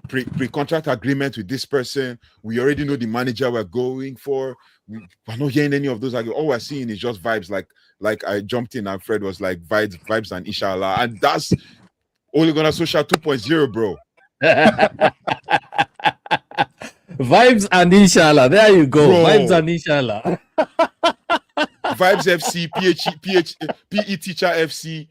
pre-contract agreement with this person. We already know the manager we're going for. We're not hearing any of those. All we're seeing is just vibes. Like I jumped in and Fred was like vibes and inshallah. And that's Ole Gunnar Solskjaer 2.0, bro. Vibes and inshallah. There you go. Bro. Vibes and inshallah. Vibes FC, PE teacher FC.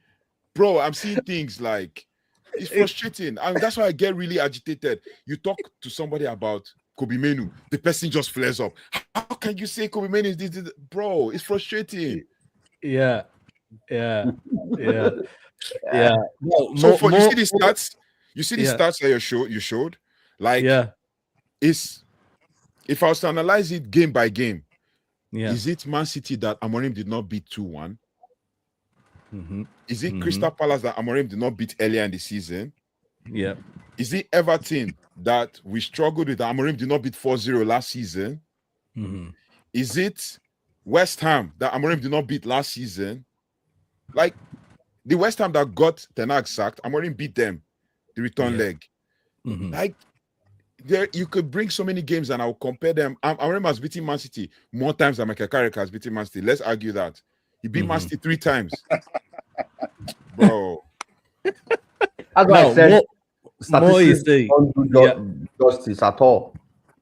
Bro, I'm seeing things like it's frustrating. And that's why I get really agitated. You talk to somebody about Kobe Menu, the person just flares up. How can you say Kobe Menu is this? Bro, it's frustrating. Yeah. No, so you see the stats? You see the stats that you showed? Like, if I was to analyze it game by game, is it Man City that Amorim did not beat 2-1? Is it Crystal Palace that Amorim did not beat earlier in the season? Yeah. Is it Everton that we struggled with that Amorim did not beat 4-0 last season? Is it West Ham that Amorim did not beat last season? Like, the West Ham that got Ten Hag sacked, Amorim beat them, the return leg. Like, there you could bring so many games and I'll compare them. Amorim has beaten Man City more times than Michael Carrick has beaten Man City. Let's argue that. He beat Man City 3 times. Bro. That's why I said statistics don't do justice at all.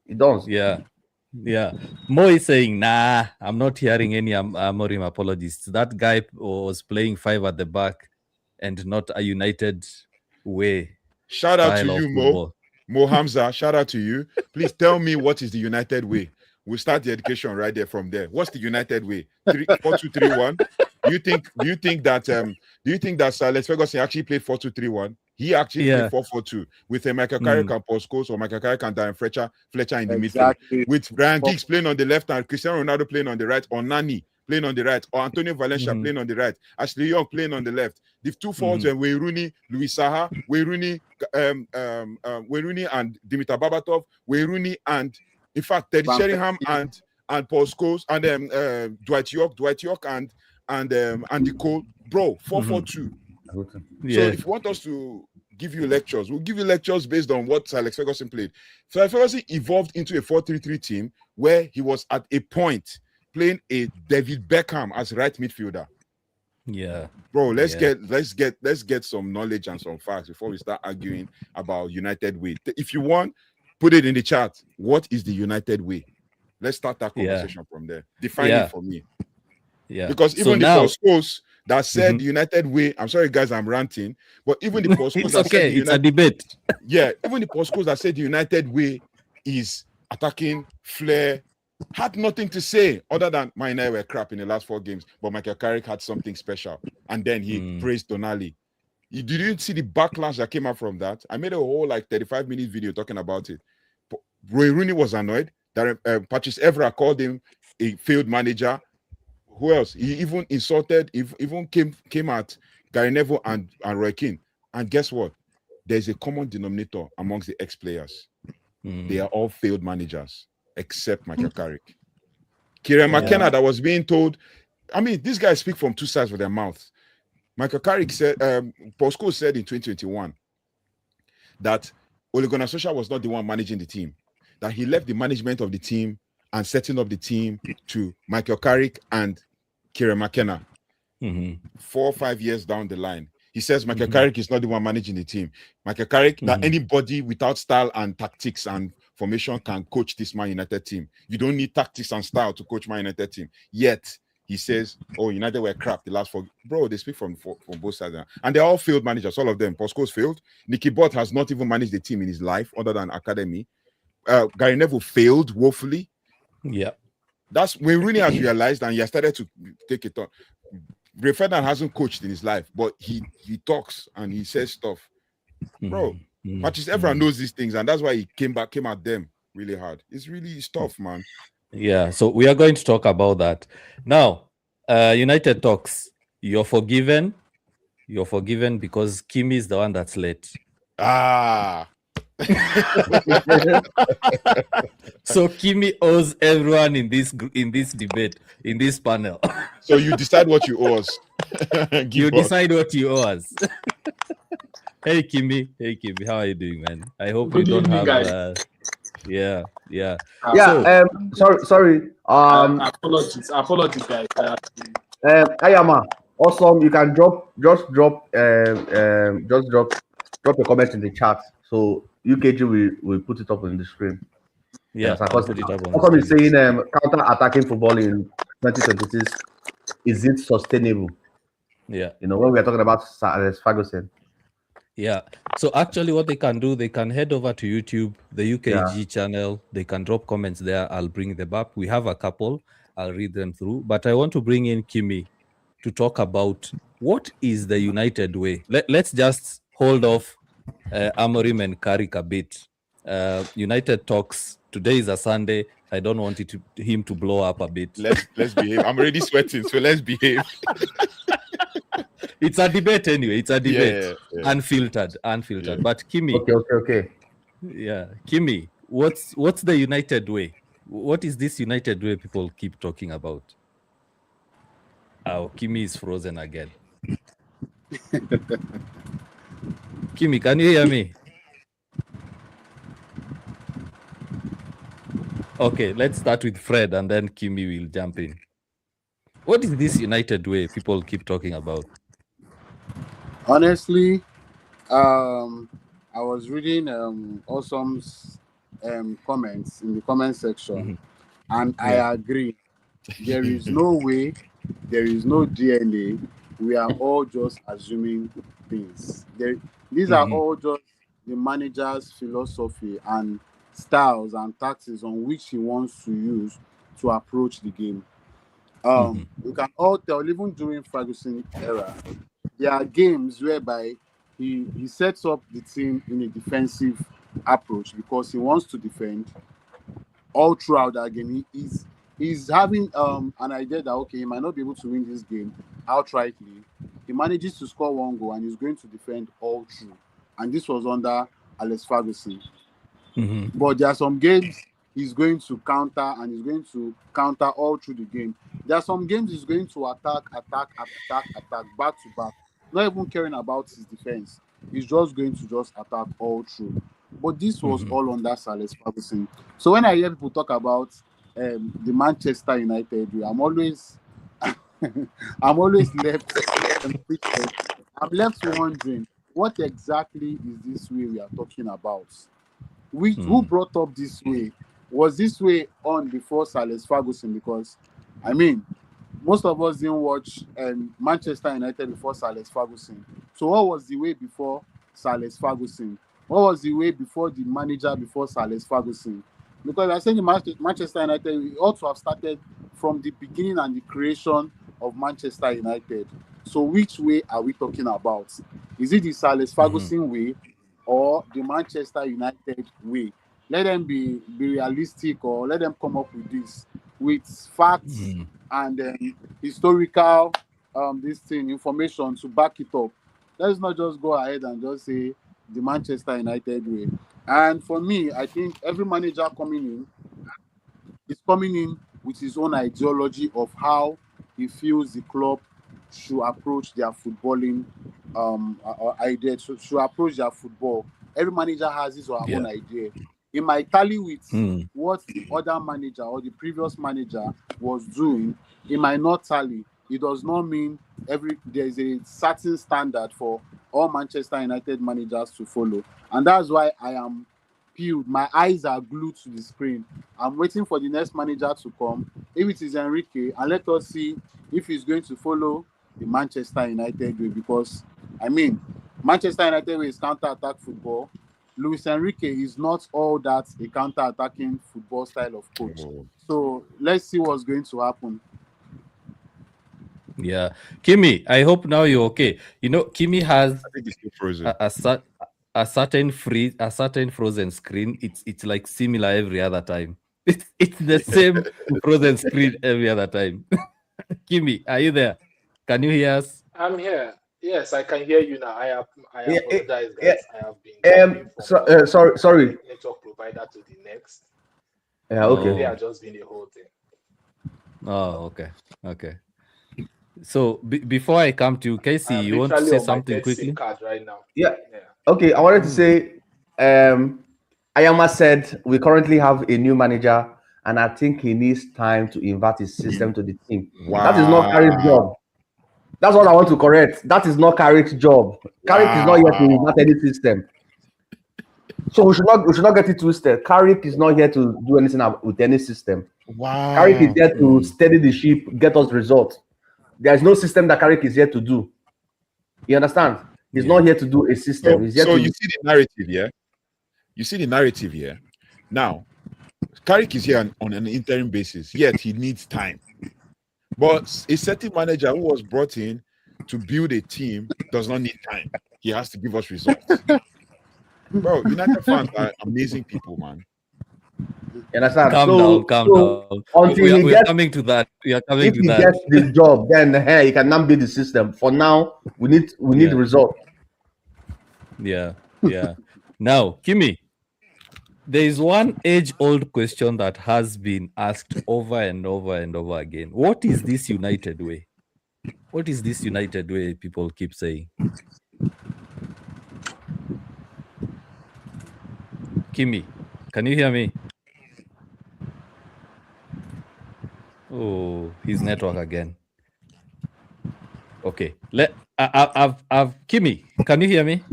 It does. Yeah. Mo is saying, nah, I'm not hearing any Amorim apologies. That guy was playing 5 at the back and not a United way. Shout out to you, Mo Hamza. Shout out to you. Please tell me what is the United way. We'll start the education right there from there. What's the United way? 4-2-3-1. Do you think that Sir Alex Ferguson actually played 4-2-3-1? He actually played 4-4-2 with Michael Carrick and Paul Scholes, or Michael Carrick and Darren Fletcher in the midfield, with Ryan Giggs playing on the left and Cristiano Ronaldo playing on the right, or Nani playing on the right, or Antonio Valencia playing on the right, Ashley Young playing on the left. The 2 forwards were Wayne Rooney, Luis Saha, Wayne Rooney and Dimitar Berbatov, Wayne Rooney and, in fact, Teddy Sheringham and Paul Scholes, and Dwight York and Andy Cole. Bro, 4-4-2. So if you want us to give you lectures, we'll give you lectures based on what Sir Alex Ferguson played. So Alex Ferguson evolved into a 4-3-3 team where he was at a point playing a David Beckham as right midfielder. Yeah. Bro, let's get some knowledge and some facts before we start arguing about United way. If you want, put it in the chat. What is the United way? Let's start that conversation from there. Define it for me. Yeah. Because even the Postcodes that said the United way, I'm sorry guys, I'm ranting, but even the Postcodes that said it's a debate. Yeah, even the Postcodes that said the United way is attacking, flair, had nothing to say other than my and I were crap in the last 4 games, but Michael Carrick had something special. And then he praised Tonali. You didn't see the backlash that came out from that. I made a whole 35-minute video talking about it. Roy Rooney was annoyed that Patrice Evra called him a failed manager. Who else? He even insulted, even came at Gary Neville and Roy Keane. And guess what? There's a common denominator amongst the ex-players. They are all failed managers, except Michael Carrick. Kieran McKenna, that was being told, I mean, these guys speak from 2 sides of their mouths. Michael Carrick said, Paul Scholes said in 2021 that Ole Gunnar Solskjaer was not the one managing the team, that he left the management of the team and setting up the team to Michael Carrick and Kieran McKenna. 4 or 5 years down the line, he says Michael Carrick is not the one managing the team. Michael Carrick, that anybody without style and tactics and formation can coach this Man United team. You don't need tactics and style to coach Man United team. Yet he says, "Oh, United were crap the last 4." Bro, they speak from both sides, and they're all failed managers. All of them. Paul Scholes failed. Nicky Butt has not even managed the team in his life, other than academy. Gary Neville failed woefully. Yeah, that's when Rooney has realized, and he has started to take it on. Ray Ferdinand hasn't coached in his life, but he talks and he says stuff. Bro, Patrice Evra knows these things, and that's why he came at them really hard. It's tough, man. Yeah, so we are going to talk about that now. United talks. You're forgiven because Kimi is the one that's late. So Kimi owes everyone in this debate, in this panel. So you decide what you owe us. You decide what you owe us. Hey Kimi, how are you doing, man? I hope Good you don't evening, have. guys. Yeah. Yeah. Sorry. Apologies, guys. Ayama, awesome. You can just drop a comment in the chat. So UKG will put it up on the screen. Yeah, I'll put it up on Awesome is the screen. saying counter-attacking football in 2026, is it sustainable? Yeah. You know, when we are talking about Alex Ferguson. Yeah. So actually what they can do, they can head over to YouTube, the UKG channel. They can drop comments there. I'll bring them up. We have a couple. I'll read them through. But I want to bring in Kimi to talk about what is the United way. Let's just hold off Amorim and Carrick a bit. United talks. Today is a Sunday. I don't want him to blow up a bit. Let's behave. I'm already sweating, so let's behave. It's a debate anyway. It's a debate. Yeah. Unfiltered. Yeah. But Kimi. Okay. Yeah. Kimi, what's the United way? What is this United way people keep talking about? Oh, Kimi is frozen again. Kimi, can you hear me? Okay, let's start with Fred and then Kimi will jump in. What is this United way people keep talking about? Honestly, I was reading Awesome's comments in the comment section, and I agree. There is no way, there is no DNA. We are all just assuming things. These are all just the manager's philosophy and styles and tactics on which he wants to use to approach the game. You can all tell, even during Ferguson era, there are games whereby he sets up the team in a defensive approach because he wants to defend all throughout that game. He's having an idea that okay, he might not be able to win this game outrightly. He manages to score one goal and he's going to defend all through. And this was under Alex Ferguson. But there are some games he's going to counter and he's going to counter all through the game. There are some games he's going to attack back to back, not even caring about his defense. He's just going to just attack all through. But this was all under Alex Ferguson. So when I hear people talk about the Manchester United, I'm always left I'm left wondering what exactly is this way we are talking about? Who brought up this way? Was this way on before Alex Ferguson? Because I mean, most of us didn't watch Manchester United before Alex Ferguson. So what was the way before Alex Ferguson? What was the way before the manager before Alex Ferguson? Because I think Manchester United, we ought to have started from the beginning and the creation of Manchester United. So which way are we talking about? Is it the Alex Ferguson way or the Manchester United way? Let them be realistic, or let them come up with this with facts and historical information to back it up. Let's not just go ahead and just say the Manchester United way. And for me, I think every manager coming in is coming in with his own ideology of how he feels the club should approach their footballing idea, should approach their football. Every manager has his or her own idea. It might tally with what the other manager or the previous manager was doing. It might not tally. It does not mean there is a certain standard for all Manchester United managers to follow. And that's why I am peeled. My eyes are glued to the screen. I'm waiting for the next manager to come. If it is Enrique, and let us see if he's going to follow the Manchester United way. Because, I mean, Manchester United way is counter-attack football. Luis Enrique is not all that a counter-attacking football style of coach. So let's see what's going to happen. Yeah, Kimi, I hope now you're okay. You know, Kimi has a certain frozen screen. It's like similar every other time. It's the same frozen screen every other time. Kimi, are you there? Can you hear us? I'm here. Yes, I can hear you now. I Yeah, apologize, yeah. guys. I have been jumping from one Sorry. network provider to the next. Yeah, Oh. okay. Today has just been a whole thing. Oh, okay. So before I come to you, Casey, I'm you want to literally say on my something third SIM quickly? card right now. Yeah. Yeah. Okay, I wanted to say, Ayama said we currently have a new manager, and I think he needs time to invert his system to the team. Wow. That is not Carrick's job. That's what I want to correct. That is not Carrick's job. Carrick is not here to invert any system. So we should not get it twisted. Carrick is not here to do anything with any system. Wow. Carrick is there to steady the ship, get us results. There is no system that Carrick is here to do. You understand? He's not here to do a system. He's here So to. you see the narrative, yeah? You see the narrative here. Now, Carrick is here on an interim basis, yet he needs time. But a certain manager who was brought in to build a team does not need time. He has to give us results. Bro, United fans are amazing people, man. You understand? Calm down. Until We he are gets, coming to that. We are coming if to he that. gets the job, then he can now build the system. For now, we need Yeah. result. Yeah. Now, Kimi, there is one age-old question that has been asked over and over and over again. What is this United way? What is this United way people keep saying? Kimi, can you hear me? Oh, his network again. Okay. I've Kimi, can you hear me?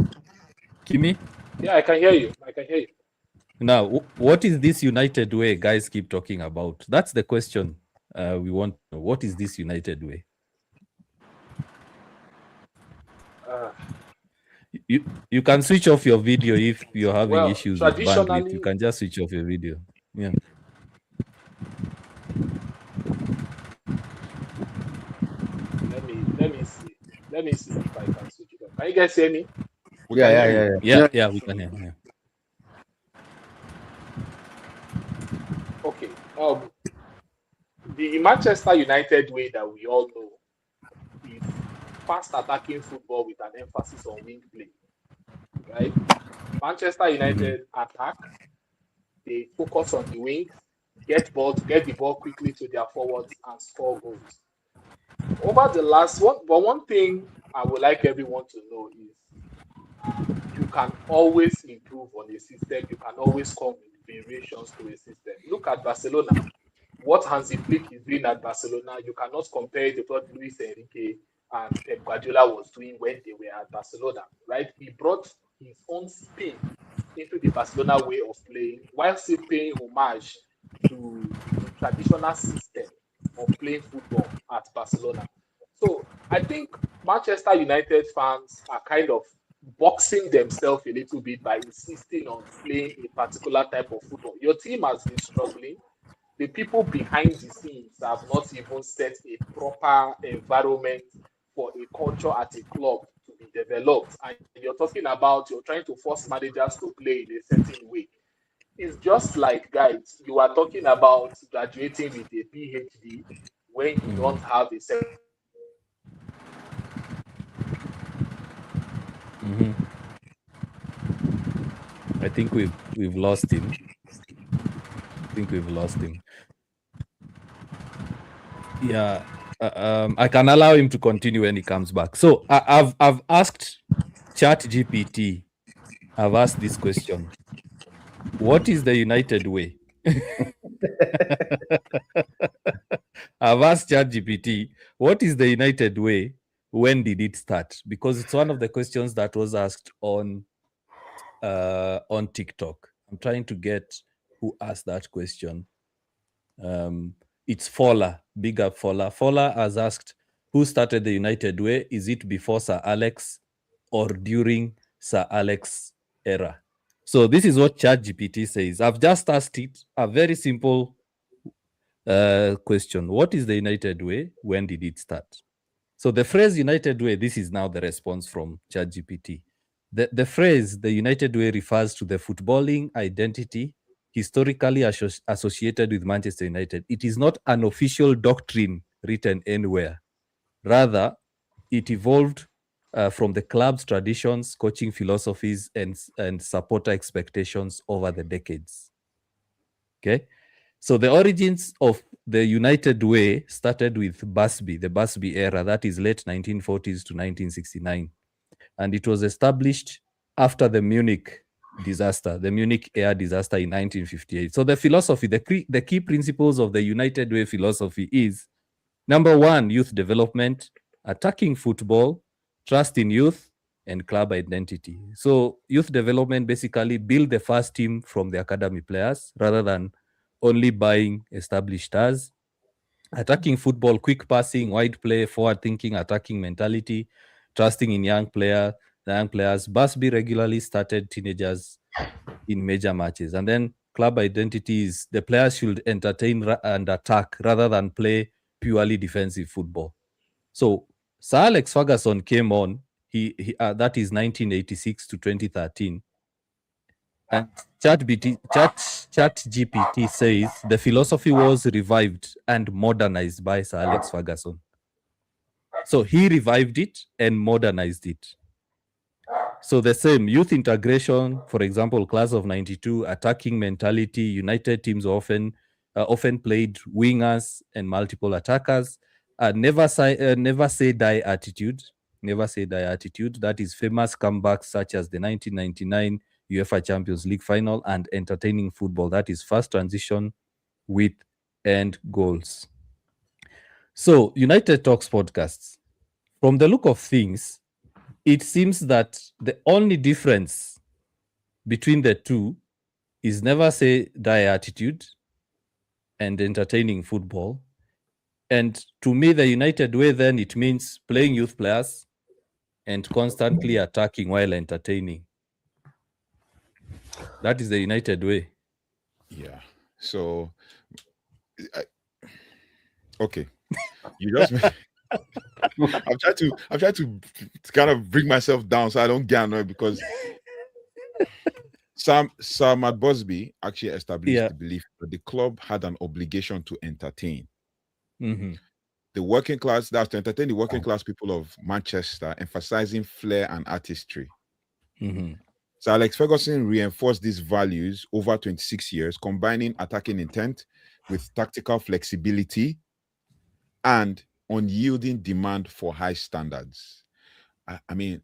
Kimi? Yeah, I can hear you. Now, what is this United way guys keep talking about? That's the question we want to know. What is this United way? You can switch off your video if you're having issues with bandwidth. You can just switch off your video. Yeah. Let me see if I can switch it off. Can you guys hear me? Yeah, we can hear. Yeah. Okay. The Manchester United way that we all know is fast attacking football with an emphasis on wing play. Right? Manchester United attack, they focus on the wings, get the ball quickly to their forwards and score goals. Over the last one thing I would like everyone to know is you can always improve on a system. You can always come with variations to a system. Look at Barcelona. What Hansi Flick is doing at Barcelona, you cannot compare it to what Luis Enrique and Pep Guardiola was doing when they were at Barcelona, right? He brought his own spin into the Barcelona way of playing while still paying homage to the traditional system of playing football at Barcelona. So I think Manchester United fans are kind of boxing themselves a little bit by insisting on playing a particular type of football. Your team has been struggling. The people behind the scenes have not even set a proper environment for a culture at a club to be developed. And you're trying to force managers to play in a certain way. It's just like, guys, you are talking about graduating with a PhD when you don't have a second. I think we've lost him. Yeah, I can allow him to continue when he comes back. So I've asked ChatGPT. I've asked this question: what is the United way? I've asked ChatGPT, what is the United way? When did it start? Because it's one of the questions that was asked on TikTok. I'm trying to get who asked that question. It's Fola, big up Fola. Fola has asked, who started the United way? Is it before Sir Alex or during Sir Alex era? So this is what ChatGPT says. I've just asked it a very simple question. What is the United way? When did it start? So the phrase United way, this is now the response from ChatGPT. The phrase the United way refers to the footballing identity historically associated with Manchester United. It is not an official doctrine written anywhere. Rather, it evolved from the club's traditions, coaching philosophies, and supporter expectations over the decades. Okay, so the origins of the United Way started with Busby, the Busby era, that is late 1940s to 1969, and it was established after the Munich disaster, the Munich air disaster in 1958. So the philosophy, the key principles of the United Way philosophy is: number one, youth development, attacking football, trust in youth, and club identity. So youth development basically build the first team from the academy players rather than only buying established stars. Attacking football, quick passing, wide play, forward thinking, attacking mentality, trusting in the young players. Busby regularly started teenagers in major matches. And then club identity is the players should entertain and attack rather than play purely defensive football. So Sir Alex Ferguson came on. That is 1986 to 2013. And ChatGPT says the philosophy was revived and modernized by Sir Alex Ferguson. So he revived it and modernized it. So the same youth integration, for example, class of 92, attacking mentality, United teams often played wingers and multiple attackers. Never say die attitude. Never say die attitude. That is famous comebacks such as the 1999 UEFA Champions League final and entertaining football. That is fast transition with end goals. So United Talks podcasts. From the look of things, it seems that the only difference between the two is never say die attitude and entertaining football. And to me, the United Way then, it means playing youth players and constantly attacking while entertaining. That is the United Way. Yeah. So, okay. You just I'm trying to kind of bring myself down so I don't get annoyed, because Sir Matt Busby actually established the belief that the club had an obligation to entertain the working class, that's to entertain the working class people of Manchester, emphasizing flair and artistry. So Alex Ferguson reinforced these values over 26 years, combining attacking intent with tactical flexibility and unyielding demand for high standards. I mean,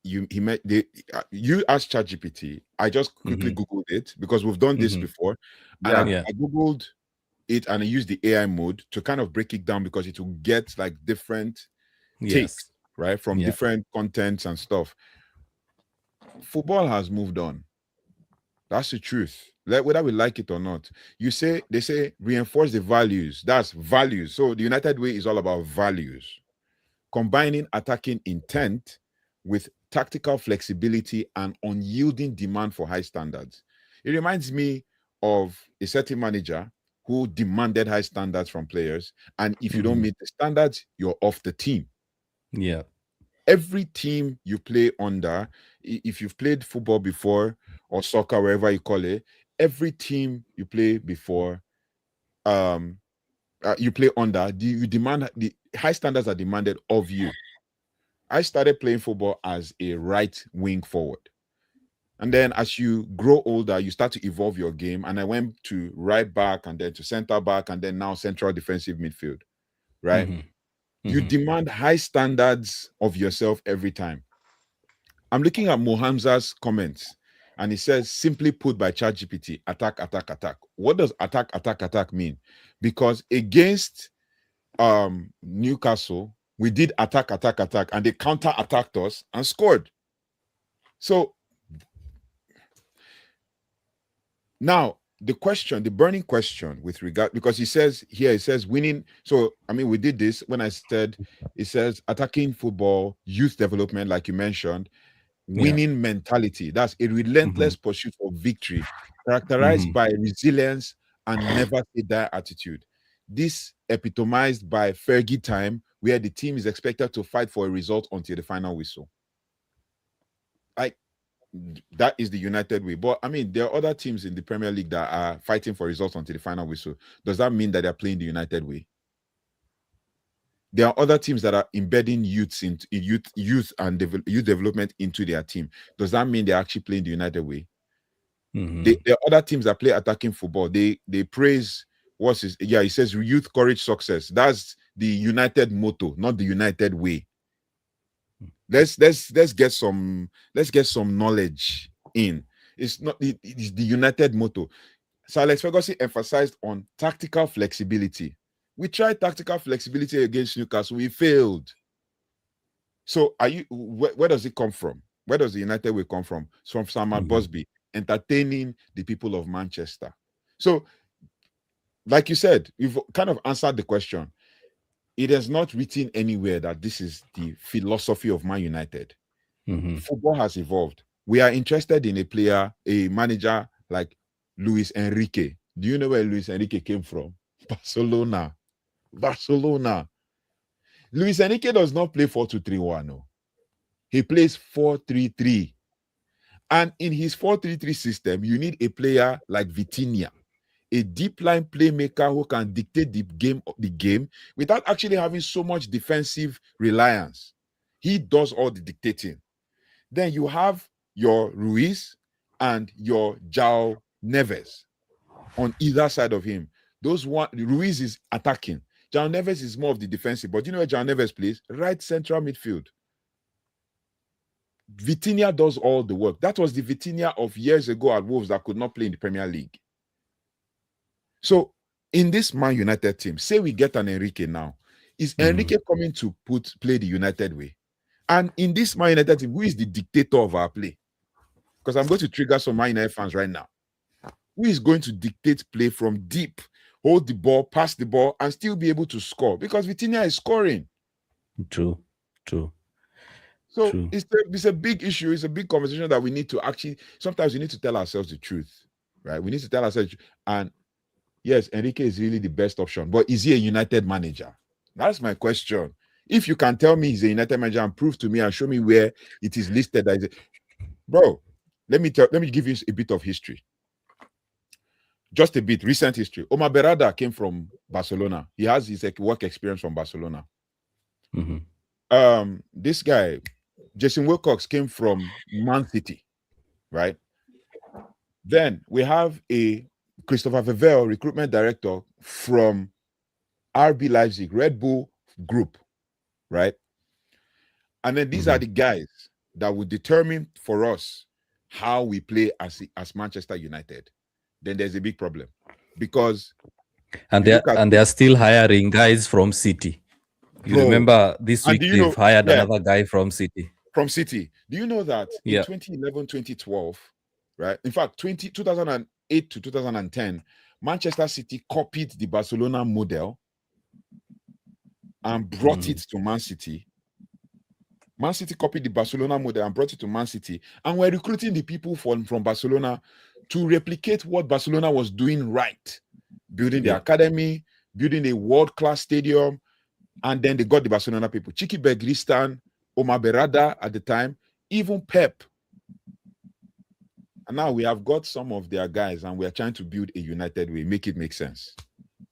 you asked ChatGPT. I just quickly Googled it because we've done this before. And I Googled it and I used the AI mode to kind of break it down, because it will get like different takes, right? From different contents and stuff. Football has moved on. That's the truth. Whether we like it or not. They say reinforce the values. That's values. So the United Way is all about values. Combining attacking intent with tactical flexibility and unyielding demand for high standards. It reminds me of a certain manager who demanded high standards from players. And if you don't meet the standards, you're off the team. Yeah. Every team you play under, if you've played football before or soccer, wherever you call it, every team you play before, you play under, you demand the high standards are demanded of you. I started playing football as a right wing forward. And then as you grow older, you start to evolve your game. And I went to right back and then to center back and then now central defensive midfield, right? You demand high standards of yourself every time. I'm looking at Mohamza's comments and it says, simply put by ChatGPT, attack, attack, attack. What does attack, attack, attack mean? Because against Newcastle, we did attack, attack, attack, and they counter-attacked us and scored. So now the burning question with regard, because it says winning. So I mean, we did this when I said it says attacking football, youth development, like you mentioned, winning mentality. That's a relentless pursuit of victory, characterized by resilience and never say die attitude. This epitomized by Fergie time, where the team is expected to fight for a result until the final whistle. That is the United Way. But I mean, there are other teams in the Premier League that are fighting for results until the final whistle. Does that mean that they're playing the United Way? There are other teams that are embedding youth and youth development into their team. Does that mean they're actually playing the United way? There are other teams that play attacking football. They praise he says youth, courage, success. That's the United motto, not the United way. Let's get some knowledge in. It's not it's the United motto. Sir Alex Ferguson emphasized on tactical flexibility. We tried tactical flexibility against Newcastle. We failed. So where does it come from? Where does the United way come from? It's from Sam Busby, entertaining the people of Manchester. So, like you said, you've kind of answered the question. It is not written anywhere that this is the philosophy of Man United. Football has evolved. We are interested in a manager like Luis Enrique. Do you know where Luis Enrique came from? Barcelona. Luis Enrique does not play 4-2-3-1. No. He plays 4-3-3. And in his 4-3-3 system, you need a player like Vitinha, a deep line playmaker who can dictate the game without actually having so much defensive reliance. He does all the dictating. Then you have your Ruiz and your João Neves on either side of him. Ruiz is attacking. João Neves is more of the defensive. But you know where João Neves plays? Right central midfield. Vitinha does all the work. That was the Vitinha of years ago at Wolves that could not play in the Premier League. So, in this Man United team, say we get an Enrique now. Is Enrique coming to play the United way? And in this Man United team, who is the dictator of our play? Because I'm going to trigger some Man United fans right now. Who is going to dictate play from deep, hold the ball, pass the ball, and still be able to score? Because Vitinha is scoring. True. So it's a big issue. It's a big conversation that we need to sometimes we need to tell ourselves the truth, right? We need to tell ourselves, and yes, Enrique is really the best option, but is he a United manager? That's my question. If you can tell me he's a United manager and prove to me and show me where it is listed, bro, let me give you a bit of history. Just a bit, recent history. Omar Berrada came from Barcelona. He has his work experience from Barcelona. This guy, Jason Wilcox, came from Man City, right? Then we have a Christopher Vevel, recruitment director from RB Leipzig, Red Bull Group, right? And then these are the guys that will determine for us how we play as Manchester United. Then there's a big problem because they're still hiring guys from City. You remember this week they've hired another guy from City. From City. Do you know that in 2011, 2012, right? In fact, 2008 to 2010, Manchester City copied the Barcelona model and brought it to Man City. Man City copied the Barcelona model and brought it to Man City. And we're recruiting the people from Barcelona to replicate what Barcelona was doing right. Building the academy, building a world-class stadium. And then they got the Barcelona people. Chiki Begristan, Omar Berrada at the time, even Pep. And now we have got some of their guys and we are trying to build a United way. Make it make sense.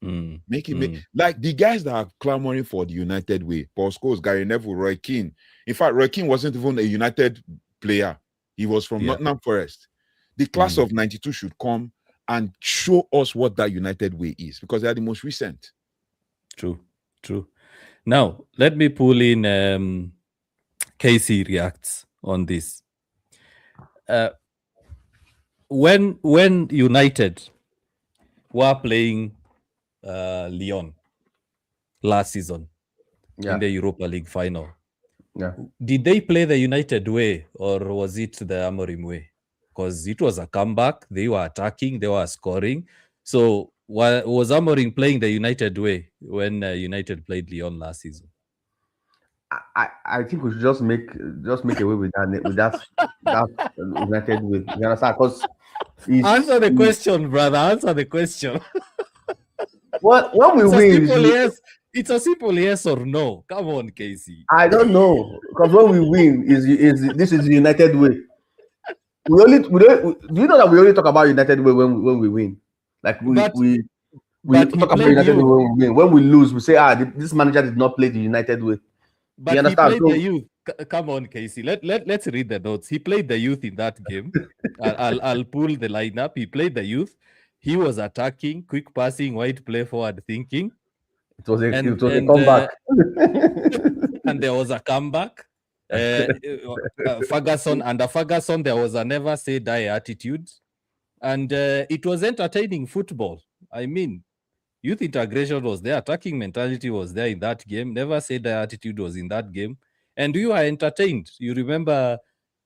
Like the guys that are clamoring for the United way. Paul Scholes, Gary Neville, Roy Keane. In fact, Roy Keane wasn't even a United player. He was from Nottingham Forest. The class of 92 should come and show us what that United way is because they are the most recent. True. Now, let me pull in Casey reacts on this. When United were playing Lyon last season in the Europa League final, did they play the United way or was it the Amorim way? Because it was a comeback, they were attacking, they were scoring. So was Amorim playing the United way when United played Lyon last season? I think we should just make away with that United way. You understand? Because answer the question, brother. Answer the question. When we win, it's a simple yes or no. Come on, Casey. I don't know because when we win this is the United way. Do you know that we only talk about United way when we win? Like we We But he talk about played United youth. when we win. When we lose, we say, this manager did not play the United way. But You he understand? played the youth. Come on, Casey. Let's read the notes. He played the youth in that game. I'll pull the lineup. He played the youth. He was attacking, quick passing, wide play, forward thinking. It was a comeback. And there was a comeback. Ferguson, under Ferguson, there was a never say die attitude. And it was entertaining football. I mean, youth integration was there. Attacking mentality was there in that game. Never say die attitude was in that game. And you are entertained. You remember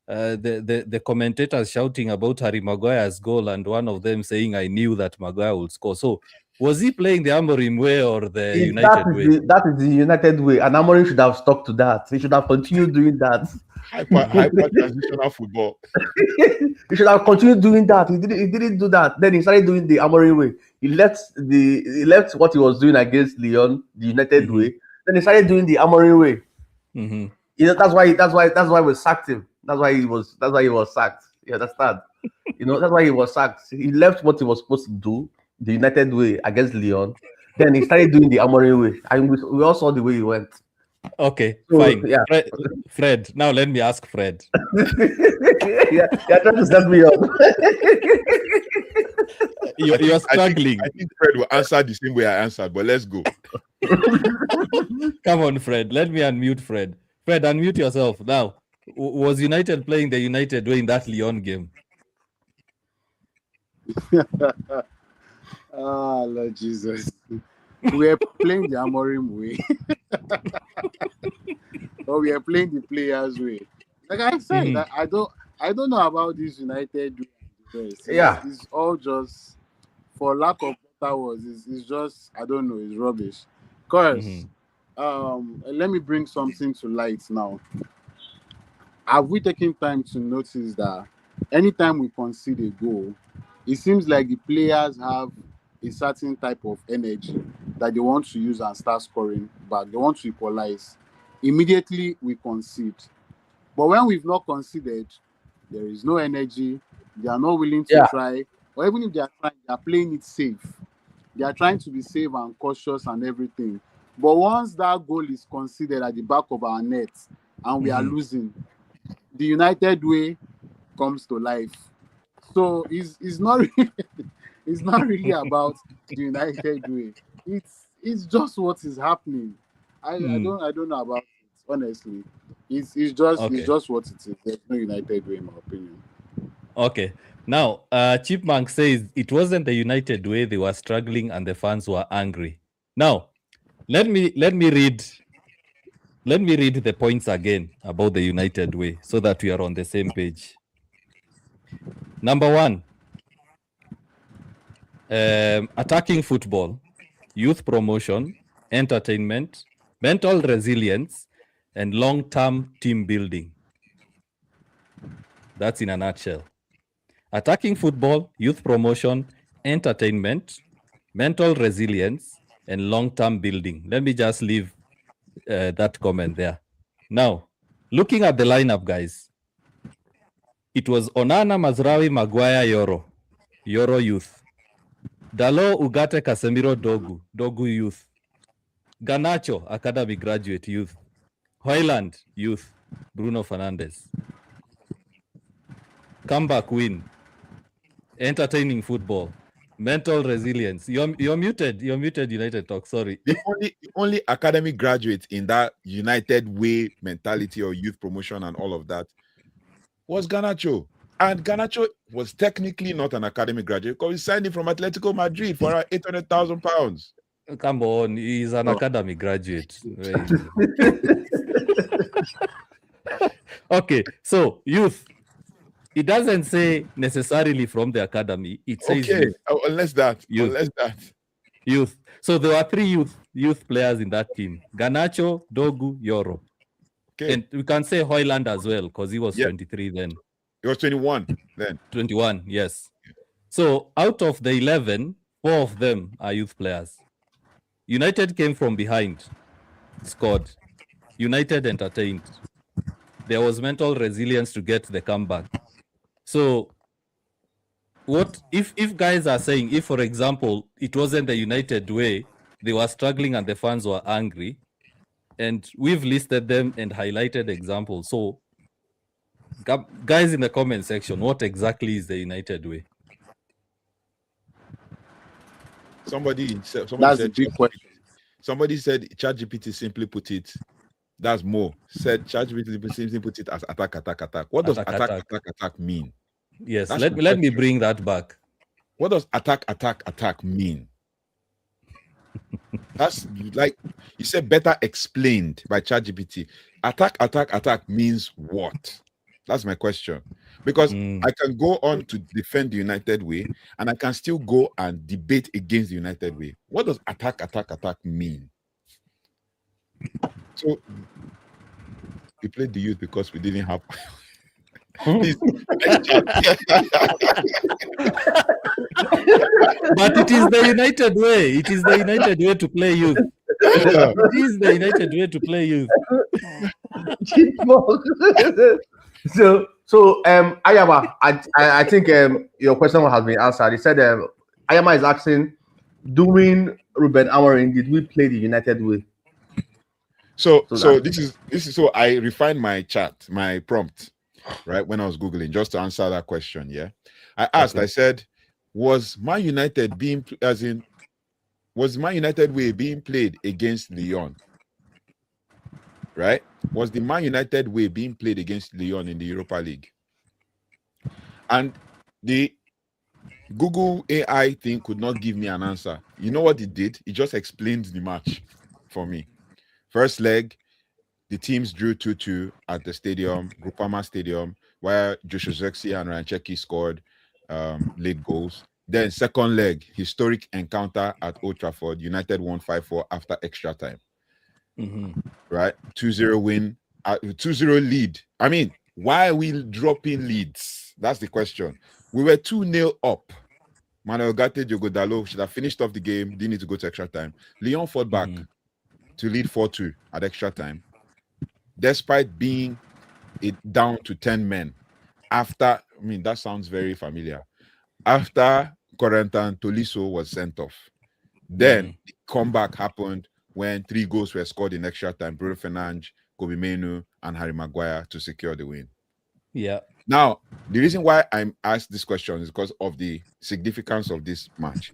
the commentators shouting about Harry Maguire's goal and one of them saying, I knew that Maguire would score. So was he playing the Amorim way or the United way? That is the United way. And Amorim should have stuck to that. He should have continued doing that. Hyper transitional football. He should have continued doing that. He didn't do that. Then he started doing the Amorim way. He left what he was doing against Lyon, the United way. Then he started doing the Amorim way. You know, that's why we sacked him. That's why he was sacked. You understand? You know, that's why he was sacked. He left what he was supposed to do, the United way against Lyon. Then he started doing the Amorim way. And we all saw the way he went. Okay, So, fine. yeah. Fred, now let me ask Fred. You're trying to set me up. You're struggling. I think Fred will answer the same way I answered, but let's go. Come on, Fred. Let me unmute Fred. Fred, unmute yourself now. Was United playing the United way in that Lyon game? Lord Jesus. We are playing the Amorim way. Or we are playing the players' way. Like I said, I don't know about this United way. It's all just, for lack of better words, it's just, I don't know, it's rubbish. Because let me bring something to light now. Have we taken time to notice that anytime we concede a goal, it seems like the players have a certain type of energy that they want to use and start scoring back. They want to equalize. Immediately we concede. But when we've not conceded, there is no energy. They are not willing to try. Or even if they are trying, they are playing it safe. They are trying to be safe and cautious and everything. But once that goal is conceded at the back of our net and we are losing, the United way comes to life. So it's not really, it's not really about the United way. It's just what is happening. I don't know about it, honestly. It's just what it is. There's no United way, in my opinion. Okay. Now, Chipmunk says it wasn't the United way. They were struggling and the fans were angry. Now, let me read the points again about the United way so that we are on the same page. Number 1, attacking football, youth promotion, entertainment, mental resilience, and long-term team building. That's in a nutshell. Attacking football, youth promotion, entertainment, mental resilience, and long-term building. Let me just leave that comment there. Now, looking at the lineup, guys, it was Onana, Mazraoui, Maguire, Yoro youth. Dalo, Ugarte, Casemiro, Dogu youth. Garnacho, academy graduate youth. Hoyland youth. Bruno Fernandes. Comeback win. Entertaining football. Mental resilience. You're muted. You're muted, United Talk. Sorry. The only academic graduate in that United way mentality or youth promotion and all of that was Garnacho. And Garnacho was technically not an academic graduate because he signed him from Atletico Madrid for £800,000. Come on, he's an academy graduate. Okay, so youth. It doesn't say necessarily from the academy. It says youth. Unless that. Youth. So there were 3 youth players in that team. Garnacho, Dogu, Yoro. Okay. And we can say Hoyland as well because he was 23 then. He was 21 then. 21, yes. So out of the 11, 4 of them are youth players. United came from behind, scored. United entertained. There was mental resilience to get the comeback. So what if guys are saying, if for example it wasn't the United way, they were struggling and the fans were angry, and we've listed them and highlighted examples. So guys in the comment section, what exactly is the United way? Somebody That's said a big question. somebody said ChatGPT simply put it. That's more said ChatGPT simply put it as attack. What does attack mean? Yes, That's let me bring that back. What does attack mean? That's like you said, better explained by ChatGPT. Attack means what? That's my question. Because I can go on to defend the United way, and I can still go and debate against the United way. What does attack mean? So we played the youth because we didn't have. Please, next chat. But it is the United way. It is the United way to play youth. It is the United way to play youth. So Ayama, I think your question has been answered. He said Ayama is asking, during Ruben Amorim, did we play the United way? So this is so I refined my prompt, right, when I was Googling just to answer that question. Yeah. I asked, I said, was Man United way being played against Lyon? Right? Was the Man United way being played against Lyon in the Europa League? And the Google AI thing could not give me an answer. You know what it did? It just explained the match for me. First leg, the teams drew 2-2 at the stadium, Groupama Stadium, where Joshua Zirkzee and Ryan Cherki scored late goals. Then second leg, historic encounter at Old Trafford. United won 5-4 after extra time. Right? 2-0 win, 2-0 lead. I mean, why are we dropping leads? That's the question. We were 2-0 up. Manuel Ugarte Diogo Dalot should have finished off the game, didn't need to go to extra time. Lyon fought back to lead 4-2 at extra time, despite being down to 10 men. After, I mean, that sounds very familiar. After Corentin Tolisso was sent off, then the comeback happened when 3 goals were scored in extra time. Bruno Fernandes, Kobe Mainoo, and Harry Maguire to secure the win. Yeah. Now, the reason why I'm asked this question is because of the significance of this match.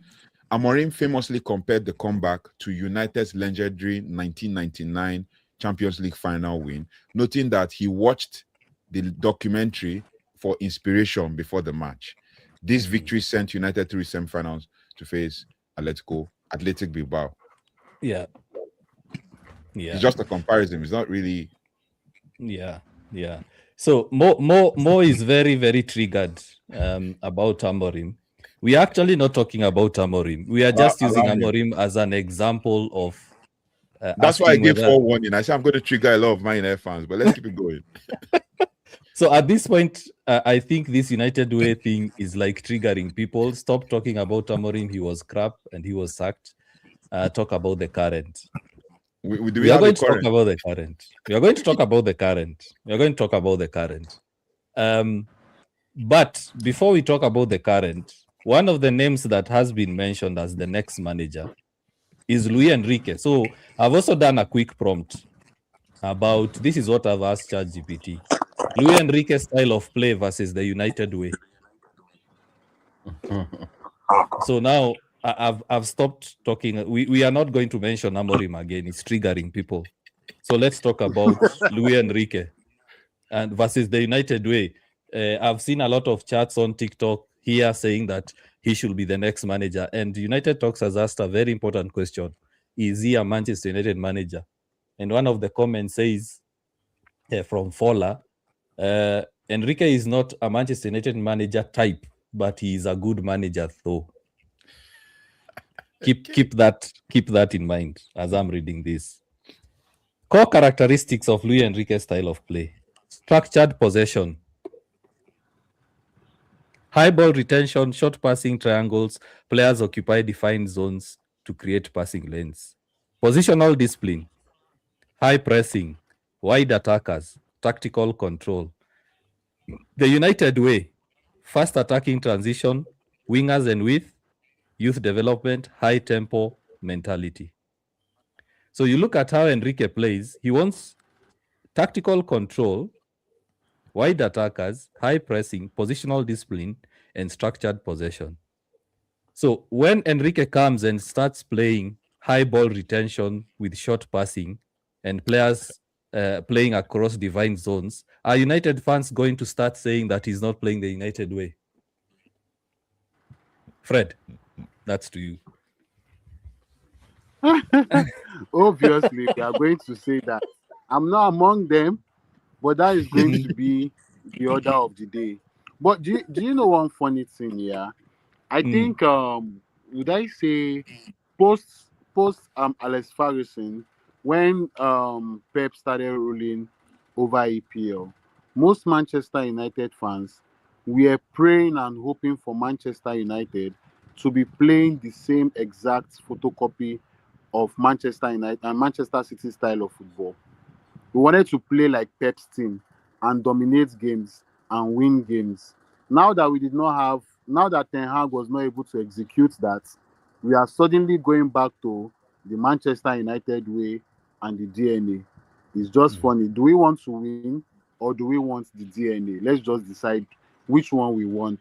Amorim famously compared the comeback to United's legendary 1999 Champions League final win, noting that he watched the documentary for inspiration before the match. This victory sent United through semi-finals to face Athletic Bilbao. Yeah. It's just a comparison. It's not really. Yeah. So Mo is very, very triggered about Amorim. We are actually not talking about Amorim. We are just using Amorim as an example of. That's why I gave 4-1. I said I'm going to trigger a lot of Man United fans, but let's keep it going. So at this point, I think this United way thing is like triggering people. Stop talking about Amorim. He was crap and he was sacked. Talk about the current. We are going to talk about the current. We are going to talk about the current. But before we talk about the current, one of the names that has been mentioned as the next manager is Luis Enrique. So I've also done a quick prompt about this is what I've asked ChatGPT. Luis Enrique's style of play versus the United way. So now I've stopped talking. We are not going to mention Amorim again. It's triggering people. So let's talk about Luis Enrique and versus the United way. I've seen a lot of chats on TikTok here saying that he should be the next manager. And United Talks has asked a very important question. Is he a Manchester United manager? And one of the comments says from Fola, Enrique is not a Manchester United manager type, but he is a good manager though. Keep that in mind as I'm reading this. Core characteristics of Luis Enrique's style of play: structured possession, high ball retention, short passing triangles, players occupy defined zones to create passing lanes. Positional discipline, high pressing, wide attackers, tactical control. The United way, fast attacking transition, wingers and width, youth development, high tempo mentality. So you look at how Enrique plays. He wants tactical control, wide attackers, high pressing, positional discipline, and structured possession. So when Enrique comes and starts playing high ball retention with short passing and players playing across divine zones, are United fans going to start saying that he's not playing the United way? Fred, that's to you. Obviously, they are going to say that. I'm not among them, but that is going to be the order of the day. But do you know one funny thing here? I think would I say post Alex Ferguson, when Pep started ruling over EPL, most Manchester United fans were praying and hoping for Manchester United to be playing the same exact photocopy of Manchester United and Manchester City style of football. We wanted to play like Pep's team and dominate games and win games. Now that Ten Hag was not able to execute that, we are suddenly going back to the Manchester United way and the DNA. It's just funny. Do we want to win or do we want the DNA? Let's just decide which one we want.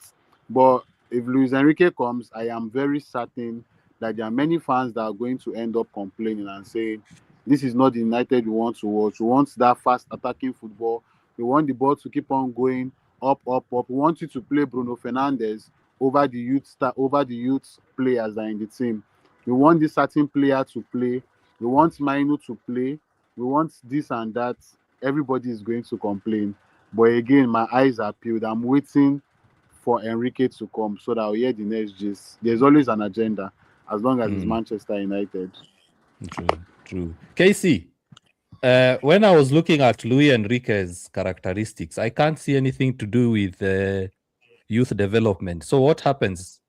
But if Luis Enrique comes, I am very certain that there are many fans that are going to end up complaining and saying, this is not the United we want to watch. We want that fast attacking football. We want the ball to keep on going up. We want you to play Bruno Fernandes over the youth players that are in the team. We want this certain player to play. We want Mainu to play. We want this and that. Everybody is going to complain. But again, my eyes are peeled. I'm waiting for Enrique to come so that I'll hear the next gist. There's always an agenda as long as it's Manchester United. True. Casey, when I was looking at Luis Enrique's characteristics, I can't see anything to do with youth development. So what happens?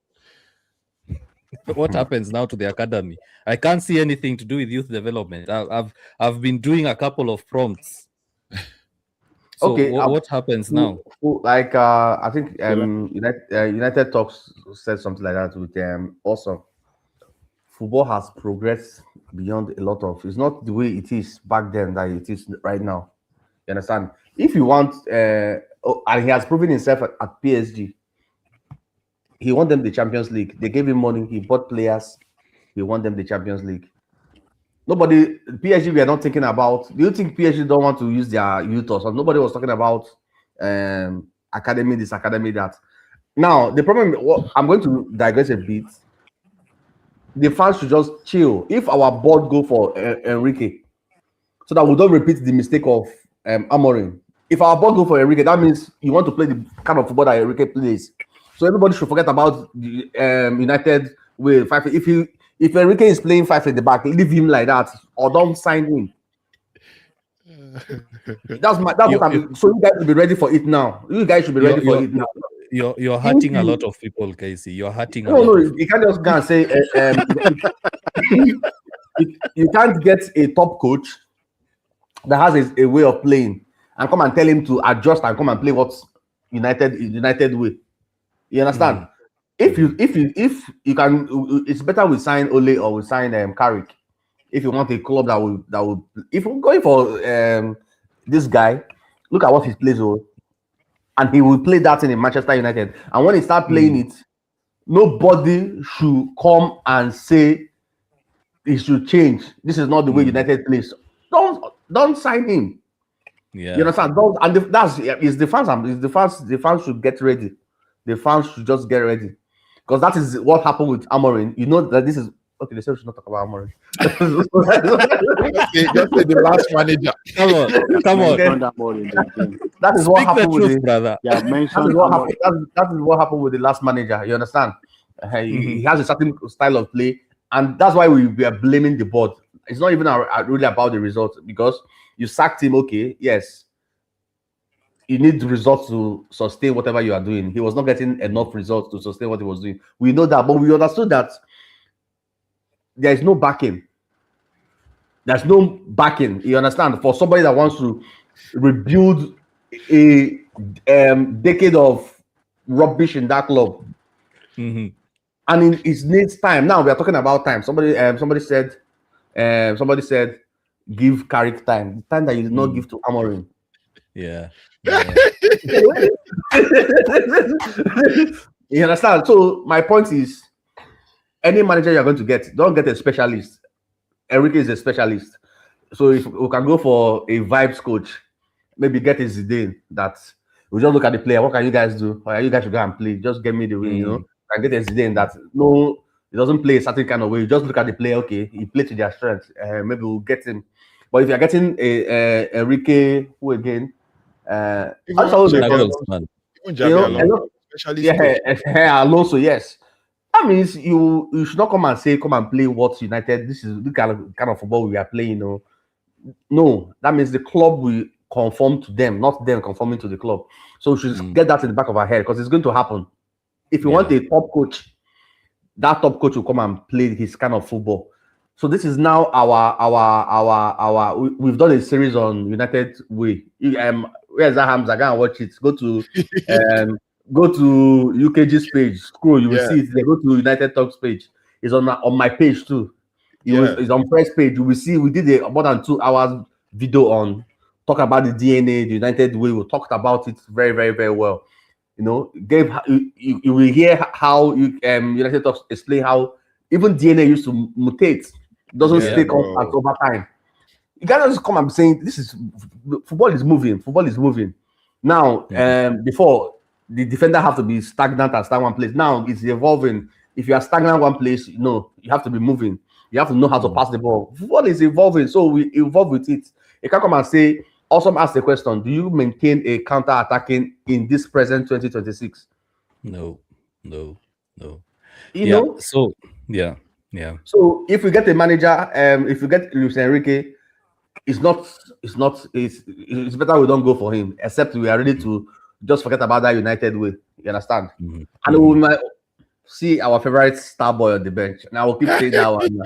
What happens now to the academy? I can't see anything to do with youth development. I've been doing a couple of prompts. So Okay, what happens now? Like I think United Talks said something like that with awesome. Football has progressed beyond a lot of. It's not the way it is back then that it is right now. You understand? If you want, and he has proven himself at PSG. He won them the Champions League. They gave him money. He bought players. He won them the Champions League. Nobody, PSG, we are not thinking about. Do you think PSG don't want to use their youth or something? Nobody was talking about academy, this academy, that. Now, the problem, I'm going to digress a bit. The fans should just chill. If our board go for Enrique, so that we don't repeat the mistake of Amorim. If our board go for Enrique, that means you want to play the kind of football that Enrique plays. So everybody should forget about the United with 5. If Enrique is playing 5 at the back, leave him like that or don't sign him. That's what I'm. So you guys should be ready for it now. You guys should be ready for it now. You're hurting a lot of people, Casey. You're hurting. No, you can't just go and say you can't get a top coach that has a way of playing and come and tell him to adjust and come and play what's United way. You understand? If you can, it's better we sign Ole or we sign Carrick. If you want a club that will if we're going for this guy, look at what he plays with, and he will play that in Manchester United. And when he start playing it, nobody should come and say he should change. This is not the way United plays. Don't sign him. Yeah, you understand? The fans should get ready. The fans should just get ready, because that is what happened with Amorim. You know that this is okay. They say we should not talk about Amorim. Just say the last manager. Come on. That is what happened with truth, brother. Yeah, that is what happened with the last manager. You understand? He has a certain style of play, and that's why we are blaming the board. It's not even really about the results, because you sacked him. Okay, yes. You need results to sustain whatever you are doing. He was not getting enough results to sustain what he was doing. We know that, but we understood that there is no backing. There's no backing. You understand? For somebody that wants to rebuild a decade of rubbish in that club, Mhm. and it needs time. Now we are talking about time. Somebody said, give Carrick time. The time that you did not give to Amorim. Yeah. Yeah. You understand? So my point is, any manager you're going to get, don't get a specialist. Enrique is a specialist. So if we can go for a vibes coach, maybe get a Zidane that we just look at the player. What can you guys do? Or you guys should go and play. Just get me the win, you know. And get a Zidane that no, he doesn't play a certain kind of way. You just look at the player. Okay, he plays to their strength. Maybe we'll get him. But if you're getting a Enrique, who again? Even Also, Xabi Nagelsmann. Even you know, Xabi Alonso, specialist coach. Alonso, yes. That means you should not come and say, come and play what United. This is the kind of football we are playing. You know, no, that means the club will conform to them, not them conforming to the club. So we should get that in the back of our head because it's going to happen. If you want a top coach, that top coach will come and play his kind of football. So this is now we've done a series on United Way. Where's that Hamza? Go and watch it. Go to UKG's page. Scroll, you will see it. They go to United Talks page. It's on my page too. It's on first page. You will see we did a more than 2 hours video on talk about the DNA, the United Way. We talked about it very, very, very well. You know, you will hear how United Talks explain how even DNA used to mutate, doesn't stay constant over time. You can't just come and saying this is football is moving. Football is moving. Now, before the defender have to be stagnant and stand one place. Now it's evolving. If you are stagnant one place, you have to be moving. You have to know how to pass the ball. Football is evolving, so we evolve with it. You can't come and say, Awesome ask the question, do you maintain a counter-attacking in this present 2026? No. You know? So, yeah. So if we get a manager, if we get Luis Enrique, it's better we don't go for him, except we are ready to just forget about that United Way. You understand? And we might see our favorite star boy on the bench. And I will keep saying that one.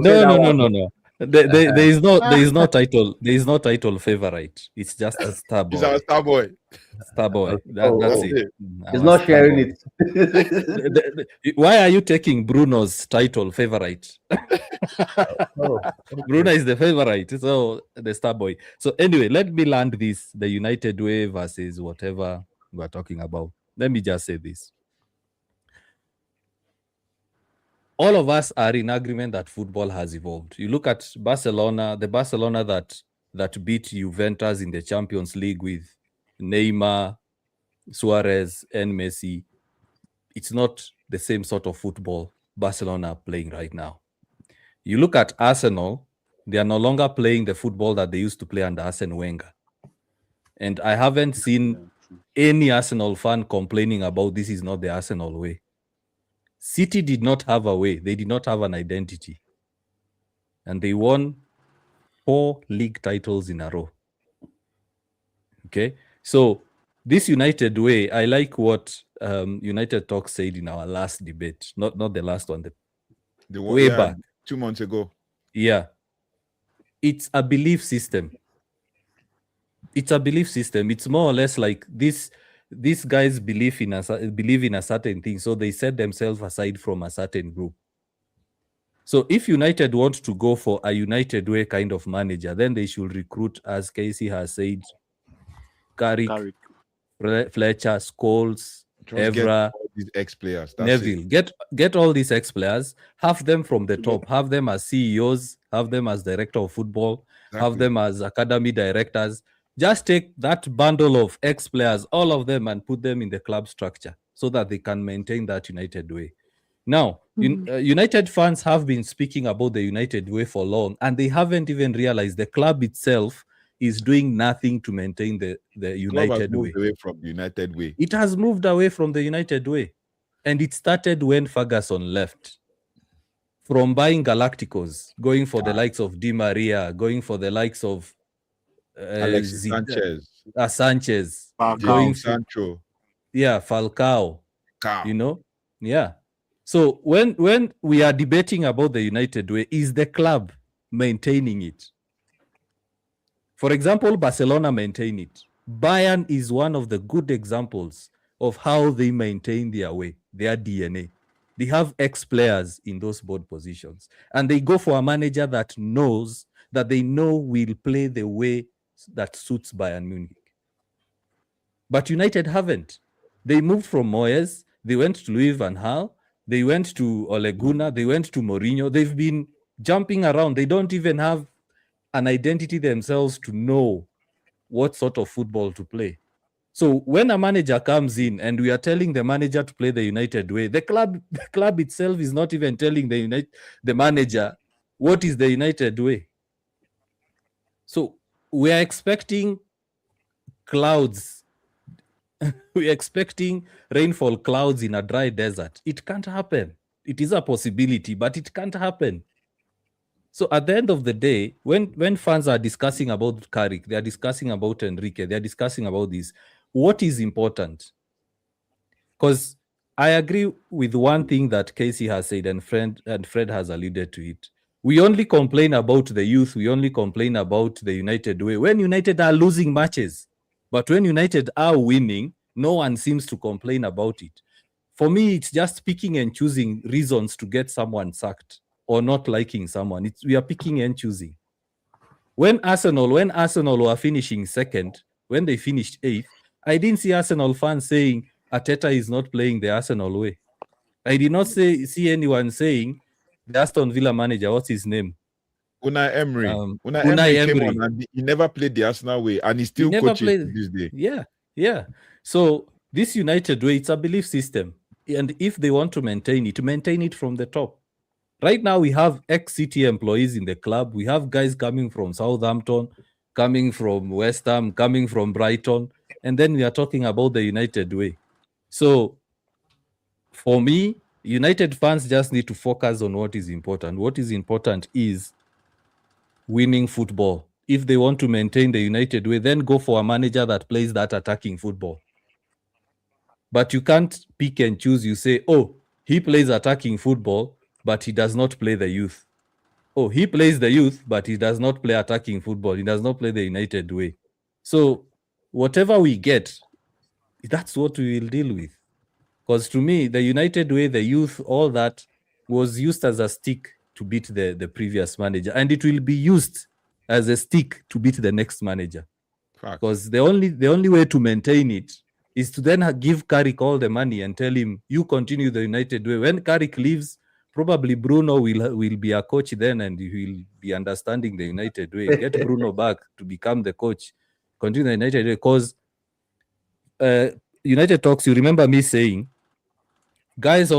No. There is no title. There is no title favorite. It's just a star boy. He's our star boy. Star boy. That's it. He's not sharing it. Why are you taking Bruno's title favorite? Bruno is the favorite, so the star boy. So anyway, let me land this: the United Way versus whatever we're talking about. Let me just say this. All of us are in agreement that football has evolved. You look at Barcelona, the Barcelona that beat Juventus in the Champions League with Neymar, Suarez, and Messi. It's not the same sort of football Barcelona are playing right now. You look at Arsenal, they are no longer playing the football that they used to play under Arsene Wenger. And I haven't seen any Arsenal fan complaining about this is not the Arsenal way. City did not have a way. They did not have an identity. And they won 4 league titles in a row. Okay? So this United Way, I like what United Talk said in our last debate. Not the last one. The way back. 2 months ago. Yeah. It's a belief system. It's a belief system. It's more or less like these guys believe in a certain thing, so they set themselves aside from a certain group. So if United want to go for a United Way kind of manager, then they should recruit, as Casey has said, Carrick. Fletcher, Scholes, Evra, these ex-players. Neville. Get all these ex-players, have them from the top, have them as CEOs, have them as director of football, have them as academy directors. Just take that bundle of ex-players, all of them, and put them in the club structure so that they can maintain that United Way. Now, United fans have been speaking about the United Way for long, and they haven't even realized the club itself is doing nothing to maintain the United Way. Away from the United Way. It has moved away from the United Way. And it started when Ferguson left. From buying Galacticos, going for the likes of Di Maria, going for the likes of Alexis Sanchez, going Sancho. Yeah, Falcao. Yeah. So when we are debating about the United Way, is the club maintaining it? For example, Barcelona maintain it. Bayern is one of the good examples of how they maintain their way, their DNA. They have ex-players in those board positions, and they go for a manager that they know will play the way that suits Bayern Munich. But United haven't. They moved from Moyes, they went to Louis van Gaal, they went to Ole Gunnar, they went to Mourinho. They've been jumping around. They don't even have an identity themselves to know what sort of football to play. So when a manager comes in and we are telling the manager to play the United way, the club itself is not even telling the manager what is the United way. So we are expecting clouds. We're expecting rainfall clouds in a dry desert. It can't happen. It is a possibility, but it can't happen. So at the end of the day, when fans are discussing about Carrick, they are discussing about Enrique, they are discussing about this, what is important? Because I agree with one thing that Casey has said, and Fred has alluded to it. We only complain about the youth, we only complain about the United way when United are losing matches. But when United are winning, no one seems to complain about it. For me, it's just picking and choosing reasons to get someone sacked or not liking someone. We are picking and choosing. When Arsenal were finishing second, when they finished 8th, I didn't see Arsenal fans saying Arteta is not playing the Arsenal way. I did not see anyone saying the Aston Villa manager, what's his name? Unai Emery. Unai Emery came on and he never played the Arsenal way, and he still coaches this day. Yeah. So this United way, it's a belief system. And if they want to maintain it from the top. Right now, we have ex-City employees in the club. We have guys coming from Southampton, coming from West Ham, coming from Brighton. And then we are talking about the United way. So for me, United fans just need to focus on what is important. What is important is winning football. If they want to maintain the United way, then go for a manager that plays that attacking football. But you can't pick and choose. You say, oh, he plays attacking football, but he does not play the youth. Oh, he plays the youth, but he does not play attacking football. He does not play the United way. So whatever we get, that's what we will deal with. Because to me, the United way, the youth, all that was used as a stick to beat the previous manager. And it will be used as a stick to beat the next manager. Because the only way to maintain it is to then give Carrick all the money and tell him, you continue the United way. When Carrick leaves, probably Bruno will be a coach then, and he will be understanding the United way. Get Bruno back to become the coach. Continue the United way. Because United talks, you remember me saying, guys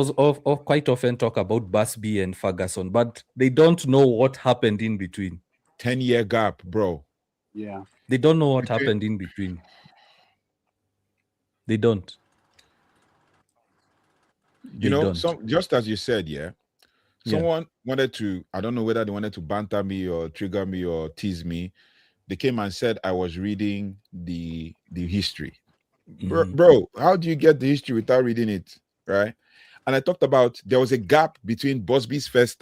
quite often talk about Busby and Ferguson, but they don't know what happened in between. 10-year gap, bro. Yeah. They don't know what happened in between. They don't. Just as you said, someone wanted to, I don't know whether they wanted to banter me or trigger me or tease me. They came and said I was reading the history. Bro, how do you get the history without reading it, right? And I talked about there was a gap between Matt Busby's first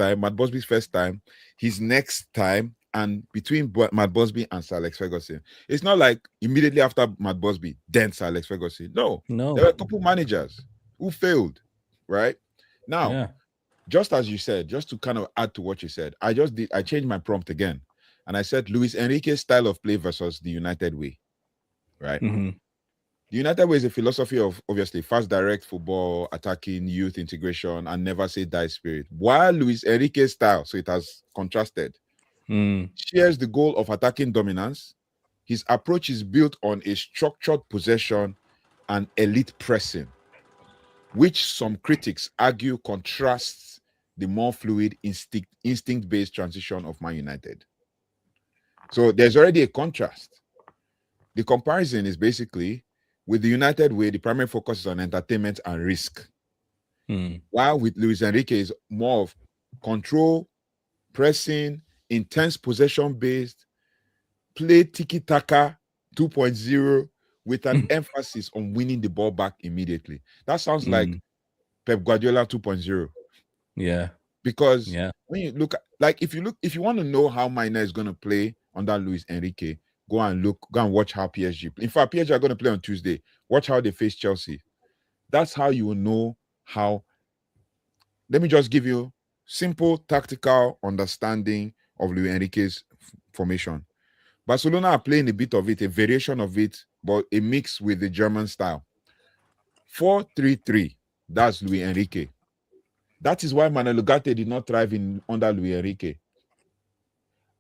time, his next time, and between Matt Busby and Sir Alex Ferguson. It's not like immediately after Matt Busby, then Sir Alex Ferguson. No. There were a couple managers who failed, right? Now, just as you said, just to kind of add to what you said, I changed my prompt again. And I said Luis Enrique's style of play versus the United way, right? Mm-hmm. The United way is a philosophy of, obviously, fast, direct football, attacking, youth integration, and never say die spirit. While Luis Enrique's style, so it has contrasted, shares the goal of attacking dominance. His approach is built on a structured possession and elite pressing, which some critics argue contrasts the more fluid, instinct-based transition of Man United. So there's already a contrast. The comparison is basically, with the United way, the primary focus is on entertainment and risk. While with Luis Enrique is more of control, pressing, intense possession-based, play tiki-taka 2.0 with an emphasis on winning the ball back immediately. That sounds like Pep Guardiola 2.0. Yeah. Because when you look at, like, if you want to know how Maina is going to play under Luis Enrique, go and watch how PSG play. In fact, PSG are going to play on Tuesday. Watch how they face Chelsea. That's how you will know how. Let me just give you simple tactical understanding of Luis Enrique's formation. Barcelona are playing a bit of it, a variation of it, but a mix with the German style. 4-3-3. That's Luis Enrique. That is why Manuel Ugarte did not thrive under Luis Enrique.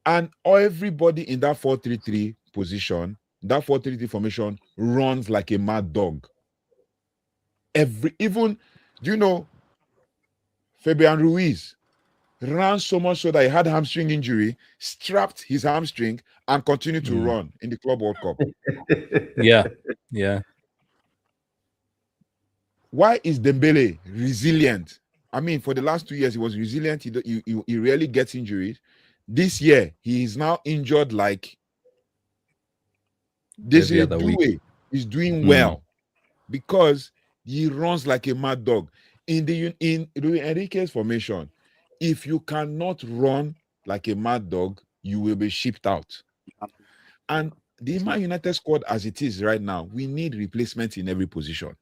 And everybody in that 4-3-3 position, that 4-3-3 formation, runs like a mad dog. Do you know, Fabian Ruiz ran so much so that he had hamstring injury, strapped his hamstring, and continued to run in the Club World Cup. Yeah. Why is Dembele resilient? I mean, for the last 2 years, he was resilient. He rarely gets injuries. This year, he is now injured like Desiree Doué is doing well because he runs like a mad dog. In Luis Enrique's formation, if you cannot run like a mad dog, you will be shipped out. And the Man United squad as it is right now, we need replacements in every position.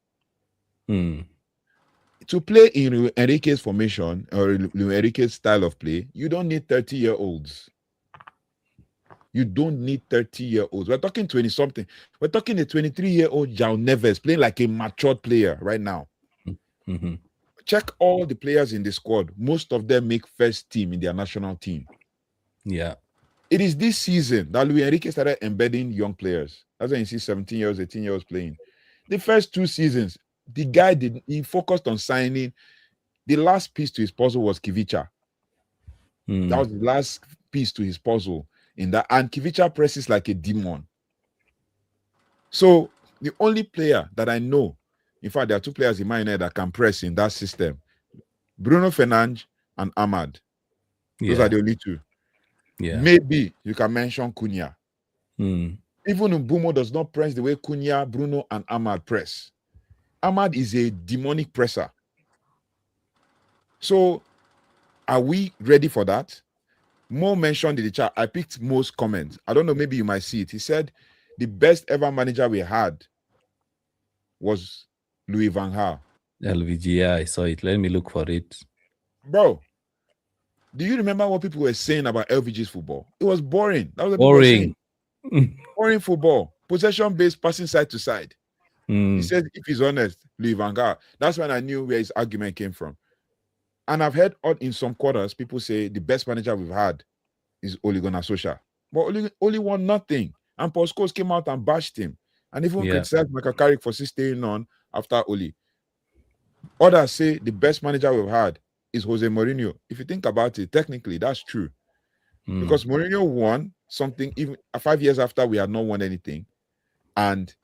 To play in Luis Enrique's formation or Luis Enrique's style of play, you don't need 30-year-olds. You don't need 30-year-olds. We're talking 20-something. We're talking a 23-year-old João Neves playing like a matured player right now. Check all the players in the squad. Most of them make first team in their national team. Yeah. It is this season that Luis Enrique started embedding young players. That's when you see 17-year-olds, 18-year-olds playing. The first 2 seasons, the guy he focused on signing. The last piece to his puzzle was Kivicha. That was the last piece to his puzzle in that. And Kivicha presses like a demon. So the only player that I know, in fact, there are 2 players in my head that can press in that system: Bruno Fernandes and Ahmad. Those are the only 2. Yeah. Maybe you can mention Cunha. Even Mbumo does not press the way Cunha, Bruno, and Ahmad press. Ahmad is a demonic presser. So, are we ready for that? Mo mentioned in the chat, I picked Mo's comment. I don't know, maybe you might see it. He said, the best ever manager we had was Louis van Gaal. LVG, yeah, I saw it. Let me look for it. Bro, do you remember what people were saying about LVG's football? It was boring. That was what boring. People were saying. Boring football. Possession-based, passing side to side. He said, if he's honest, Louis van Gaal. That's when I knew where his argument came from. And I've heard in some quarters, people say the best manager we've had is Ole Gunnar Solskjaer. But Ole won nothing. And Paul Scholes came out and bashed him. And even criticized Michael Carrick for still staying on after Ole. Others say the best manager we've had is Jose Mourinho. If you think about it, technically, that's true. Because Mourinho won something even 5 years after we had not won anything. And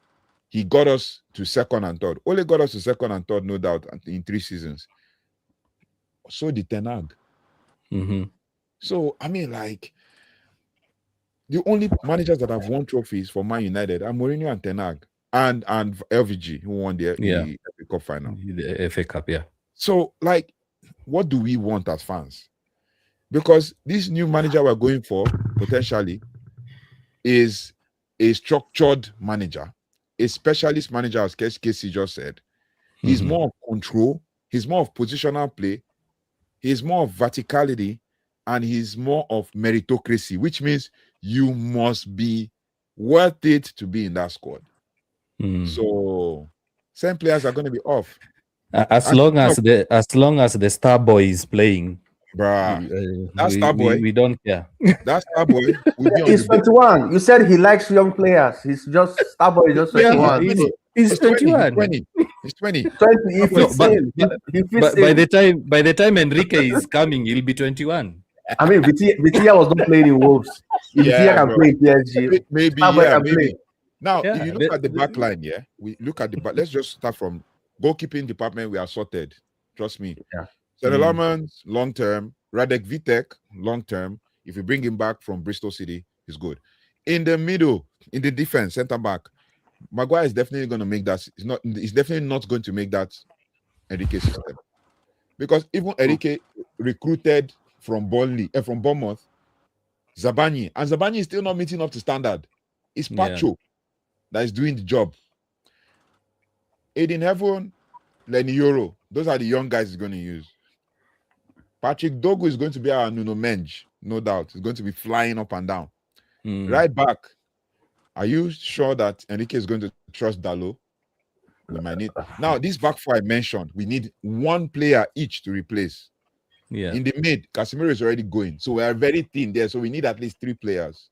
he got us to second and third. Ole got us to second and third, no doubt, in 3 seasons. So did Ten Hag. So, I mean, like, the only managers that have won trophies for Man United are Mourinho and Ten Hag and LVG, who won the FA Cup final. The FA Cup, yeah. So, like, what do we want as fans? Because this new manager we're going for, potentially, is a structured manager, a specialist manager, as Casey just said. He's more of control, he's more of positional play, he's more of verticality, and he's more of meritocracy, which means you must be worth it to be in that squad. So some players are going to be off. As long as the star boy is playing, that star boy, we don't care. That star boy, he's 21. You said he likes young players. He's just star boy. Just 21. He's 21. He's 20. 20. He fits in. By the time Enrique is coming, he'll be 21. I mean, Vitinha was not playing in Wolves. Vitinha can play in PSG. Maybe. Now, if you look at the back line, we look at the back. Let's just start from goalkeeping department. We are sorted. Trust me. Cyril Lamans, long term. Radek Vitek, long term. If you bring him back from Bristol City, he's good. In the middle, in the defense, center back, Maguire is definitely going to make that. He's definitely not going to make that Enrique system, because even Enrique recruited from Bournemouth, Zabani, and Zabani is still not meeting up to standard. It's Pacho that is doing the job. Aiden Heaven, Lenny Yoro. Those are the young guys he's going to use. Patrick Dogu is going to be our Nuno Menj, no doubt. He's going to be flying up and down. Right back. Are you sure that Enrique is going to trust Dalo? We might need now. This back four I mentioned, we need one player each to replace. Yeah. In the mid, Casemiro is already going, so we are very thin there. So we need at least 3 players.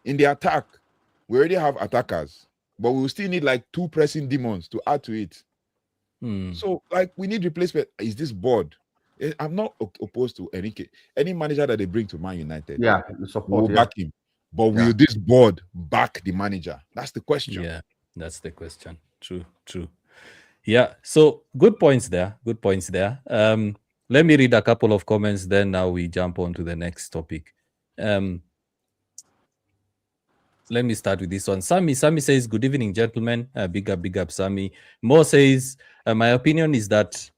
In the attack, we already have attackers, but we will still need like 2 pressing demons to add to it. So, like, we need replacement. Is this board? I'm not opposed to Enrique. Any manager that they bring to Man United, support, we'll back him. But will this board back the manager? That's the question. Yeah, that's the question. True. Yeah, so good points there. Let me read a couple of comments, then now we jump on to the next topic. Let me start with this one. Sammy says, good evening, gentlemen. Big up, Sammy. Mo says, my opinion is that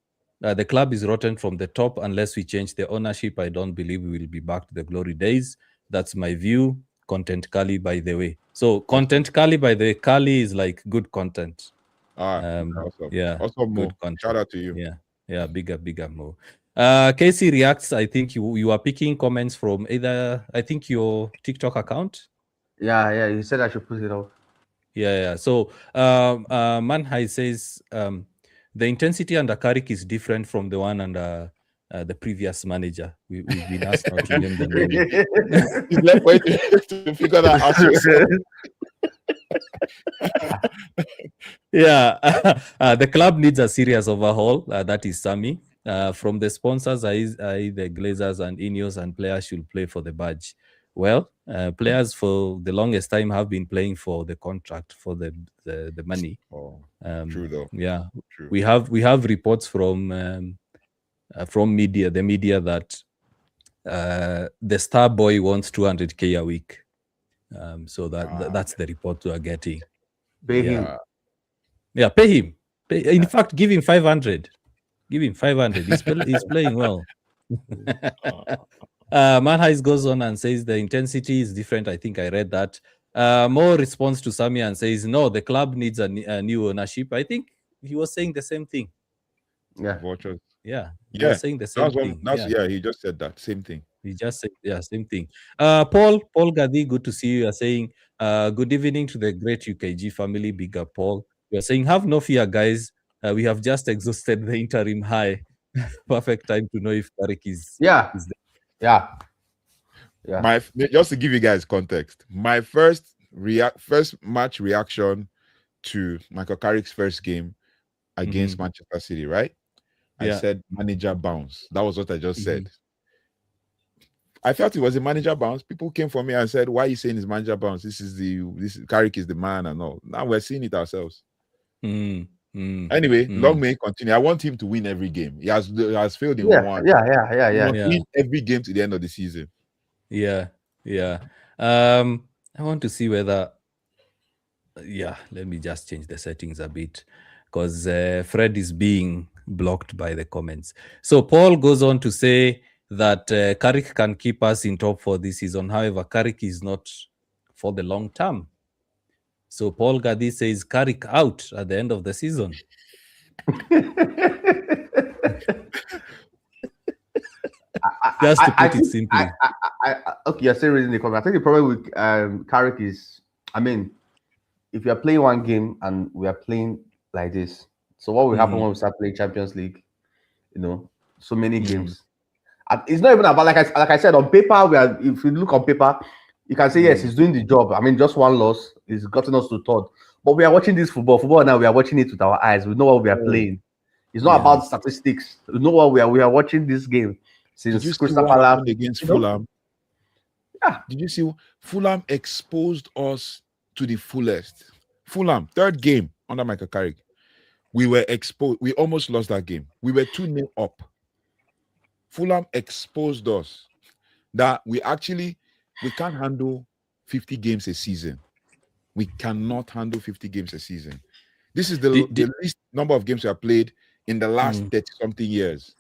the club is rotten from the top. Unless we change the ownership, I don't believe we will be back to the glory days. That's my view. Content Kali, by the way. So Content Kali, by the way, Kali is like good content. Awesome. Yeah. Also, Mo. Good content. Shout out to you. Yeah. Big up, Mo. Casey reacts. I think you are picking comments from either, I think, your TikTok account. Yeah. You said I should put it up. Yeah. So Manhai says the intensity under Carrick is different from the one under the previous manager. We've been asked not to name the name. He's left waiting to figure that out. Yeah. The club needs a serious overhaul. That is Sammy. From the sponsors, the Glazers and Ineos, and players should play for the badge. Well, players for the longest time have been playing for the contract, for the money. True though. Yeah, true. We have reports from the media that the star boy wants 200K a week. So that's the report we are getting. Pay him. Yeah, pay him. In fact, give him 500. Give him 500. He's playing well. Manhais goes on and says the intensity is different. I think I read that. More response to Sammy and says, no, the club needs a new ownership. I think he was saying the same thing. Yeah. Vultures. Yeah. He was saying the same thing. He just said that. Same thing. He just said, same thing. Paul Gadi, good to see you. You are saying, good evening to the great UKG family. Big up, Paul. You are saying, have no fear, guys. We have just exhausted the interim high. Perfect time to know if Carrick is there. Yeah. Just to give you guys context, my first match reaction to Michael Carrick's first game against Manchester City, right? I said manager bounce. That was what I just said. I felt it was a manager bounce. People came for me and said, "Why are you saying it's manager bounce? Carrick is the man and all." Now we're seeing it ourselves. Anyway, long may continue. I want him to win every game. He has failed in one. Yeah. Win every game to the end of the season. Yeah. I want to see whether. Let me just change the settings a bit because Fred is being blocked by the comments. So Paul goes on to say that Carrick can keep us in top for this season. However, Carrick is not for the long term. So Paul Gadi says Carrick out at the end of the season. Just to put it simply. Okay, you're still reading the comment. I think the problem with Carrick is, if you are playing one game and we are playing like this, so what will happen when we start playing Champions League? So many games. And it's not even about like I said on paper. If you look on paper, you can say yes, he's doing the job. Just one loss is gotten us to third. But we are watching this football now. We are watching it with our eyes. We know what we are playing. It's not about statistics. We know what we are watching this game since Crystal Palace against Fulham. Yeah. Did you see Fulham exposed us to the fullest? Fulham, third game under Michael Carrick. We were exposed. We almost lost that game. We were 2-0 up. Fulham exposed us that we can't handle 50 games a season. We cannot handle 50 games a season. This is the least number of games we have played in the last 30-something years.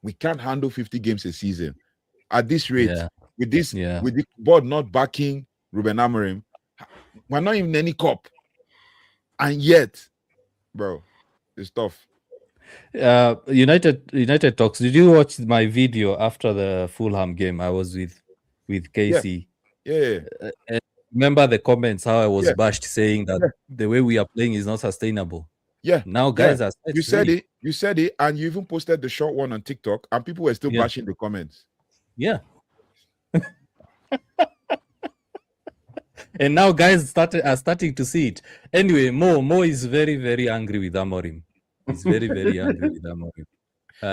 We can't handle 50 games a season. At this rate, with the board not backing Ruben Amorim, we're not even in any cup. And yet, bro, It's tough. United talks. Did you watch my video after the Fulham game? I was with Casey. Yeah. And remember the comments how I was Yeah. bashed saying that Yeah. the way we are playing is not sustainable. Yeah. Now guys are You said it, and you even posted the short one on TikTok, and people were still bashing the comments. Yeah. And now guys are starting to see it. Anyway, Mo is very, very angry with Amorim. He's very, very angry with Amorim.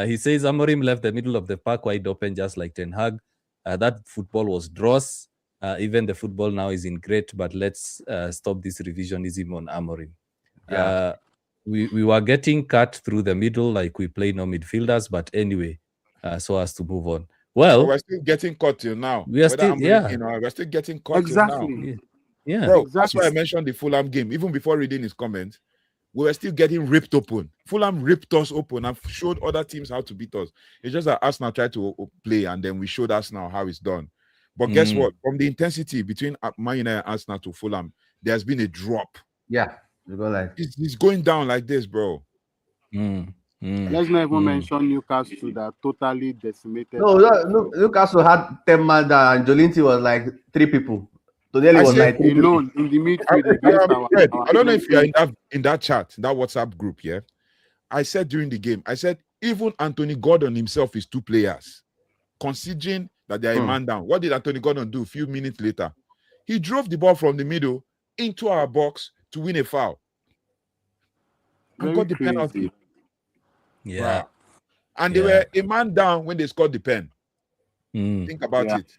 He says Amorim left the middle of the park wide open, just like Ten Hag. That football was dross. Even the football now is in great, but let's stop this revisionism on Amorim. Yeah. We were getting cut through the middle, like we play no midfielders, but anyway, so as to move on. Well, we're still getting caught till now. We are still, we're still getting caught till now. Exactly. Yeah. Bro, Exactly. that's why I mentioned the Fulham game. Even before reading his comments, we were still getting ripped open. Fulham ripped us open and showed other teams how to beat us. It's just that Arsenal tried to play, and then we showed Arsenal how it's done. But guess what? From the intensity between Man United and Arsenal to Fulham, there's been a drop. Yeah. You go like It's going down like this, bro. Let's not even mention Newcastle that totally decimated. no, Newcastle had 10 man down, and Jolinti was like 3 people. So nearly was like alone in the midfield against our I don't know if you're in that chat, that WhatsApp group, yeah. I said during the game, I said even Anthony Gordon himself is 2 players. Considering that they are a man down. What did Anthony Gordon do a few minutes later? He drove the ball from the middle into our box to win a foul. And got the penalty. Yeah. Wow. And they were a man down when they scored the pen. Think about it.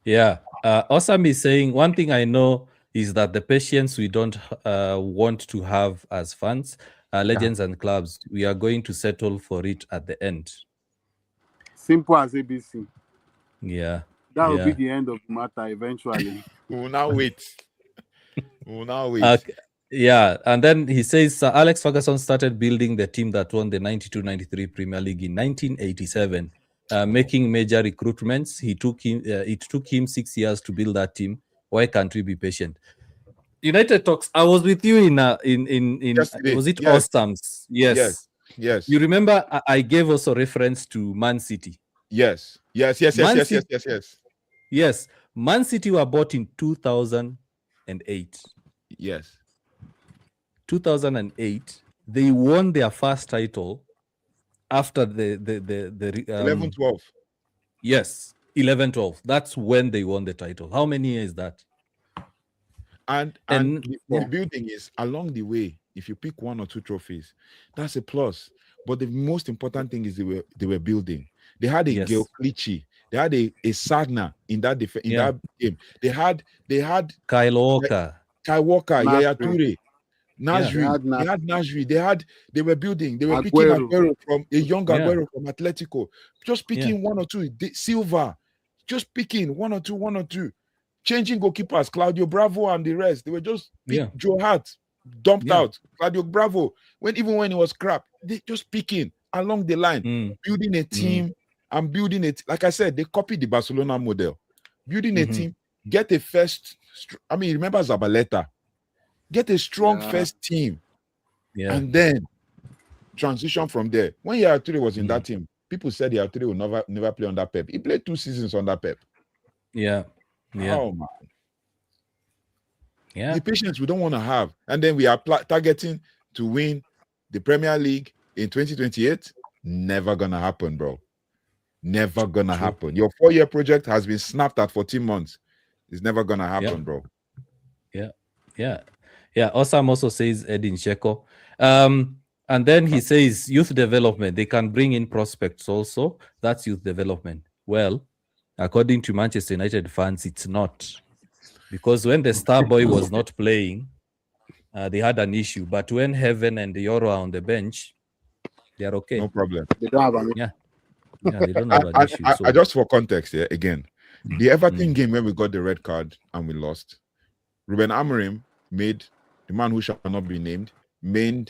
Yeah. Osam is saying one thing I know is that the patience we don't want to have as fans, legends and clubs, we are going to settle for it at the end. Simple as ABC. Yeah. That will be the end of the matter eventually. We will now wait. Yeah, and then he says Alex Ferguson started building the team that won the 92-93 Premier League in 1987, making major recruitments. It took him 6 years to build that team. Why can't we be patient? United talks. I was with you in Yesterday. Was it Yes. Ostams? Yes. You remember I gave also reference to Man City. Yes. Yes. Man City were bought in 2008. Yes. 2008, they won their first title after the 11-12. Yes, 11-12. That's when they won the title. How many years is that? And the building is along the way. If you pick 1 or 2 trophies, that's a plus. But the most important thing is they were building. They had a Gale Clichy. They had a Sagna in that that game. They had Kyle Walker, Yaya Toure, Nasri. They were building. They were picking Aguero from a young Aguero from Atletico. Just picking 1 or 2. Silva, just picking 1 or 2. Changing goalkeepers, Claudio Bravo and the rest. They were just Joe Hart dumped out. Claudio Bravo, even when it was crap, they just picking along the line, building a team and building it. Like I said, they copied the Barcelona model. Building a team, get a first. Remember Zabaleta? Get a strong first team, and then transition from there. When Yaya Toure was in that team, people said Yaya Toure will never play under Pep. He played 2 seasons under Pep. Yeah. Oh man. Yeah. The patience we don't want to have, and then we are targeting to win the Premier League in 2028. Never gonna happen, bro. Never gonna happen. Your 4-year project has been snapped at 14 months. It's never gonna happen, bro. Yeah. Osam also says Edin Dzeko. And then he says youth development. They can bring in prospects also. That's youth development. Well, according to Manchester United fans, it's not. Because when the star boy was not playing, they had an issue. But when Heaven and Yoro are on the bench, they are okay. No problem. They don't have an they don't have an issue. I just for context here, again, the Everton game when we got the red card and we lost, Ruben Amorim made the man who shall not be named a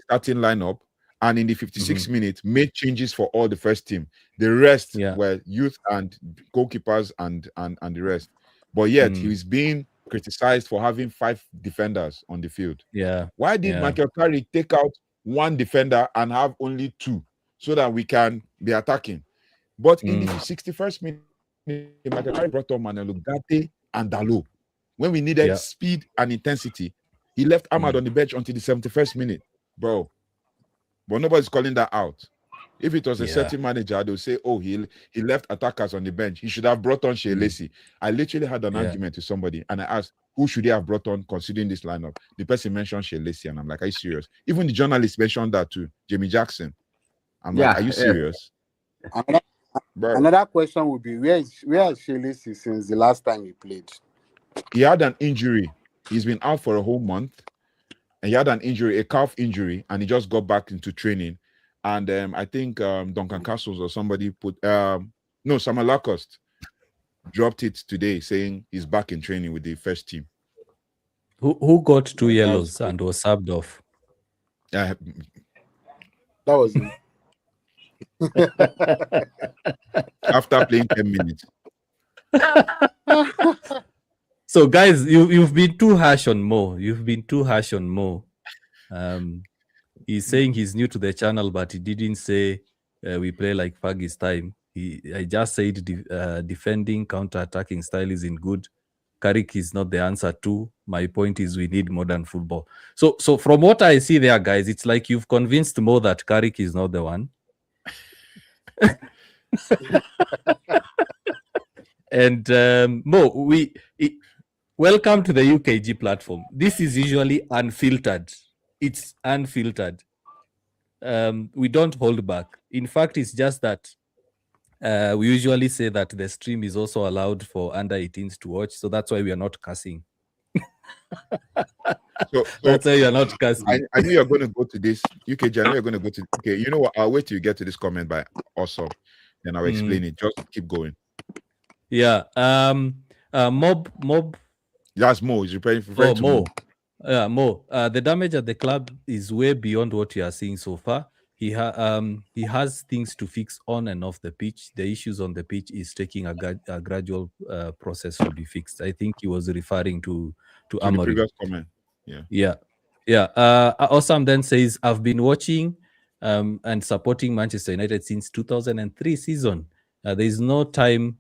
starting lineup, and in the 56 minutes made changes for all the first team. The rest were youth and goalkeepers and the rest. But yet he's being criticized for having 5 defenders on the field. Yeah. Why did Yeah. Michael Carrick take out 1 defender and have only 2 so that we can be attacking? But in the 61st minute, Michael Carrick brought on Manuel Ugarte and Dalot. When we needed speed and intensity, he left Ahmad on the bench until the 71st minute, bro. But nobody's calling that out. If it was a certain manager, they'll say, oh, he left attackers on the bench. He should have brought on Shea Lacy. I literally had an argument with somebody, and I asked, who should he have brought on considering this lineup? The person mentioned Shea Lacy, and I'm like, are you serious? Even the journalist mentioned that too, Jamie Jackson. I'm like, are you serious? Another question would be, where is Shea Lacy since the last time he played? He had an injury. He's been out for a whole month, and he had an injury, a calf injury, and he just got back into training. And I think Duncan Castles or somebody put Samuel Lacoste dropped it today saying he's back in training with the first team. Who got 2 yellows and was subbed off? That was him. After playing 10 minutes. So guys, you've been too harsh on Mo. He's saying he's new to the channel, but he didn't say we play like Fergie's time. I just said defending, counter-attacking style isn't good. Carrick is not the answer too. My point is we need modern football. So from what I see there, guys, it's like you've convinced Mo that Carrick is not the one. And Mo, welcome to the UKG platform. This is usually unfiltered. It's unfiltered. We don't hold back. In fact, it's just that we usually say that the stream is also allowed for under 18s to watch. So that's why we are not cussing. So that's why you're not cussing. I knew you're going to go to this. UKG, I know you're going to go to. Okay, you know what? I'll wait till you get to this comment by Awesome. Then I'll explain it. Just keep going. Yeah. Mob. That's Mo. He's referring to Mo. Yeah, Mo. The damage at the club is way beyond what you are seeing so far. He has things to fix on and off the pitch. The issues on the pitch is taking a gradual process to be fixed. I think he was referring to Amorim. The previous comment. Yeah. Awesome then says, I've been watching and supporting Manchester United since 2003 season. There is no time.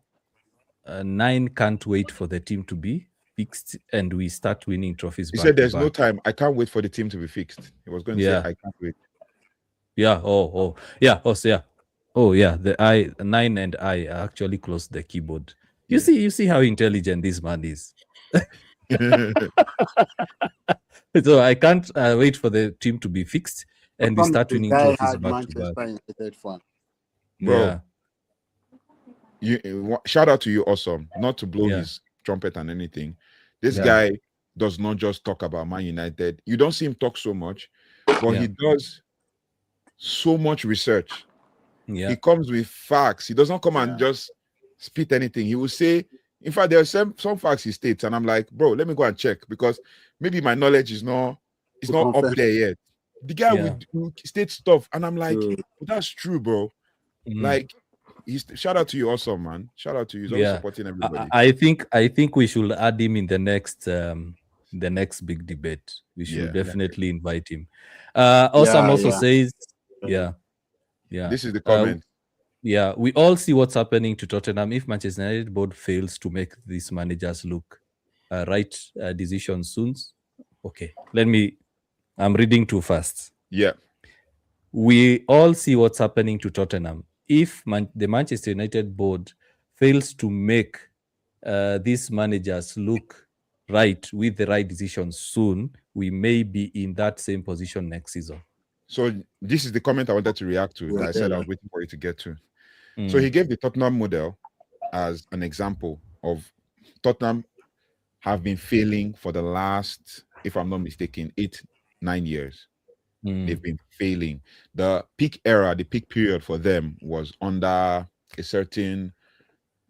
9 can't wait for the team to be fixed and we start winning trophies. He said there's no time. I can't wait for the team to be fixed. He was going to say I can't wait. Yeah. Oh yeah. The 9 and I actually closed the keyboard. You see how intelligent this man is. So I can't wait for the team to be fixed and we start winning trophies back to back. Bro, shout out to you, Awesome. Not to blow his trumpet and anything. This guy does not just talk about Man United. You don't see him talk so much, but he does so much research. He comes with facts. He does not come and just spit anything. He will say, in fact, there are some facts he states, and I'm like, bro, let me go and check because maybe my knowledge is not up there yet. The guy will state stuff, and I'm like, that's true, bro. Like, shout out to you, Awesome, man. Shout out to you. He's always supporting everybody. I think we should add him in the next big debate. We should definitely invite him. Awesome says, This is the comment. We all see what's happening to Tottenham. If Manchester United board fails to make these managers look right decisions soon. Okay, I'm reading too fast. Yeah. We all see what's happening to Tottenham. If the Manchester United board fails to make these managers look right with the right decisions soon, we may be in that same position next season. So this is the comment I wanted to react to. That I said I was waiting for you to get to. So he gave the Tottenham model as an example of Tottenham have been failing for the last, if I'm not mistaken, 8-9 years. They've been failing. The peak era, the peak period for them was under a certain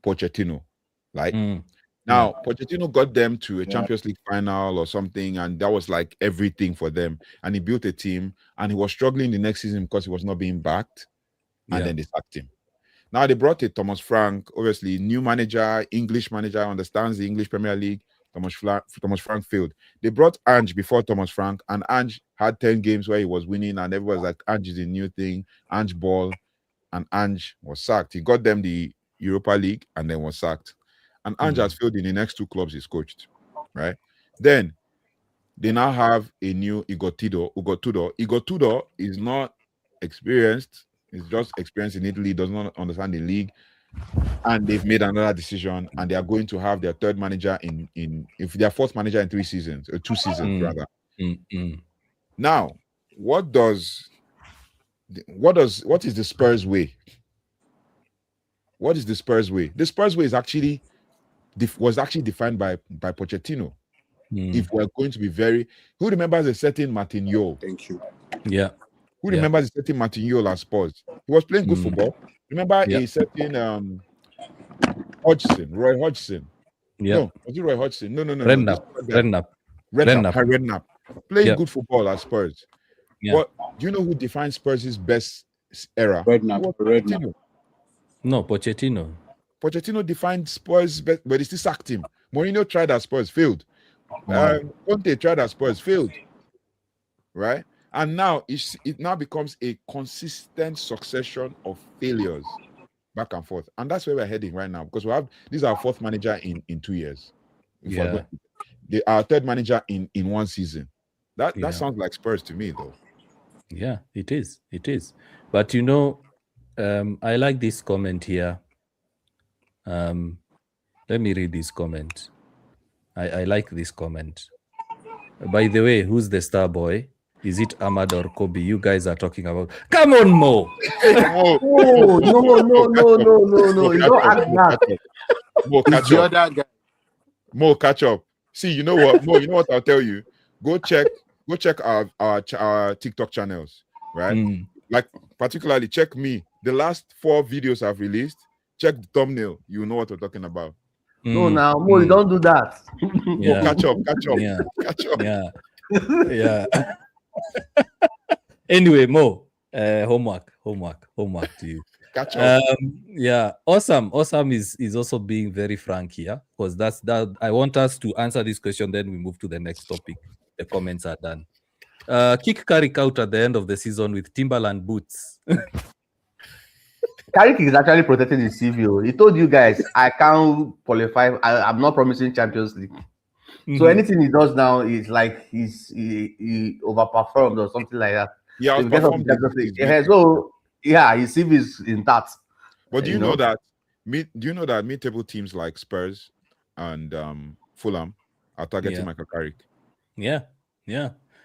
Pochettino. Now, Pochettino got them to a Champions League final or something, and that was like everything for them. And he built a team, and he was struggling the next season because he was not being backed, and then they sacked him. Now they brought in Thomas Frank, obviously new manager, English manager, understands the English Premier League, Thomas Frank failed. They brought Ange before Thomas Frank, and Ange had 10 games where he was winning, and everybody was like, Ange is a new thing, Ange ball, and Ange was sacked. He got them the Europa League and then was sacked. And Ange has failed in the next 2 clubs he's coached, right? Then they now have a new Igor Tudor. Igor Tudor is not experienced. He's just experienced in Italy, does not understand the league. And they've made another decision, and they are going to have their third manager if their fourth manager in 3 seasons, or 2 seasons rather. Now, what is the Spurs way? What is the Spurs way? The Spurs way is was actually defined by Pochettino. If we're going to be who remembers a certain Martin Yol? Thank you. Yeah. Who remembers a certain Martin Yol at Spurs? He was playing good football. Remember a certain Roy Hodgson. Yeah. No, was it Roy Hodgson? No. Redknapp. Playing good football at Spurs. Yeah. But do you know who defines Spurs' best era? Redknapp. No, Pochettino. Pochettino defined Spurs best, but he still sacked him. Mourinho tried at Spurs, failed. Conte tried at Spurs, failed. Right? And now it now becomes a consistent succession of failures back and forth. And that's where we're heading right now, because this is our 4th manager in 2 years. Yeah. Our 3rd manager in 1 season. That sounds like Spurs to me, though. Yeah, it is. But I like this comment here. Let me read this comment. I like this comment. By the way, who's the star boy? Is it Ahmad or Kobe? You guys are talking about. Come on, Mo. No. You don't act that. Mo, catch up. Mo, catch up. See, you know what, Mo? You know what I'll tell you? Go check our TikTok channels, right? Like particularly check me. The last 4 videos I've released. Check the thumbnail. You know what we're talking about. No, now Mo, you don't do that. Yeah. Catch up. Yeah. Catch up. Yeah. Anyway, Mo, homework to you. Catch up. Yeah, awesome is also being very frank here, because that I want us to answer this question, then we move to the next topic. The comments are done. Kick Carrick out at the end of the season with Timberland boots. Carrick is actually protecting his CV. He told you guys, I can't qualify. I'm not promising Champions League. So anything he does now is like he overperformed or something like that. Yeah, his CV is intact. But do you know that mid-table teams like Spurs and Fulham are targeting Michael Carrick? Yeah.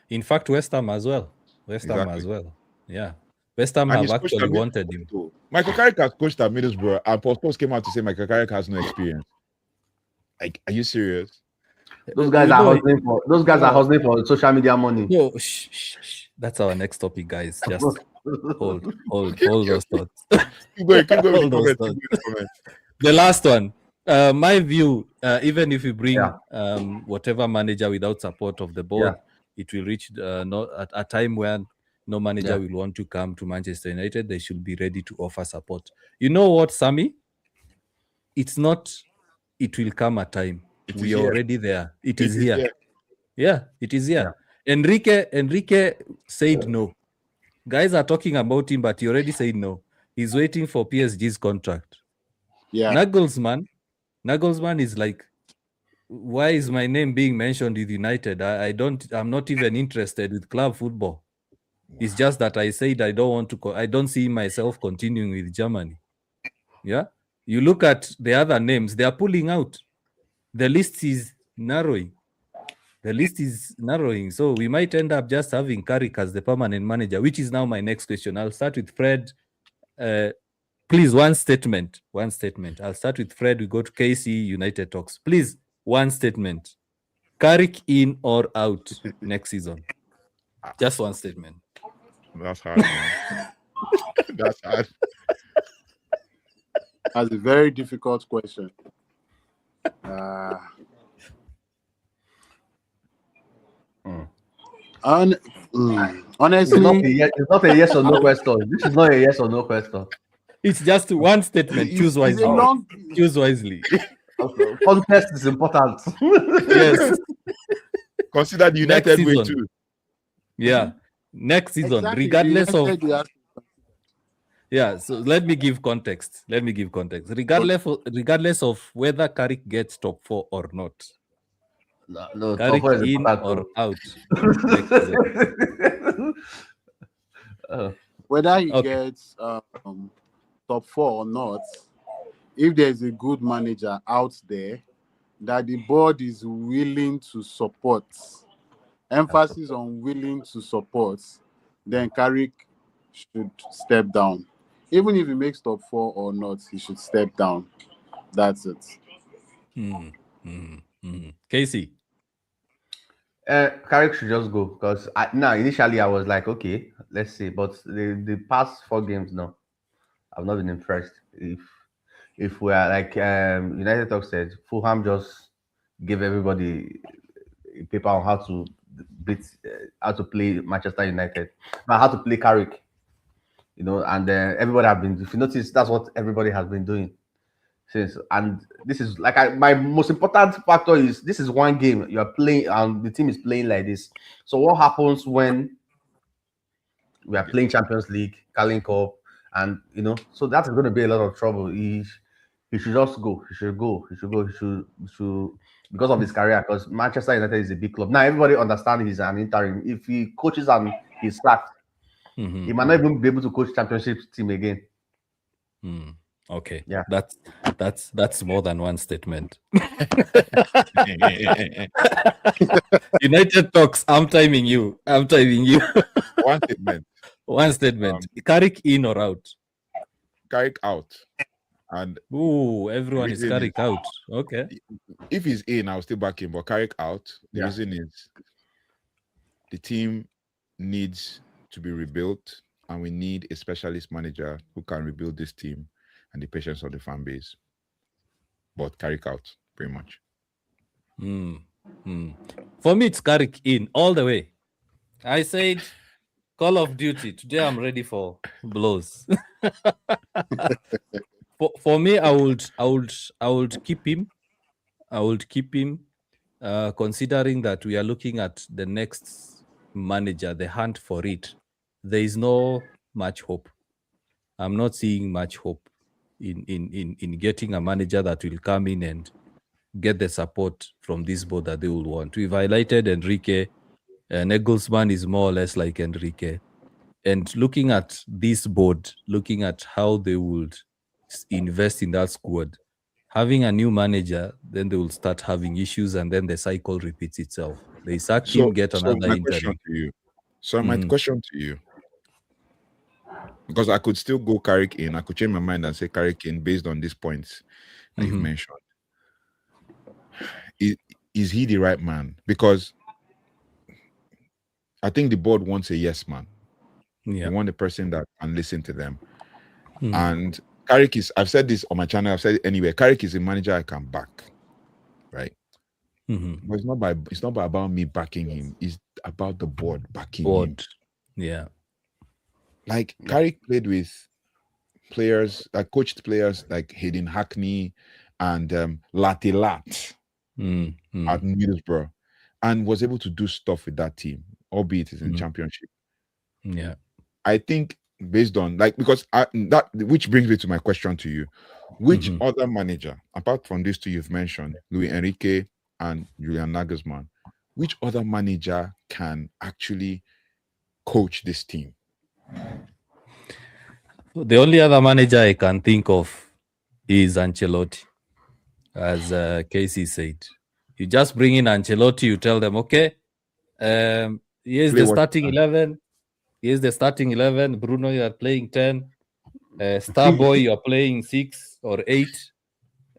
In fact, West Ham as well. Yeah. West Ham have actually wanted him. Michael Carrick has coached at Middlesbrough, and Paul Scholes came out to say Michael Carrick has no experience. Like, are you serious? Those guys are hustling for social media money. No, shh. That's our next topic, guys. Just hold those thoughts. Keep going. The last one. My view, even if you bring whatever manager without support of the board, it will reach a time when no manager will want to come to Manchester United. They should be ready to offer support. You know what, Sammy? It's not. It will come a time. We are already there. It is here. Yeah, it is here. Yeah. Enrique said no. Guys are talking about him, but he already said no. He's waiting for PSG's contract. Yeah. Nagelsmann is like, why is my name being mentioned with United? I'm not even interested with club football. It's just that I said I don't see myself continuing with Germany. Yeah. You look at the other names, they are pulling out. The list is narrowing. So we might end up just having Carrick as the permanent manager, which is now my next question. I'll start with Fred. Please, one statement. I'll start with Fred. We go to KC United talks. Please, one statement. Carrick in or out next season? Just one statement. That's hard, man. That's hard. That's a very difficult question. Honestly, it's not a yes or no question. This is not a yes or no question. It's just one statement. Choose wisely. Choose wisely. Context is important. Yes. Consider the Next United way season. too. Yeah. Next season, Exactly. regardless The of United, you have to- yeah. So let me give context. Regardless of whether Carrick gets top 4 or not, No, top Carrick four is in important or too. out next season. whether he Okay. gets top 4 or not, if there's a good manager out there that the board is willing to support, emphasis on willing to support, then Carrick should step down. Even if he makes top 4 or not, he should step down. That's it. Casey. Carrick should just go because initially I was like, okay, let's see, but the past 4 games, no, I've not been impressed. If we are like United Talk said, Fulham just gave everybody a paper on how to beat, how to play Manchester United, but how to play Carrick, and everybody have been. If you notice, that's what everybody has been doing since. And this is like my most important factor is this is one game you are playing, and the team is playing like this. So what happens when we are playing Champions League, Carling Cup, and so that's going to be a lot of trouble. He should just go. He should go. He should go. He should because of his career. Because Manchester United is a big club now. Everybody understands he's an interim. If he coaches and he's sacked, he might not even be able to coach championship team again. Okay. Yeah. That's more than one statement. United Talks. I'm timing you. One statement. One statement. Carrick in or out? Carrick out. And everyone is reason Carrick out. Okay. if he's in, I'll still back him. But Carrick out. The Yeah. reason is the team needs to be rebuilt, and we need a specialist manager who can rebuild this team and the patience of the fan base. But Carrick out, pretty much. For me, it's Carrick in all the way. I said Call of Duty. Today I'm ready for blows. For me, I would keep him. I would keep him, considering that we are looking at the next manager, the hunt for it. There is no much hope. I'm not seeing much hope in getting a manager that will come in and get the support from this board that they will want. We've highlighted Enrique, and Nagelsmann is more or less like Enrique. And looking at this board, looking at how they would invest in that squad, having a new manager, then they will start having issues, and then the cycle repeats itself. They sack him, get another my question interim. to you. So my question to you, because I could still go Carrick in, I could change my mind and say Carrick in based on these points that you've mentioned. Is he the right man? Because I think the board wants a yes man. Yeah. They want a person that can listen to them. And Carrick is, I've said this on my channel, I've said it anywhere, Carrick is a manager I can back. Right? But it's not about me backing him. It's about the board backing him. Yeah. Like Carrick played with players, coached players like Hayden Hackney and Latilat at Middlesbrough, and was able to do stuff with that team, albeit it's in the championship. Yeah. I think based on because that, which brings me to my question to you. Which other manager, apart from these two you've mentioned, Luis Enrique and Julian Nagelsmann, which other manager can actually coach this team? The only other manager I can think of is Ancelotti. As Casey said, you just bring in Ancelotti, you tell them, okay, here's the starting 11. Here's the starting 11. Bruno, you are playing 10. Starboy, you are playing 6 or 8.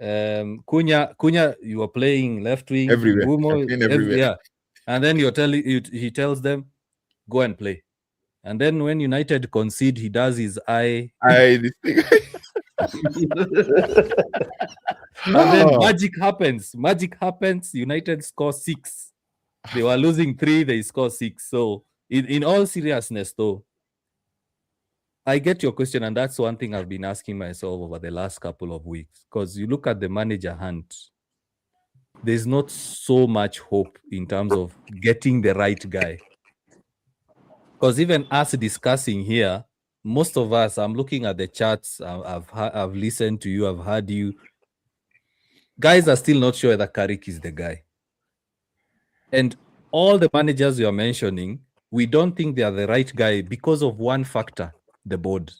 Cunha, you are playing left wing. Everywhere. Everywhere. Yeah. And then he tells them, go and play. And then when United concede, he does his eye. This thing. And then magic happens. United score 6. They were losing 3. They score 6. So in all seriousness, though, I get your question, and that's one thing I've been asking myself over the last couple of weeks. Because you look at the manager hunt, there's not so much hope in terms of getting the right guy. Because even us discussing here, most of us, I'm looking at the charts, I've listened to you, I've heard you. Guys are still not sure that Carrick is the guy. And all the managers you're mentioning, we don't think they are the right guy because of one factor, the board.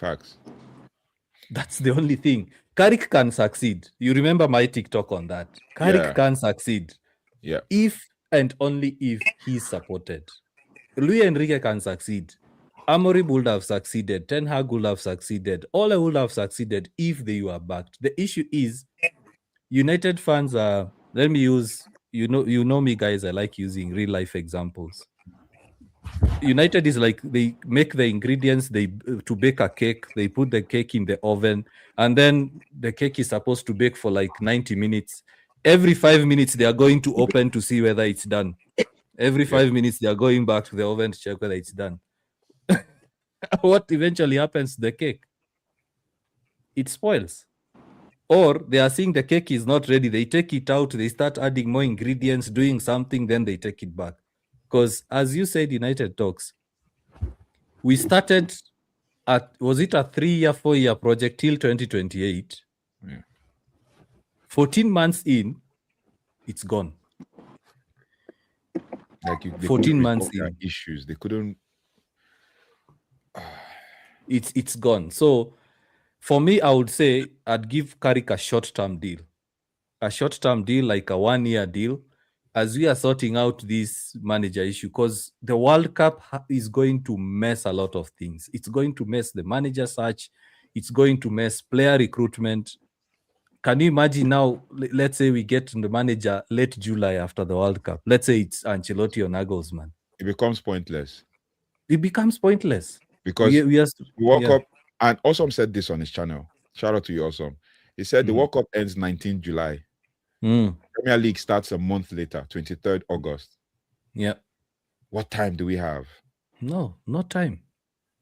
Facts. That's the only thing. Carrick can succeed. You remember my TikTok on that. Carrick can succeed. Yeah. If and only if he's supported. Luis Enrique can succeed. Amorim would have succeeded. Ten Hag would have succeeded. Ole would have succeeded if they were backed. The issue is United fans are, let me use, you know me guys, I like using real life examples. United is like they make the ingredients to bake a cake, they put the cake in the oven, and then the cake is supposed to bake for like 90 minutes. Every 5 minutes they are going to open to see whether it's done. Every 5 minutes they are going back to the oven to check whether it's done. What eventually happens to the cake? It spoils. Or they are seeing the cake is not ready, they take it out, they start adding more ingredients, doing something, then they take it back. Because as you said, United Talks, we started was it a 3-year, 4-year project till 2028? Yeah. 14 months in, it's gone. Like 14 months in. Issues. They couldn't. It's gone. So for me, I would say I'd give Carrick a short-term deal. A short-term deal, like a 1-year deal, as we are sorting out this manager issue, because the World Cup is going to mess a lot of things. It's going to mess the manager search. It's going to mess player recruitment. Can you imagine now, let's say we get the manager late July after the World Cup. Let's say it's Ancelotti or Nagelsmann. It becomes pointless. It becomes pointless. Because we World Cup, and Awesome said this on his channel. Shout out to you, Awesome. He said the World Cup ends 19 July. Premier League starts a month later, 23rd August. Yeah. What time do we have? No time.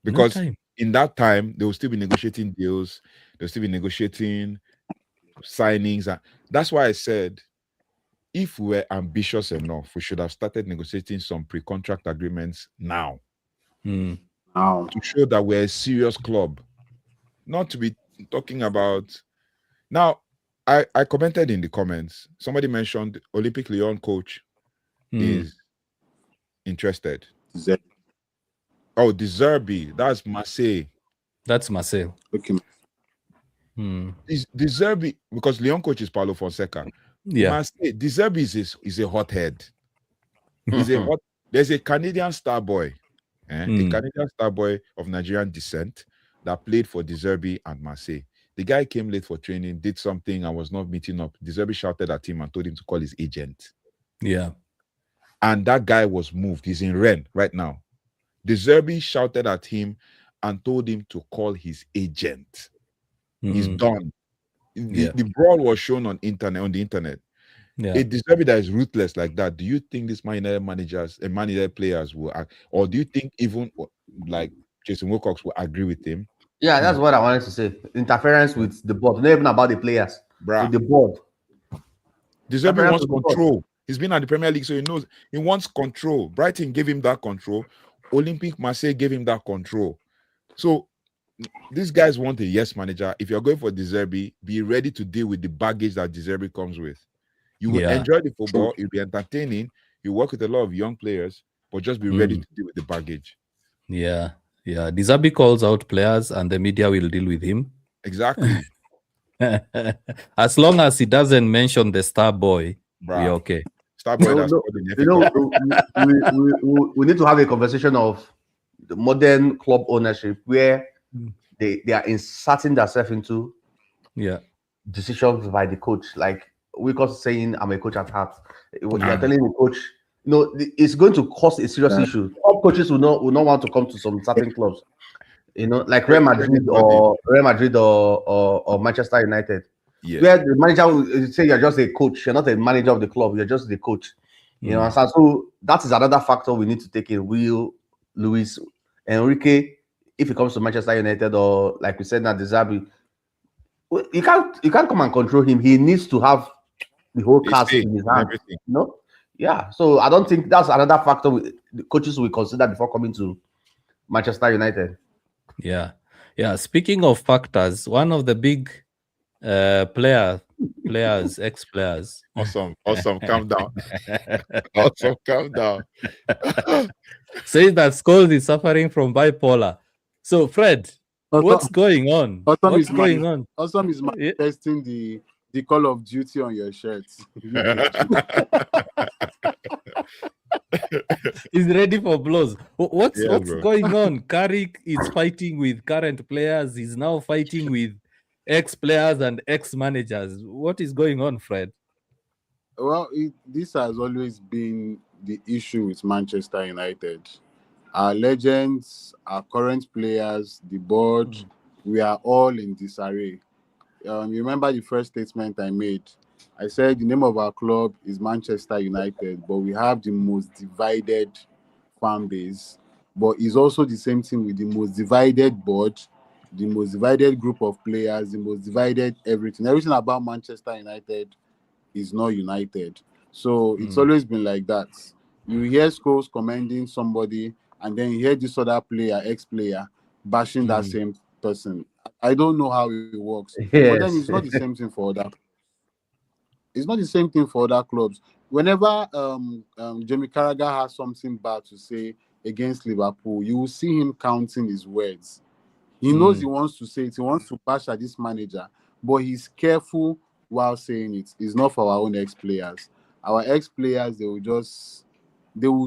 Because in that time, they will still be negotiating deals. They'll still be negotiating signings. And that's why I said, if we were ambitious enough, we should have started negotiating some pre-contract agreements now. Now. To show that we're a serious club. Not to be talking about... Now, I commented in the comments. Somebody mentioned Olympic Lyon coach is interested. Oh, De Zerbi. That's Marseille. That's Marseille. Okay. Is De Zerbi, because Lyon coach is Paulo Fonseca. Yeah. Marseille, De Zerbi is a hothead. There's a Canadian star boy, a Canadian star boy of Nigerian descent that played for De Zerbi and Marseille. The guy came late for training, did something, and was not meeting up. De Zerbi shouted at him and told him to call his agent. Yeah. And that guy was moved. He's in Rennes right now. De Zerbi shouted at him and told him to call his agent. He's done. The brawl was shown on the internet. Yeah. A De Zerbi that is ruthless like that, do you think these managers and manager players will act, or do you think even like Jason Wilcox will agree with him? Yeah, that's what I wanted to say. Interference with the board, not even about the players. With the board. De Zerbi wants control. He's been at the Premier League, so he knows he wants control. Brighton gave him that control. Olympique Marseille gave him that control. So these guys want a yes manager. If you're going for De Zerbi, be ready to deal with the baggage that De Zerbi comes with. You will enjoy the football. You'll be entertaining. You work with a lot of young players, but just be ready to deal with the baggage. Yeah. De Zerbi calls out players and the media will deal with him. Exactly. As long as he doesn't mention the star boy, we're okay. Star boy we need to have a conversation of the modern club ownership where they are inserting themselves into decisions by the coach. Like we got saying, I'm a coach at heart. When you're telling the coach, it's going to cause a serious issue. All coaches will not want to come to some certain clubs, like Real Madrid or Manchester United, where the manager will say you're just a coach, you're not a manager of the club, you're just the coach. So that is another factor we need to take in. Will Luis Enrique if it comes to Manchester United or like we said now, the Zabi, you can't come and control him. He needs to have the whole They cast say in his and hand. everything. You know? Yeah. So I don't think that's another factor the coaches will consider before coming to Manchester United. Yeah. Speaking of factors, one of the big ex-players. Awesome. Calm down. Awesome. Calm down. Says that Scholes is suffering from bipolar. So, Fred, what's Awesome, going on? awesome What's is going on? awesome is Yeah. manifesting the Call of Duty on your shirt. He's ready for blows. What's Yeah, what's bro. going on? Carrick is fighting with current players. He's now fighting with ex-players and ex-managers. What is going on, Fred? Well, this has always been the issue with Manchester United. Our legends, our current players, the board, we are all in disarray. You remember the first statement I made? I said the name of our club is Manchester United, but we have the most divided fan base. But it's also the same thing with the most divided board, the most divided group of players, the most divided everything. Everything about Manchester United is not united. So it's always been like that. You hear Scholes commending somebody, and then you hear this other player, ex-player, bashing that same person. I don't know how it works. But then Yes. it's not the same thing for other. It's not the same thing for other clubs. Whenever Jamie Carragher has something bad to say against Liverpool, you will see him counting his words. He knows he wants to say it. He wants to bash at this manager, but he's careful while saying it. It's not for our own ex-players. Our ex-players, they will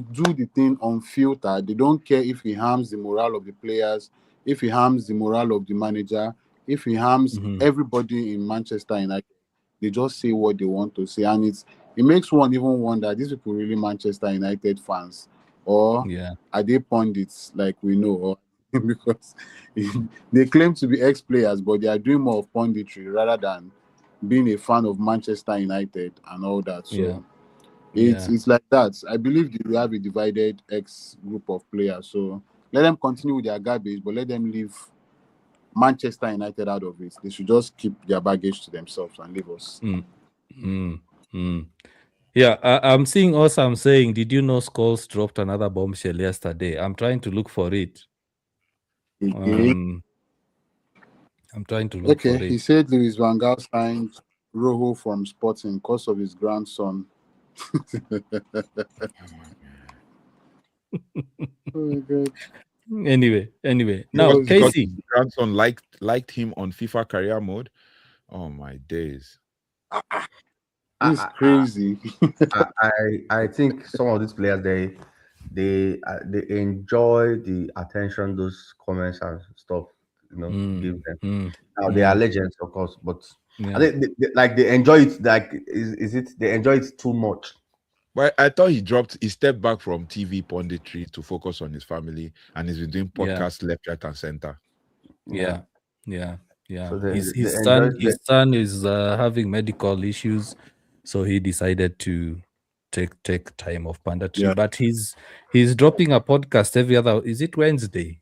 do the thing unfiltered. They don't care if he harms the morale of the players, if he harms the morale of the manager, if he harms everybody in Manchester United. They just say what they want to say, and it makes one even wonder: these people really Manchester United fans, or are they pundits like we know? Or because they claim to be ex-players, but they are doing more of punditry rather than being a fan of Manchester United and all that. So it's like that. I believe they will have a divided ex group of players. So let them continue with their garbage, but let them leave Manchester United out of it. They should just keep their baggage to themselves and leave us. Yeah, I'm seeing also. I'm saying, did you know Scholes dropped another bombshell yesterday? I'm trying to look for it. I'm trying to look for it. He said Luis Van Gaal signed Rojo from Sporting because of his grandson. Oh my God. Anyway. Now, Casey. His grandson liked him on FIFA career mode. Oh my days. This is crazy. I think some of these players they enjoy the attention those comments and stuff give them. Now they are legends, of course, but they enjoy it. Like is it they enjoy it too much? But I thought he stepped back from TV punditry to focus on his family, and he's been doing podcasts left, right, and center. Yeah. So his son is having medical issues, so he decided to take time off punditry. But he's dropping a podcast every other. Is it Wednesday?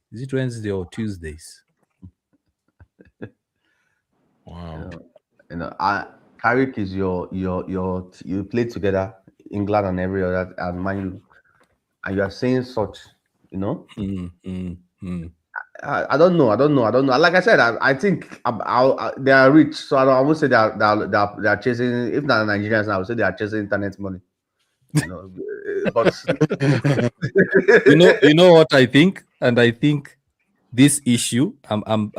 Or Tuesdays? Wow. Carrick is your you played together, England and every other, and Man U, and you are saying such, I don't know. Like I said, I think they are rich, so I won't say they are chasing. If not Nigerians, I would say they are chasing internet money. But you know what I think, and I think this issue, I'm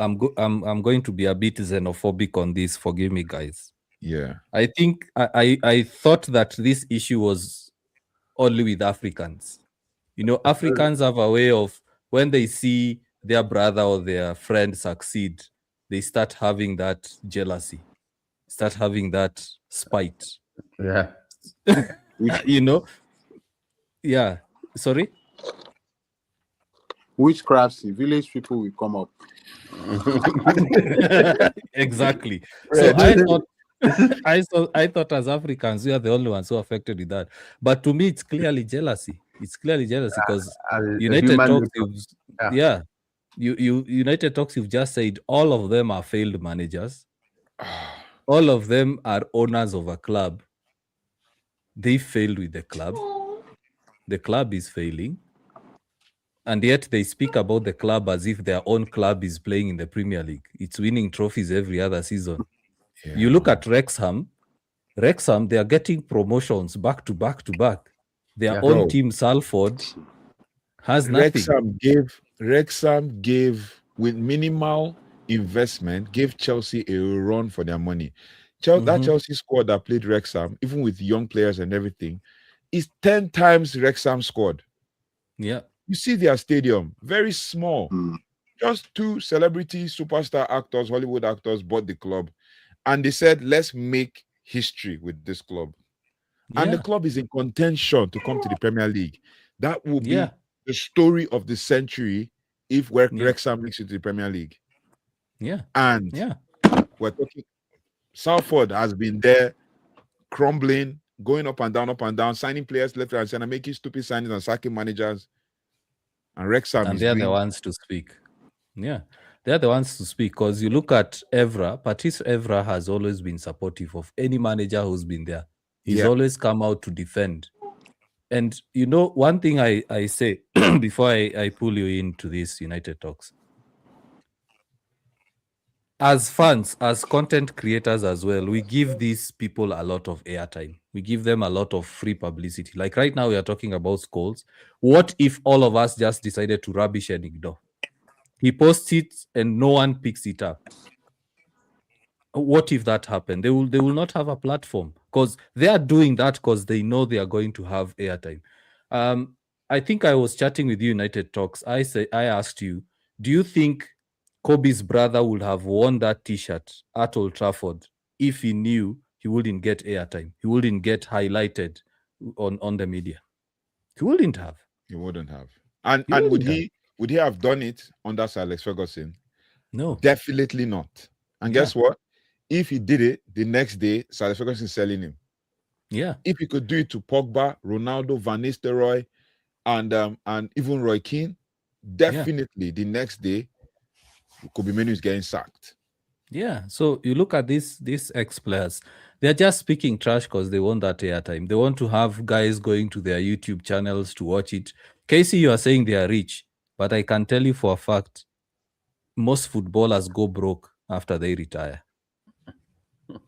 going to be a bit xenophobic on this. Forgive me, guys. Yeah. I think I thought that this issue was only with Africans. Africans have a way of, when they see their brother or their friend succeed, they start having that jealousy, start having that spite. Yeah. Yeah. Sorry? Witchcrafts, village people will come up. Exactly. So I thought as Africans, we are the only ones who are affected with that. But to me, it's clearly jealousy. It's clearly jealousy because United talks. You United Talks, you've just said all of them are failed managers. All of them are owners of a club. They failed with the club. The club is failing. And yet they speak about the club as if their own club is playing in the Premier League. It's winning trophies every other season. Yeah. You look at Wrexham, they are getting promotions back to back to back. Their Yeah. own Bro. team, Salford, has nothing. Wrexham gave with minimal investment, gave Chelsea a run for their money. That Chelsea squad that played Wrexham, even with young players and everything, is 10 times Wrexham squad. Yeah. You see their stadium, very small. Just 2 celebrity superstar actors, Hollywood actors bought the club. And they said, let's make history with this club. And the club is in contention to come to the Premier League. That will be the story of the century if Wrexham makes it to the Premier League. Yeah. And we're talking, Salford has been there crumbling, going up and down, signing players left and center, making stupid signings and sacking managers. And Wrexham and is they're doing... the ones to speak. Yeah. They're the ones to speak because you look at Evra, Patrice Evra has always been supportive of any manager who's been there. He's always come out to defend. And you know, one thing I say before I pull you into this United Talks. As fans, as content creators as well, we give these people a lot of airtime. We give them a lot of free publicity. Like right now, we are talking about Scholes. What if all of us just decided to rubbish and ignore? He posts it and no one picks it up. What if that happened? They will not have a platform because they are doing that because they know they are going to have airtime. I think I was chatting with you, United Talks. I asked you, do you think Kobe's brother would have worn that T-shirt at Old Trafford if he knew he wouldn't get airtime? He wouldn't get highlighted on the media. He wouldn't have. He wouldn't have. And would he have done it under Sir Alex Ferguson? No. Definitely not. And guess what? If he did it, the next day, Sir Alex Ferguson is selling him. Yeah. If he could do it to Pogba, Ronaldo, Van Nistelrooy, and even Roy Keane, definitely the next day, Kobe Menu is getting sacked. Yeah. So you look at these ex-players, they're just speaking trash because they want that airtime. They want to have guys going to their YouTube channels to watch it. Casey, you are saying they are rich, but I can tell you for a fact, most footballers go broke after they retire.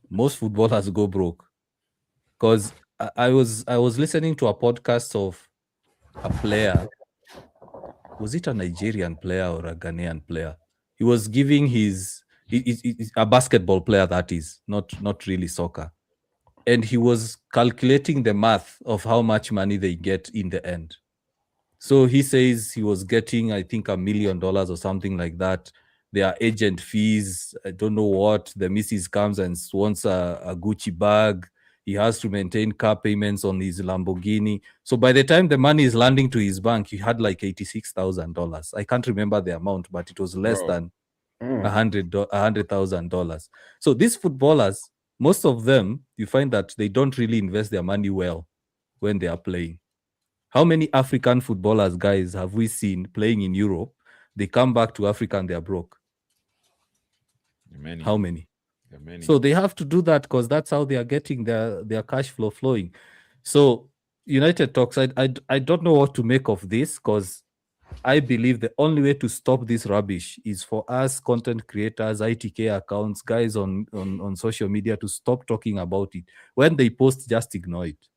Most footballers go broke. Because I was listening to a podcast of a player. Was it a Nigerian player or a Ghanaian player? He was giving a basketball player, that is, not really soccer. And he was calculating the math of how much money they get in the end. So he says he was getting, I think, $1 million or something like that. There are agent fees. I don't know what. The missus comes and wants a Gucci bag. He has to maintain car payments on his Lamborghini. So by the time the money is landing to his bank, he had like $86,000. I can't remember the amount, but it was less than $100,000. So these footballers, most of them, you find that they don't really invest their money well when they are playing. How many African footballers, guys, have we seen playing in Europe? They come back to Africa and they're broke. Many. How many? Many. So they have to do that because that's how they are getting their cash flow flowing. So United Talks, I don't know what to make of this because I believe the only way to stop this rubbish is for us content creators, ITK accounts, guys on social media to stop talking about it. When they post, just ignore it.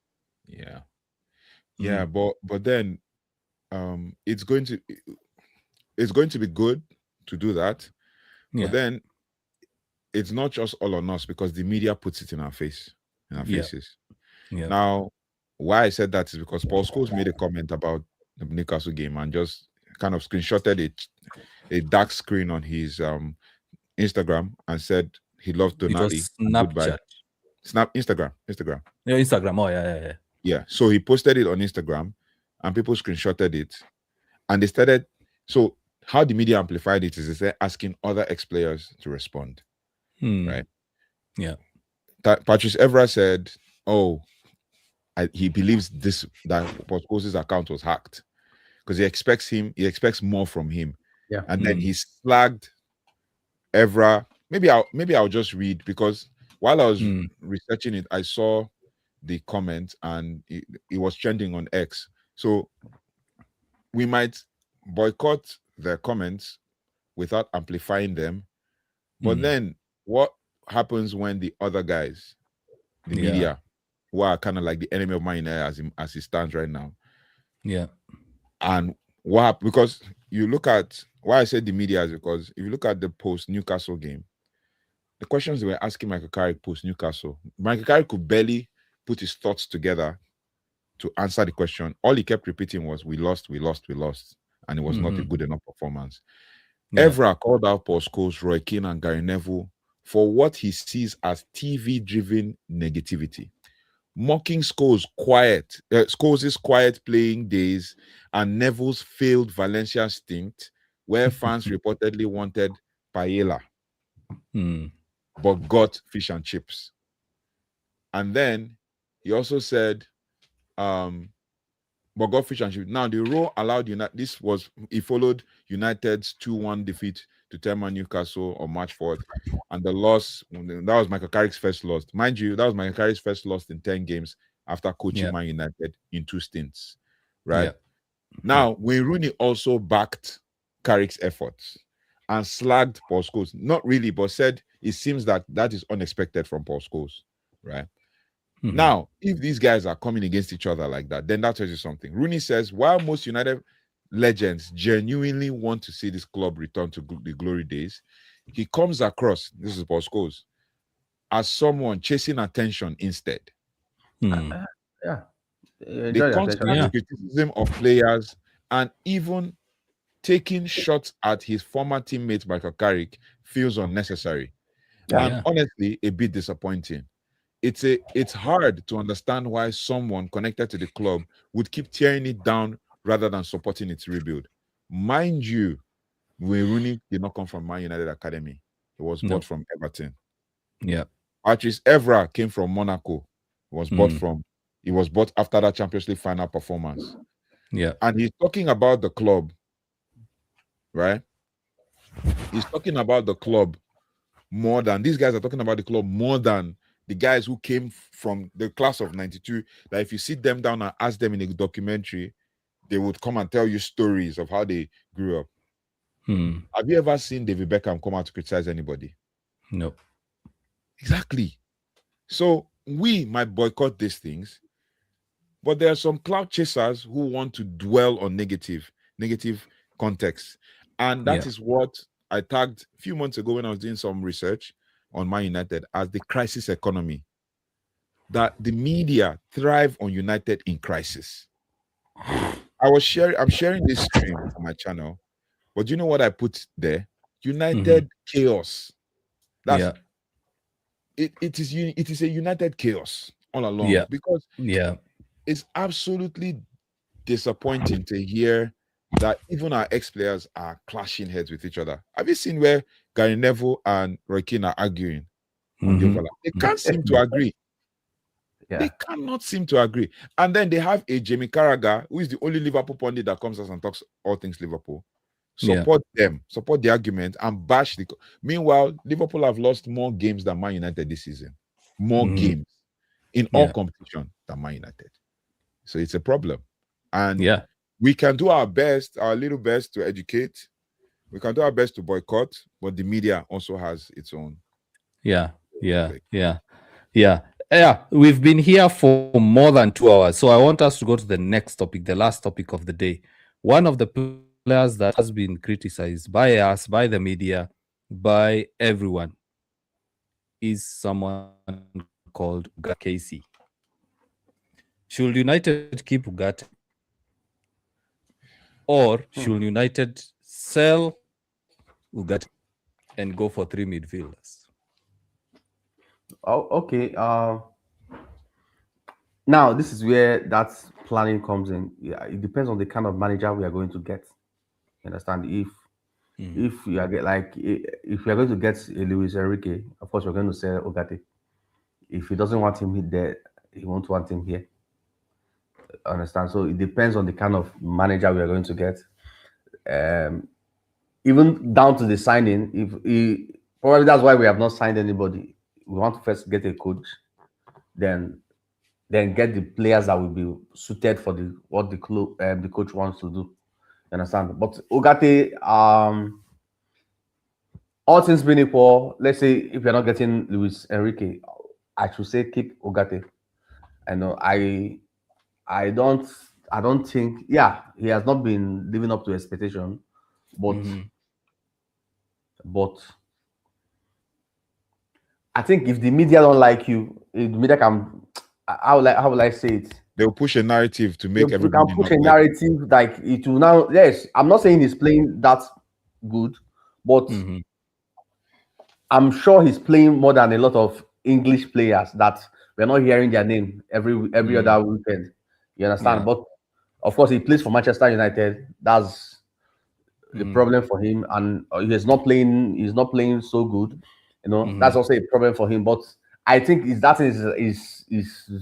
Yeah, but then it's going to be good to do that. But then it's not just all on us because the media puts it in our faces. Yeah. Now, why I said that is because Paul Scholes made a comment about the Newcastle game and just kind of screenshotted a dark screen on his Instagram and said he loved Tonali. Snapchat. Instagram. Yeah, Instagram. Oh, yeah. Yeah. So he posted it on Instagram and people screenshotted it. And they started. So how the media amplified it is they're asking other ex-players to respond. Right? Yeah. Patrice Evra said, he believes that Paul Scholes' account was hacked because he expects more from him. And then he slagged Evra. Maybe I'll just read, because while I was researching it, I saw the comment and it was trending on X. So we might boycott their comments without amplifying them. But then what happens when the other guys, the media, who are kind of like the enemy of Man United as it stands right now? Yeah. And because you look at why I said the media is because if you look at the post Newcastle game, the questions they were asking Michael Carrick post Newcastle, Michael Carrick could barely put his thoughts together to answer the question. All he kept repeating was, "We lost, we lost, we lost," and it was not a good enough performance. Evra called out Paul Scholes, Roy Keane, and Gary Neville for what he sees as TV-driven negativity, mocking Scholes' quiet playing days and Neville's failed Valencia stint, where fans reportedly wanted paella, but got fish and chips. And then he also said, but got fish and chips. Now, the rule allowed United. He followed United's 2-1 defeat to Tema Newcastle on March 4th. And the loss, that was Michael Carrick's first loss. Mind you, that was Michael Carrick's first loss in 10 games after coaching Man United in 2 stints. Right? Now, Wayne Rooney also backed Carrick's efforts and slagged Paul Scholes. Not really, but said it seems that is unexpected from Paul Scholes. Right? Now, if these guys are coming against each other like that, then that tells you something. Rooney says, while most United legends genuinely want to see this club return to the glory days, he comes across, this is Paul Scholes, as someone chasing attention instead. The constant criticism of players and even taking shots at his former teammate Michael Carrick feels unnecessary and honestly a bit disappointing. It's hard to understand why someone connected to the club would keep tearing it down rather than supporting its rebuild. Mind you, Wayne Rooney did not come from Man United Academy. He was bought from Everton. Patrice Evra came from Monaco. He was bought after that Champions League final performance. And he's talking about the club, right? He's talking about the club more than these guys are talking about the club more than the guys who came from the class of 92, that if you sit them down and ask them in a documentary, they would come and tell you stories of how they grew up. Have you ever seen David Beckham come out to criticize anybody? No. Exactly. So we might boycott these things, but there are some cloud chasers who want to dwell on negative context. And that is what I tagged a few months ago when I was doing some research on Man United as the crisis economy, that the media thrive on United in crisis. I'm sharing this stream on my channel, but you know what I put there? United chaos. It is a United chaos all along, because it's absolutely disappointing to hear that even our ex-players are clashing heads with each other. Have you seen where Gary Neville and Roy Keane are arguing on the overlap? They can't seem to agree. They cannot seem to agree. And then they have a Jamie Carragher, who is the only Liverpool pundit that comes out and talks all things Liverpool. Support them, support the argument, and bash the. Meanwhile, Liverpool have lost more games than Man United this season. More games in all competition than Man United. So it's a problem. And we can do our best, our little best, to educate. We can do our best to boycott, but the media also has its own. We've been here for more than 2 hours, so I want us to go to the next topic, the last topic of the day. One of the players that has been criticized by us, by the media, by everyone, is someone called Casey. Should United keep Ugarte, or should United sell Ugarte and go for 3 midfielders? Oh, okay. Now this is where that planning comes in. It depends on the kind of manager we are going to get. You understand? If you are if we are going to get a Luis Enrique, of course we're going to sell Ugarte. If he doesn't want him there, he won't want him here. Understand? So it depends on the kind of manager we are going to get. even down to the signing, if he probably that's why we have not signed anybody. We want to first get a coach, then get the players that will be suited for what the coach wants to do. You understand? But Ugarte, all things being equal, let's say if you're not getting Luis Enrique, I should say keep Ugarte. I know I don't think, yeah, he has not been living up to expectation, but I think if the media don't like you, if the media can, how will I say it? They'll push a narrative to make You everybody can push not a like narrative like it will now. Yes, I'm not saying he's playing that good, but I'm sure he's playing more than a lot of English players that we're not hearing their name every other weekend. You understand? Yeah. But of course, he plays for Manchester United. That's the problem for him, and he's not playing. He's not playing so good. You know, that's also a problem for him. But I think is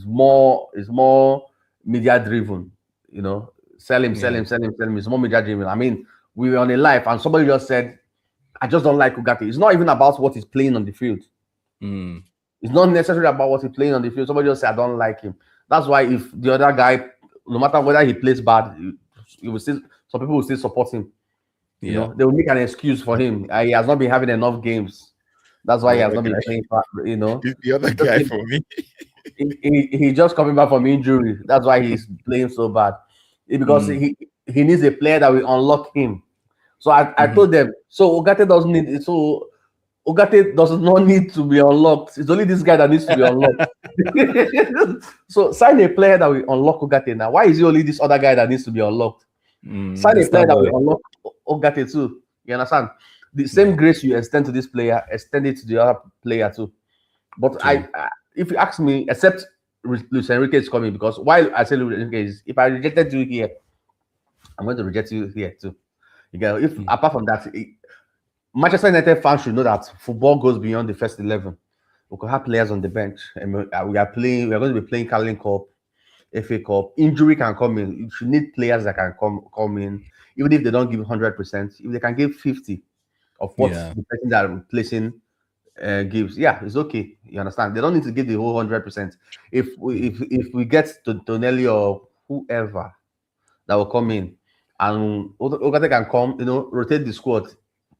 more media driven. You know, sell him. It's more media driven. I mean, we were on a live, and somebody just said, "I just don't like Ugarte." It's not even about what he's playing on the field. It's not necessarily about what he's playing on the field. Somebody just said, "I don't like him." That's why if the other guy, no matter whether he plays bad, you will still, some people will still support him. You know, they will make an excuse for him. He has not been having enough games. That's why he has not been playing. You know, he's the other guy for me. He just coming back from injury. That's why he's playing so bad. Because he needs a player that will unlock him. So I told them. So Ugarte doesn't need. So Ugarte does not need to be unlocked. It's only this guy that needs to be unlocked. So sign a player that will unlock Ugarte now. Why is it only this other guy that needs to be unlocked? Sign a player that will unlock Ugarte too. You understand? The same grace you extend to this player, extend it to the other player too. But if you ask me, except Luis Enrique is coming, because while I say Luis Enrique is, if I rejected you here, I'm going to reject you here too. If apart from that, Manchester United fans should know that football goes beyond the first 11. We could have players on the bench, and we are going to be playing Carling Cup, FA Cup. Injury can come in. You should need players that can come in, even if they don't give 100%. If they can give 50 of what the person that are replacing gives, it's okay. You understand? They don't need to give the whole 100%. If we get to Tonelli or whoever that will come in, and Ugarte can come, rotate the squad,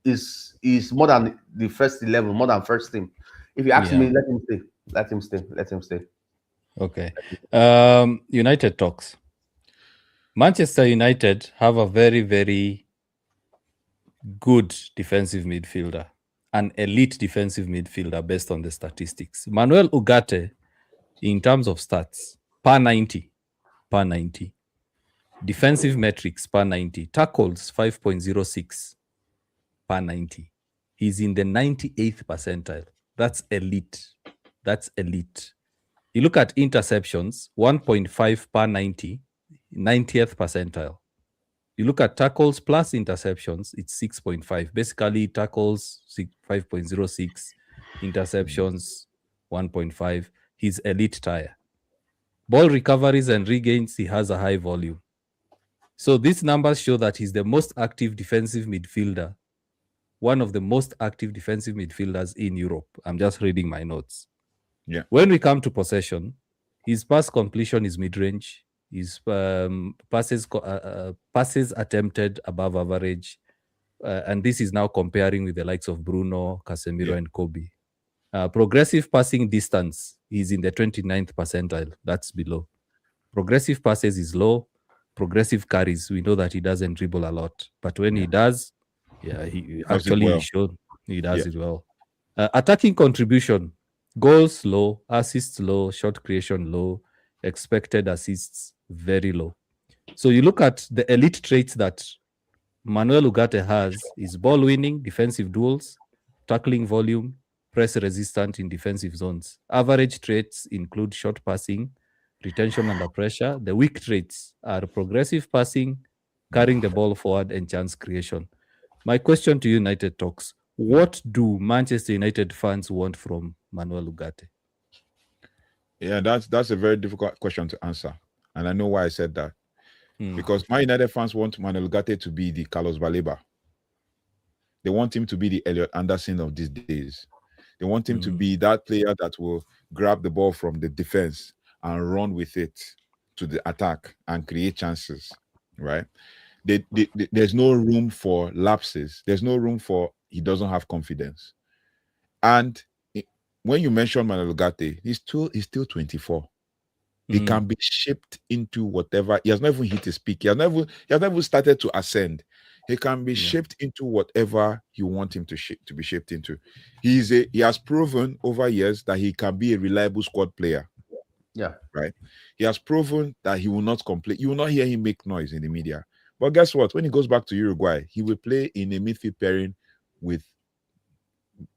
is more than the first 11, more than first team. If you ask me, let him stay. Okay. United talks. Manchester United have a very, very good defensive midfielder, an elite defensive midfielder based on the statistics. Manuel Ugarte, in terms of stats, per 90. Defensive metrics per 90. Tackles 5.06 per 90. He's in the 98th percentile. That's elite. You look at interceptions, 1.5 per 90, 90th percentile. You look at tackles plus interceptions, it's 6.5. Basically, tackles 5.06, interceptions 1.5. He's elite tier. Ball recoveries and regains, he has a high volume. So these numbers show that he's the most active defensive midfielder, one of the most active defensive midfielders in Europe. I'm just reading my notes. Yeah. When we come to possession, his pass completion is mid-range. His passes attempted above average. And this is now comparing with the likes of Bruno, Casemiro, and Kobe. Progressive passing distance is in the 29th percentile. That's below. Progressive passes is low. Progressive carries, we know that he doesn't dribble a lot. But when he does, he does it well. Attacking contribution, goals low, assists low, shot creation low, expected assists very low. So you look at the elite traits that Manuel Ugarte has is ball winning, defensive duels, tackling volume, press resistant in defensive zones. Average traits include short passing, retention under pressure. The weak traits are progressive passing, carrying the ball forward, and chance creation. My question to United Talks, what do Manchester United fans want from Manuel Ugarte? Yeah, that's a very difficult question to answer. And I know why I said that. Because my United fans want Manuel Ugarte to be the Carlos Baleba. They want him to be the Elliot Anderson of these days. They want him to be that player that will grab the ball from the defense and run with it to the attack and create chances, right? There's no room for lapses. There's no room for he doesn't have confidence. And when you mention Manuel Ugarte, he's still 24. He can be shaped into whatever. He has not even hit his peak. He has never started to ascend. He can be shaped into whatever you want him to be shaped into. He has proven over years that he can be a reliable squad player. Yeah. Right. He has proven that he will not complain. You will not hear him make noise in the media. But guess what? When he goes back to Uruguay, he will play in a midfield pairing with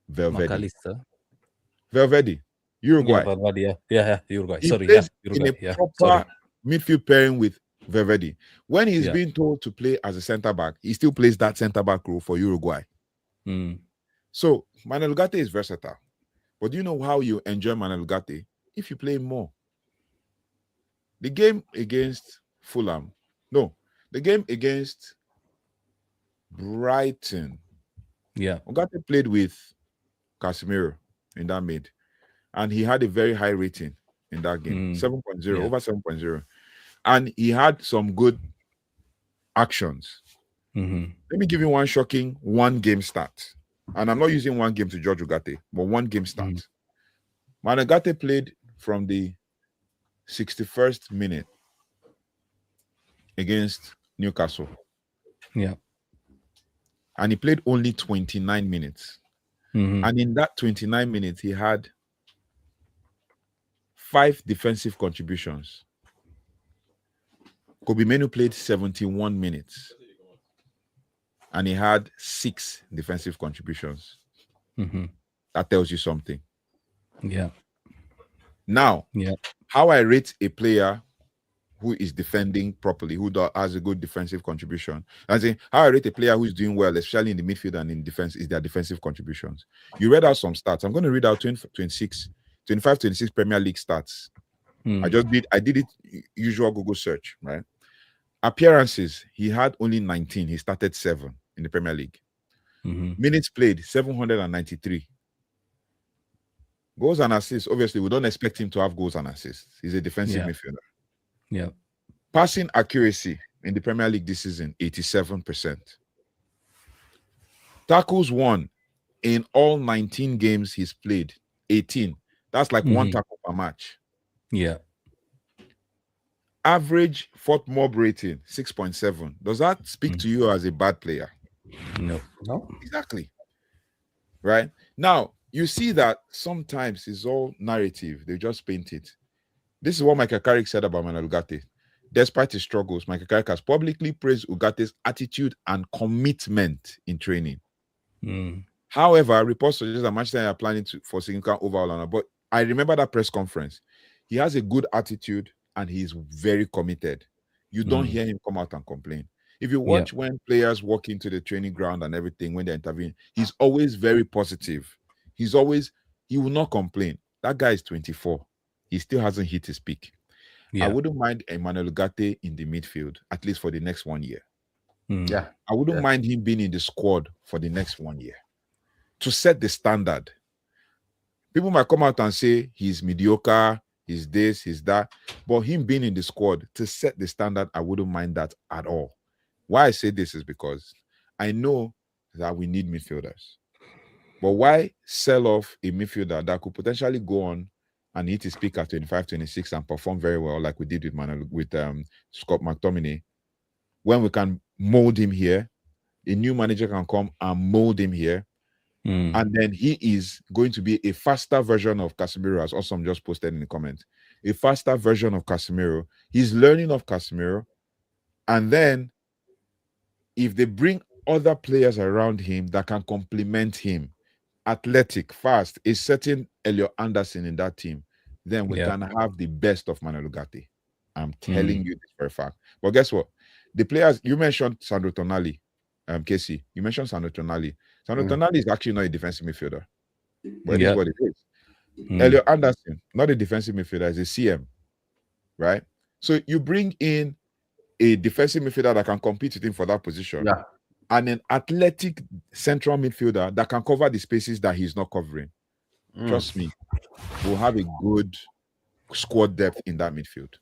Valverde. Valverde. Uruguay. Yeah, Valverde, yeah, Uruguay. He Sorry, plays Uruguay. in a proper midfield pairing with Valverde. When he's being told to play as a centre back, he still plays that centre back role for Uruguay. So Manuel Ugarte is versatile. But do you know how you enjoy Manuel Ugarte? If you play more. The game against Fulham, the game against Brighton. Yeah, Ugarte played with Casemiro in that mid. And he had a very high rating in that game, 7.0, over 7.0. And he had some good actions. Let me give you one shocking one-game stat. And I'm not using one game to judge Ugarte, but one game stat. Manuel Ugarte played from the 61st minute against Newcastle. Yeah. And he played only 29 minutes. And in that 29 minutes, he had 5 defensive contributions. Kobe Menu played 71 minutes. And he had 6 defensive contributions. That tells you something. Yeah. Now, how I rate a player who is defending properly, who has a good defensive contribution. I say how I rate a player who is doing well, especially in the midfield and in defense, is their defensive contributions. You read out some stats. I'm going to read out 25-26 Premier League stats. I did it usual Google search, right? Appearances, he had only 19. He started 7 in the Premier League. Minutes played, 793. Goals and assists, obviously, we don't expect him to have goals and assists. He's a defensive midfielder. Yeah. Passing accuracy in the Premier League this season, 87%. Tackles won in all 19 games he's played, 18. That's like one tackle per match. Yeah. Average fourth mob rating, 6.7. Does that speak to you as a bad player? No. Exactly. Right? Now, you see that sometimes it's all narrative. They just paint it. This is what Michael Carrick said about Manuel Ugarte. Despite his struggles, Michael Carrick has publicly praised Ugate's attitude and commitment in training. However, reports suggest that Manchester United are planning for significant overhaul on him. But I remember that press conference. He has a good attitude and he's very committed. You don't hear him come out and complain. If you watch when players walk into the training ground and everything, when they're interviewing, he's always very positive. He will not complain. That guy is 24. He still hasn't hit his peak. I wouldn't mind Emmanuel Ugarte in the midfield, at least for the next 1 year. Yeah. I wouldn't mind him being in the squad for the next 1 year to set the standard. People might come out and say he's mediocre, he's this, he's that, but him being in the squad to set the standard, I wouldn't mind that at all. Why I say this is because I know that we need midfielders. But why sell off a midfielder that could potentially go on and hit his peak at 25, 26 and perform very well, like we did with Scott McTominay, when we can mold him here? A new manager can come and mold him here, and then he is going to be a faster version of Casemiro, as Awesome just posted in the comments. A faster version of Casemiro. He's learning of Casemiro, and then if they bring other players around him that can complement him, athletic, fast, a certain Elliot Anderson in that team, then we can have the best of Manuel Ugarte. I'm telling you this for a fact. But guess what? The players, you mentioned Sandro Tonali, Casey, you mentioned Sandro Tonali. Sandro Tonali is actually not a defensive midfielder, but it is what it is. Elliot Anderson, not a defensive midfielder, is a CM, right? So you bring in a defensive midfielder that can compete with him for that position. and an athletic central midfielder that can cover the spaces that he's not covering. Trust me, we'll have a good squad depth in that midfield.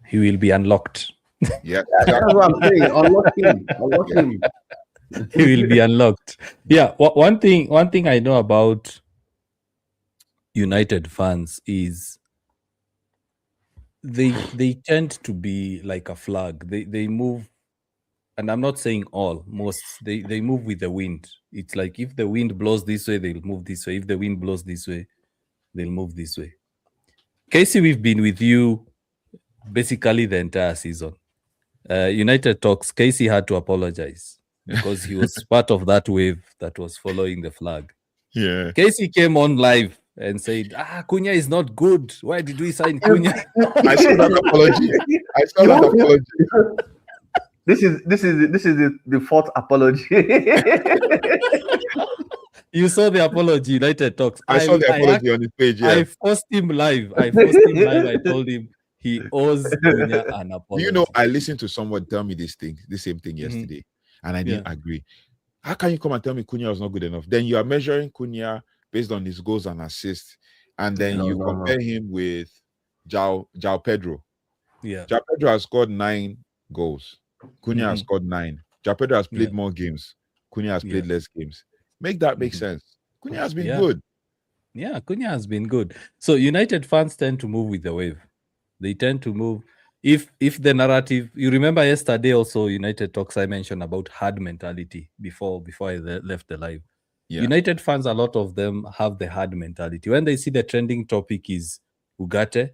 He will be unlocked. Yeah, That's what I'm saying. Unlock him. Unlock him. He will be unlocked. Yeah. One thing I know about United fans is they tend to be like a flag. They move, and I'm not saying all, most they move with the wind. It's like if the wind blows this way, they'll move this way. If the wind blows this way, they'll move this way. Casey, we've been with you basically the entire season. United Talks, Casey had to apologize because he was part of that wave that was following the flag. yeah. Casey came on live and said, Cunha is not good. Why did we sign Cunha? I saw that apology. I saw that apology. This is the fourth apology. You saw the apology, United Talks. I saw the apology on his page. Yeah. I forced him live. I told him he owes Cunha an apology. You know, I listened to someone tell me this same thing yesterday, and I didn't agree. How can you come and tell me Cunha was not good enough? Then you are measuring Cunha based on his goals and assists, and then you compare him with João Pedro. Yeah. João Pedro has scored 9 goals. Cunha has scored 9. João Pedro has played more games. Cunha has played less games. Make that make sense. Cunha has been good. Yeah, Cunha has been good. So United fans tend to move with the wave. They tend to move. If the narrative, you remember yesterday also United Talks, I mentioned about hard mentality before I left the live. Yeah. United fans, a lot of them have the hard mentality. When they see the trending topic is Ugarte,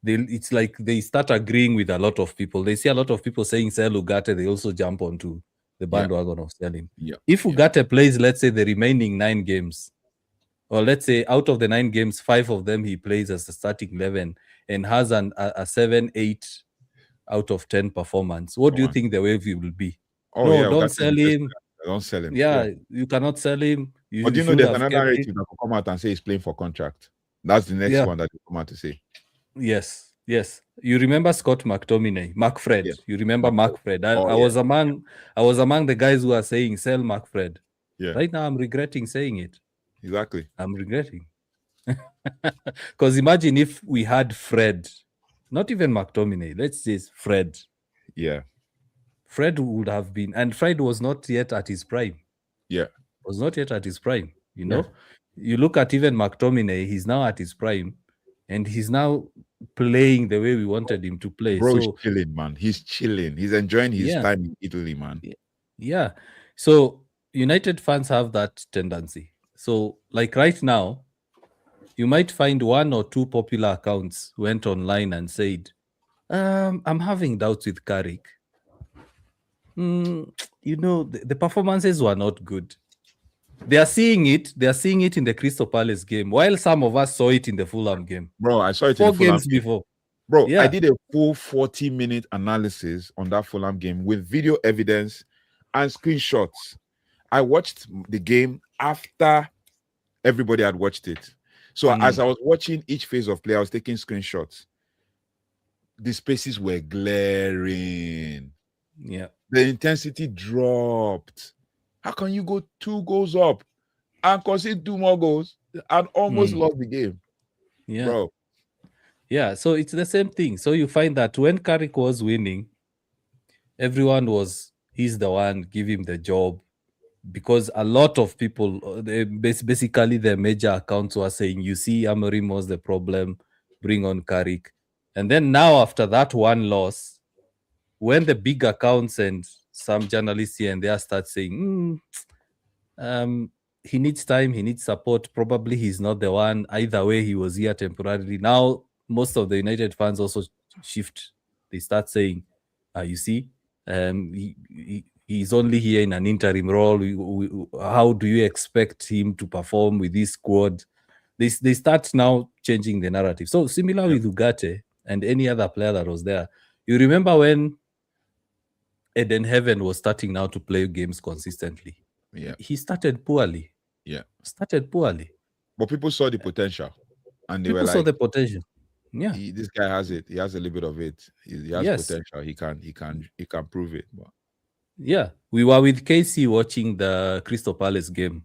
it's like they start agreeing with a lot of people. They see a lot of people saying sell Ugarte, they also jump onto the bandwagon of selling. Yeah. If Ugarte plays, let's say, the remaining 9 games, or let's say out of the 9 games, 5 of them he plays as the starting 11 and has a 7-8 out of 10 performance, what do you think the wave will be? Don't sell him. Don't sell him. Yeah, you cannot sell him. But do you know there's another narrative that will come out and say he's playing for contract? That's the next one that will come out to say. Yes. You remember Scott McTominay, McFred. You remember McFred. I was among the guys who are saying sell McFred. Yeah. Right now I'm regretting saying it. Exactly. I'm regretting. Because imagine if we had Fred, not even McTominay, let's say Fred. Yeah. Fred would have been, and Fred was not yet at his prime. Yeah. Was not yet at his prime. You know, you look at even McTominay, he's now at his prime, and he's now playing the way we wanted him to play. Bro is chilling, man. He's chilling. He's enjoying his time in Italy, man. Yeah. So United fans have that tendency. So, like right now, you might find 1 or 2 popular accounts went online and said, I'm having doubts with Carrick. The performances were not good. They are seeing it in the Crystal Palace game, while some of us saw it in the Fulham game. Bro, I saw it 4 in the Fulham games before. Bro, I did a full 40-minute analysis on that Fulham game with video evidence and screenshots. I watched the game after everybody had watched it. So as I was watching each phase of play, I was taking screenshots. The spaces were glaring. Yeah. The intensity dropped. How can you go 2 goals up and concede 2 more goals and almost lost the game? Yeah. Bro. Yeah, so it's the same thing. So you find that when Carrick was winning, everyone he's the one, give him the job. Because a lot of people, basically the major accounts were saying, you see, Amorim was the problem, bring on Carrick. And then now after that one loss, when the big accounts and some journalists here and there start saying, he needs time, he needs support, probably he's not the one. Either way, he was here temporarily. Now, most of the United fans also shift. They start saying, you see, he's only here in an interim role. How do you expect him to perform with this squad? They start now changing the narrative. So similar with Ugarte and any other player that was there. You remember when Eden Heaven was starting now to play games consistently. Yeah. He started poorly. Yeah. But people saw the potential. And they people saw the potential. Yeah. This guy has it. He has a little bit of it. He has potential. He can prove it. But Yeah, we were with Casey watching the Crystal Palace game.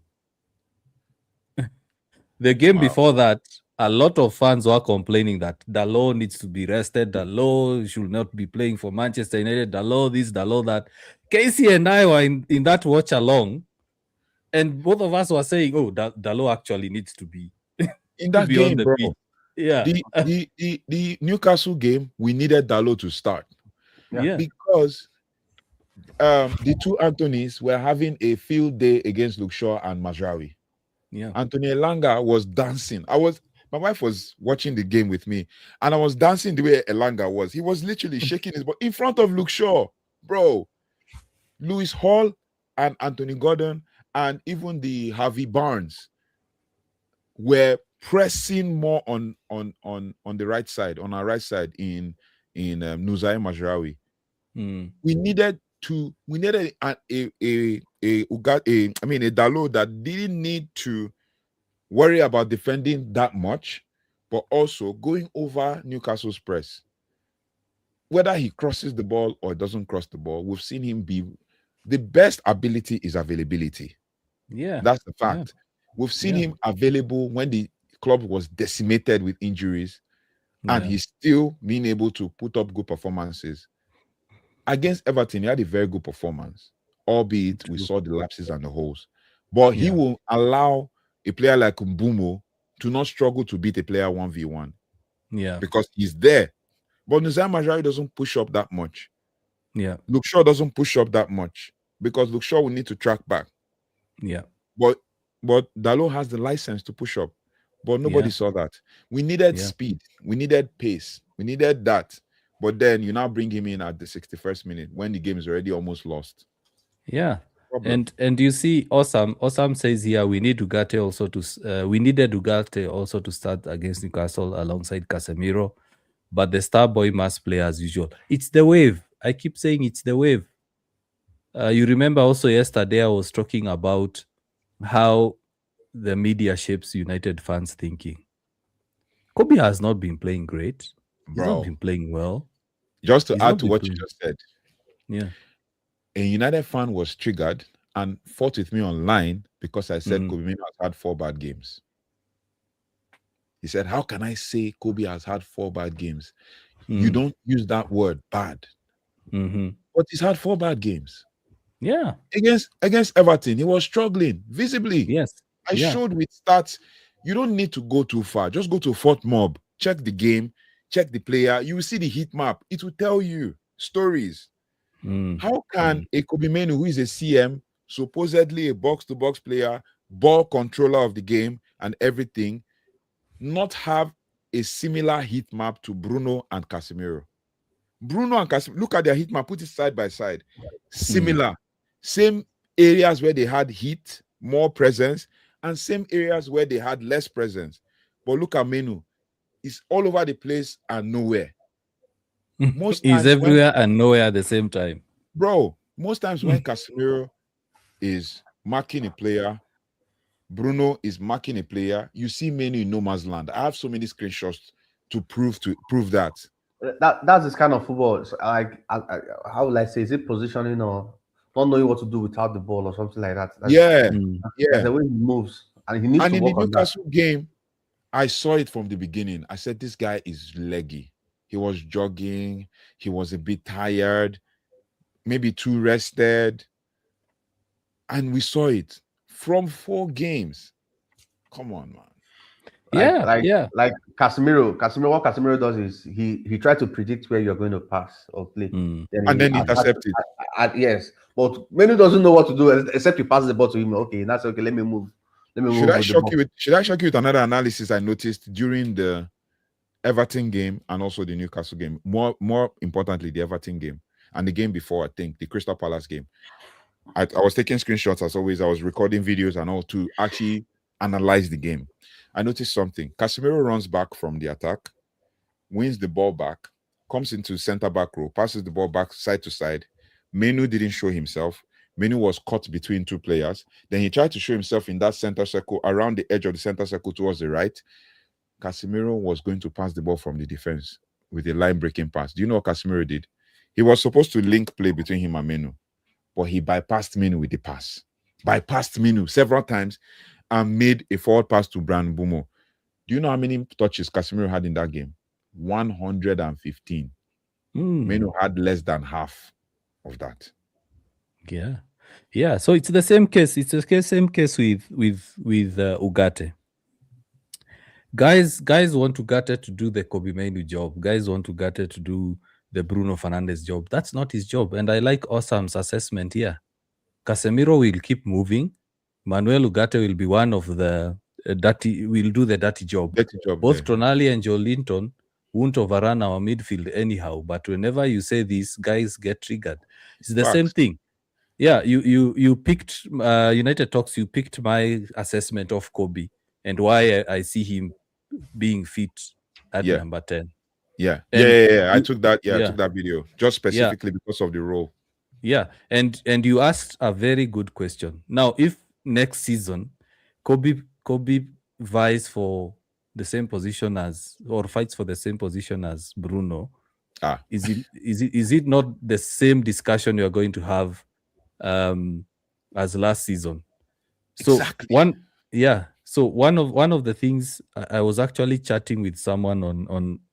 The game Wow. before that, a lot of fans were complaining that Dalot needs to be rested. Dalot should not be playing for Manchester United. Dalot this, Dalot that. Casey and I were in that watch along, and both of us were saying, "Oh, Dalot actually needs to be In to that be on game, the bro, pitch." Yeah, the Newcastle game, we needed Dalot to start yeah, because the two Anthonys were having a field day against Luke Shaw and Mazraoui. yeah. Anthony Elanga was dancing. My wife was watching the game with me, and I was dancing the way Elanga was. He was literally shaking his butt in front of Luke Shaw, bro. Lewis Hall and Anthony Gordon and even the Harvey Barnes were pressing more on the right side, on our right side in Nuzai Mazraoui. We needed a Dalot that didn't need to worry about defending that much, but also going over Newcastle's press. Whether he crosses the ball or doesn't cross the ball, we've seen him be the best ability is availability. Yeah, That's the fact. We've seen him available when the club was decimated with injuries, and he's still being able to put up good performances. Against Everton, he had a very good performance, albeit we saw the lapses and the holes. But he will allow a player like Mbumo to not struggle to beat a player 1v1. Yeah. Because he's there. But Nuzai Mazraoui doesn't push up that much. Yeah. Luke Shaw doesn't push up that much because Luke Shaw will need to track back. Yeah. But Dalot has the license to push up. But nobody saw that. We needed speed. We needed pace. We needed that. But then you now bring him in at the 61st minute when the game is already almost lost. Yeah. And you see, Osam says here we need Ugarte also to we needed Ugarte also to start against Newcastle alongside Casemiro, but the star boy must play as usual. It's the wave. I keep saying it's the wave. You remember also yesterday I was talking about how the media shapes United fans' thinking. Kobe has not been playing great. He's not been playing well. Just to add to what you just said, yeah, a United fan was triggered and fought with me online because I said Kobe Mino has had 4 bad games. He said, "How can I say Kobe has had 4 bad games? You don't use that word bad." But he's had 4 bad games. Yeah. Against Everton, he was struggling visibly. Yes. I showed with stats. You don't need to go too far. Just go to Fort Mob, check the game, check the player. You will see the heat map. It will tell you stories. How can a Kobe Menu, who is a CM, supposedly a box-to-box player, ball controller of the game and everything, not have a similar heat map to Bruno and Casemiro? Bruno and Casemiro, look at their heat map, put it side by side. Similar. Same areas where they had heat, more presence, and same areas where they had less presence. But look at Menu. It's all over the place and nowhere. He's everywhere and nowhere at the same time. Bro, most times when Casemiro is marking a player, Bruno is marking a player, you see Menu in no man's land. I have so many screenshots to prove that. That's this kind of football. So like, how will I say? Is it positioning or not knowing what to do without the ball or something like that? That's the way he moves, and he needs to work on that. Newcastle game, I saw it from the beginning. I said this guy is leggy. He was jogging. He was a bit tired, maybe too rested, and we saw it from 4 games. Come on, man. Like Casemiro. What Casemiro does is he tries to predict where you're going to pass or play, and then intercept it. Yes, but Menu doesn't know what to do except you pass the ball to him. Okay, that's okay. Let me move. Should I shock you with another analysis I noticed during the Everton game and also the Newcastle game? More importantly, the Everton game and the game before, I think, the Crystal Palace game. I was taking screenshots as always. I was recording videos and all to actually analyze the game. I noticed something. Casemiro runs back from the attack, wins the ball back, comes into center back row, passes the ball back side to side. Menu didn't show himself. Menu was caught between 2 players. Then he tried to show himself in that center circle, around the edge of the center circle towards the right. Casemiro was going to pass the ball from the defense with a line-breaking pass. Do you know what Casemiro did? He was supposed to link play between him and Menu. but he bypassed Minu with the pass. Bypassed Minu several times and made a forward pass to Brand Bumo. Do you know how many touches Casemiro had in that game? 115. Minu had less than half of that. Yeah. So it's the same case. It's the same case with Ugarte. Guys want Ugarte to do the Kobe Mainu job. Guys want Ugarte to do the Bruno Fernandes job. That's not his job. And I like Osam's assessment here. Casemiro will keep moving. Manuel Ugarte will be one of the will do the dirty job. Both Tonali and Joe Linton won't overrun our midfield anyhow. But whenever you say this, guys get triggered. It's the same thing. Yeah, you picked United Talks. You picked my assessment of Kobe and why I see him being fit at number 10. Yeah. I took that. I took that video just specifically because of the role. Yeah, and you asked a very good question. Now, if next season Kobe vies for the same position as or fights for the same position as Bruno, is it not the same discussion you are going to have as last season? So exactly. So one of the things I was actually chatting with someone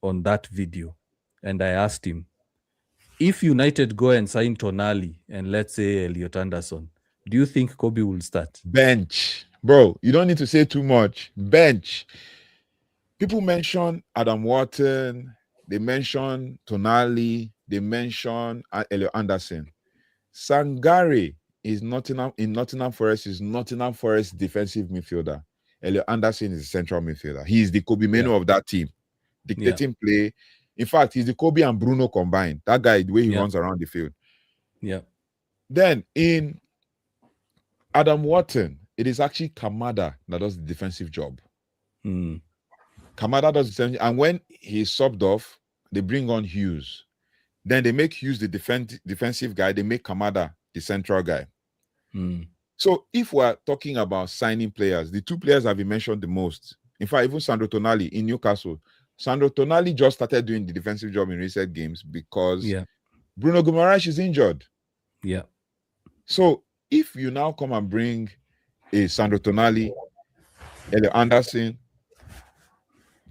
on that video, and I asked him, if United go and sign Tonali and let's say Elliot Anderson, do you think Kobe will start? Bench. Bro, you don't need to say too much. Bench. People mention Adam Wharton, they mention Tonali, they mention Elliot Anderson. Sangare is Nottingham Forest is Nottingham Forest defensive midfielder. Elliot Anderson is a central midfielder. He is the Kobe Mainu of that team, dictating play. In fact, he's the Kobe and Bruno combined. That guy, the way he runs around the field. Yeah. Then in Adam Wharton, it is actually Kamada that does the defensive job. Kamada does the defensive, and when he's subbed off, they bring on Hughes. Then they make Hughes the defensive guy. They make Kamada the central guy. So if we're talking about signing players, the two players have been mentioned the most. In fact, even Sandro Tonali in Newcastle. Sandro Tonali just started doing the defensive job in recent games because Bruno Guimaraes is injured. Yeah. So if you now come and bring a Sandro Tonali, Elliot Anderson,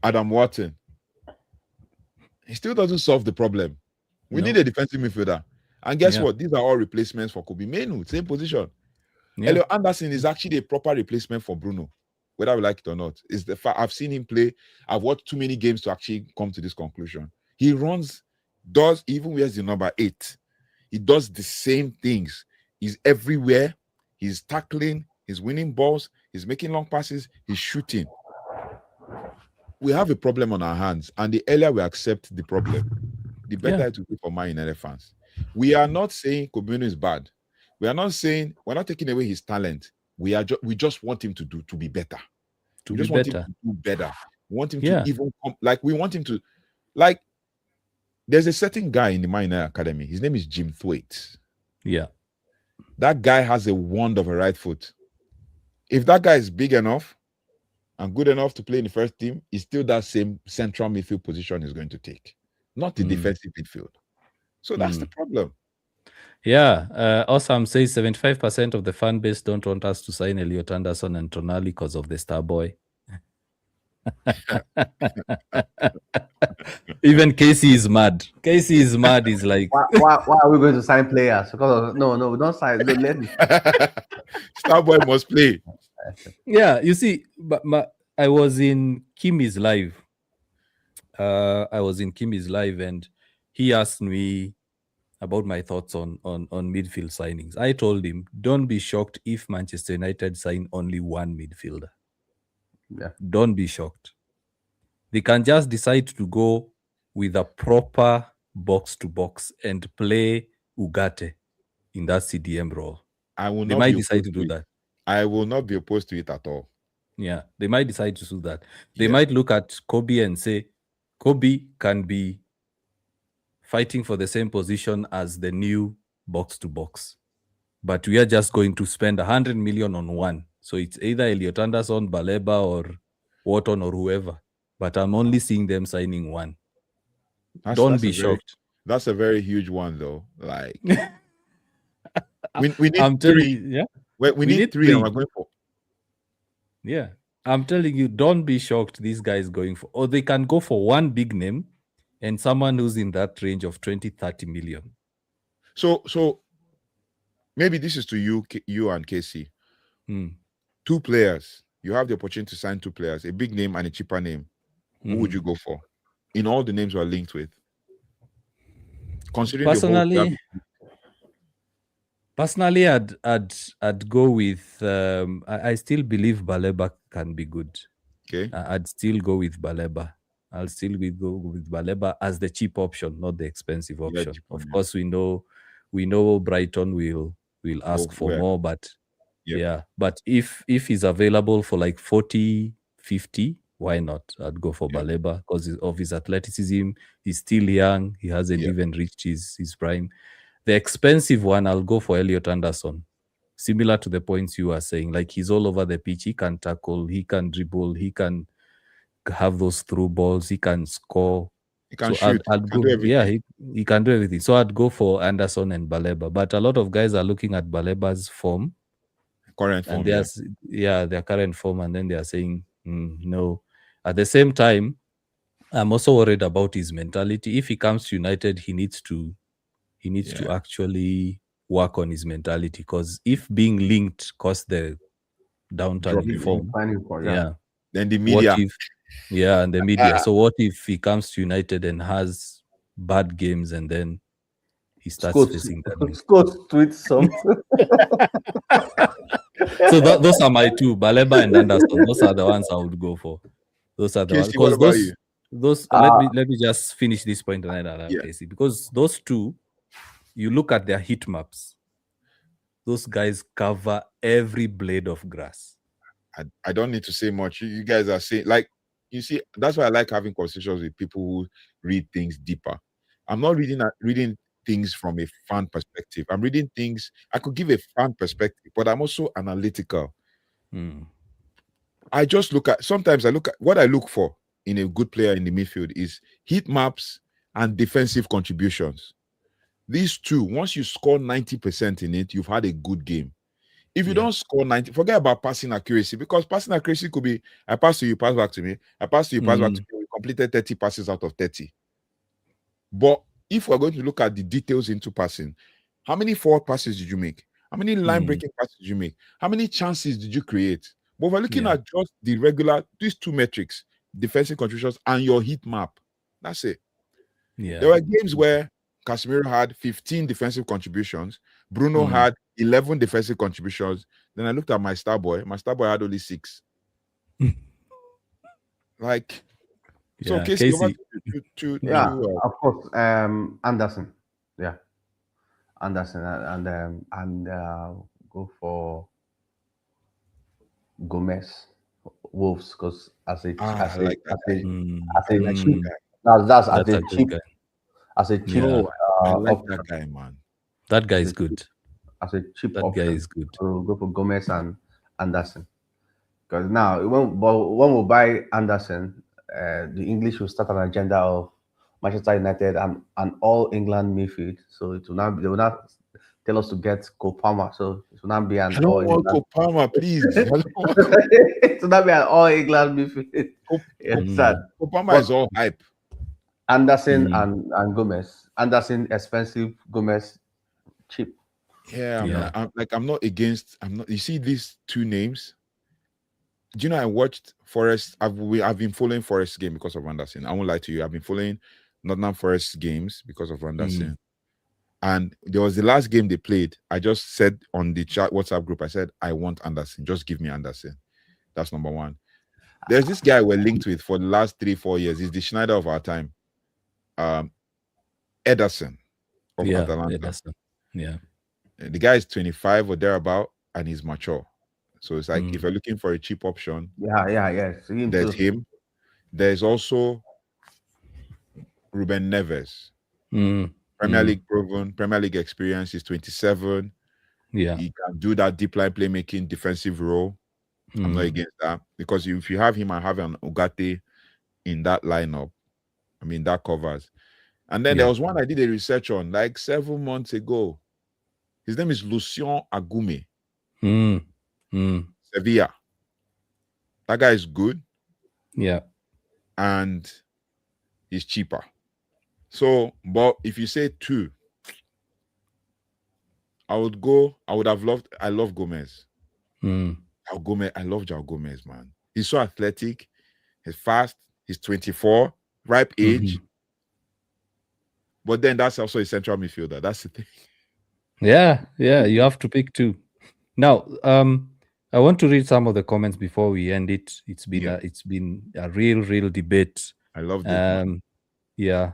Adam Wharton, he still doesn't solve the problem. We need a defensive midfielder. And guess what? These are all replacements for Kobe Mainu, same position. Elliot Anderson is actually a proper replacement for Bruno, whether we like it or not. Is the fact I've seen him play. I've watched too many games to actually come to this conclusion. He even wears the number 8. He does the same things. He's everywhere. He's tackling. He's winning balls. He's making long passes. He's shooting. We have a problem on our hands, and the earlier we accept the problem, the better it will be for Man United fans. We are not saying Kobe Mainu is bad. We are not saying, we're not taking away his talent. We just want him to be better. We just want him to do better. We want him to even we want him to there's a certain guy in the Man United Academy. His name is Jim Thwaite. Yeah. That guy has a wand of a right foot. If that guy is big enough and good enough to play in the first team, it's still that same central midfield position he's going to take, not the defensive midfield. So that's the problem. Yeah. Osam says 75% of the fan base don't want us to sign Elliot Anderson and Tonali because of the star boy. Even Casey is mad. Casey is mad. He's like, why are we going to sign players? Because no, we don't sign. Let me. Starboy must play. Yeah, you see, but I was in Kimi's live. And he asked me about my thoughts on midfield signings. I told him, don't be shocked if Manchester United sign only one midfielder. Yeah. Don't be shocked. They can just decide to go with a proper box-to-box and play Ugarte in that CDM role. They might decide to do that. I will not be opposed to it at all. Yeah, they might decide to do that. They might look at Kobe and say, Kobe can be fighting for the same position as the new box-to-box. But we are just going to spend 100 million on one. So it's either Elliot Anderson, Baleba, or Wharton, or whoever. But I'm only seeing them signing one. Don't be shocked. That's a very huge one, though. Like, We need I'm telling three. you, yeah. We need three, and we're going for. Yeah. I'm telling you, don't be shocked this guy is going for, or they can go for one big name and someone who's in that range of 20, 30 million. So maybe this is to you and Casey. Hmm. Two players. You have the opportunity to sign two players, a big name and a cheaper name. Who would you go for? In all the names we're linked with. Considering Personally, I'd go with. I still believe Baleba can be good. Okay. I'd still go with Baleba. I'll still go with Baleba as the cheap option, not the expensive option. Of course, we know Brighton will ask for more, but but if he's available for like 40, 50, why not? I'd go for Baleba because of his athleticism. He's still young. He hasn't even reached his prime. The expensive one, I'll go for Elliot Anderson. Similar to the points you were saying, like he's all over the pitch. He can tackle, he can dribble, he can have those through balls, he can score. He can shoot. I'd go, he can do everything. So I'd go for Anderson and Baleba. But a lot of guys are looking at Baleba's form. Current form. And their current form, and then they are saying, no. At the same time, I'm also worried about his mentality. If he comes to United, he needs to actually work on his mentality, because if being linked caused the downturn in form, then the media, and the media. So what if he comes to United and has bad games and then he starts facing that? Scott tweets something. So those are my two, Baleba and Anderson. Those are the ones I would go for. Those are the ones, because those. Let me just finish this point and then Casey, because those two, you look at their heat maps, those guys cover every blade of grass. I don't need to say much. You guys are saying, like, you see, that's why I like having conversations with people who read things deeper. I'm not reading things from a fan perspective. I'm reading things, I could give a fan perspective, but I'm also analytical. I just sometimes I look at what I look for in a good player in the midfield is heat maps and defensive contributions. These two, once you score 90% in it, you've had a good game. If you don't score 90, forget about passing accuracy, because passing accuracy could be, I pass to you, pass back to me. I pass to you, pass back to me. We completed 30 passes out of 30. But if we're going to look at the details into passing, how many forward passes did you make? How many line-breaking passes did you make? How many chances did you create? But we're looking at just the regular, these two metrics, defensive contributions and your heat map. That's it. There were games where Casemiro had 15 defensive contributions. Bruno had 11 defensive contributions. Then I looked at my star boy. My star boy had only 6. Like, so Casey. Of course. Anderson. Yeah. Anderson and go for Gomez, Wolves, because as a cheap I like that guy, man. That guy is good. As a cheap that option, guy is good. So go for Gomez and Anderson. Because now when we buy Anderson, the English will start an agenda of Manchester United and all England midfield. So it will not, they will not tell us to get Cole Palmer. So it will not be an I don't want Cole Palmer, please. It will not be an all England midfield. Cole Palmer is all hype. Anderson and Gomez. Anderson expensive, Gomez cheap. Yeah. I'm not against. You see these two names. Do you know I watched Forest? I've been following Forest game because of Anderson. I won't lie to you. I've been following Nottingham Forest games because of Anderson. And there was the last game they played. I just said on the chat WhatsApp group, I said, I want Anderson. Just give me Anderson. That's number one. There's this guy we're linked with for the last 3-4 years. He's the Schneider of our time. Ederson of Atalanta. Ederson. Yeah. The guy is 25 or thereabout, and he's mature. So it's like if you're looking for a cheap option, there's him. There's also Ruben Neves. Premier League proven, Premier League experience. He's 27. Yeah. He can do that deep line playmaking defensive role. I'm not against that. Because if you have him and have an Ugarte in that lineup, I mean, that covers. And then there was one I did a research on like 7 months ago. His name is Lucien Agume, Mm. Mm. Sevilla. That guy is good Yeah. and he's cheaper. So, but if you say 2, I love Gomez. Mm. I love João Gomez, man. He's so athletic, he's fast, he's 24, ripe age. Mhm. But then that's also a central midfielder. That's the thing. Yeah, you have to pick 2. Now, I want to read some of the comments before we end it. It's been a real debate. I love this, man. Yeah,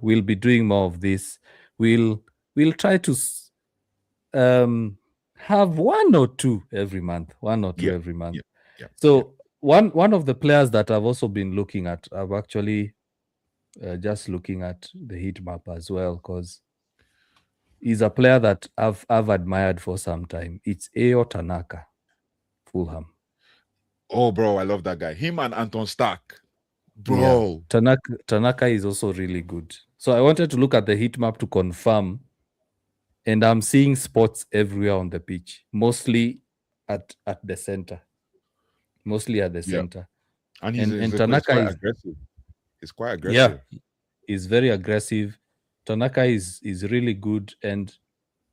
we'll be doing more of this. We'll try to have 1 or 2 every month. 1 or 2 every month. Yeah. So one of the players that I've also been looking at, I've actually just looking at the heat map as well, because he's a player that I've admired for some time. It's Ayo Tanaka, Fulham. Oh, bro, I love that guy. Him and Anton Stark. Bro. Yeah. Tanaka is also really good. So I wanted to look at the heat map to confirm, and I'm seeing spots everywhere on the pitch, mostly at the center. Mostly at the center. And Tanaka quite is aggressive. He's quite aggressive. Yeah, he's very aggressive. Tanaka is really good, and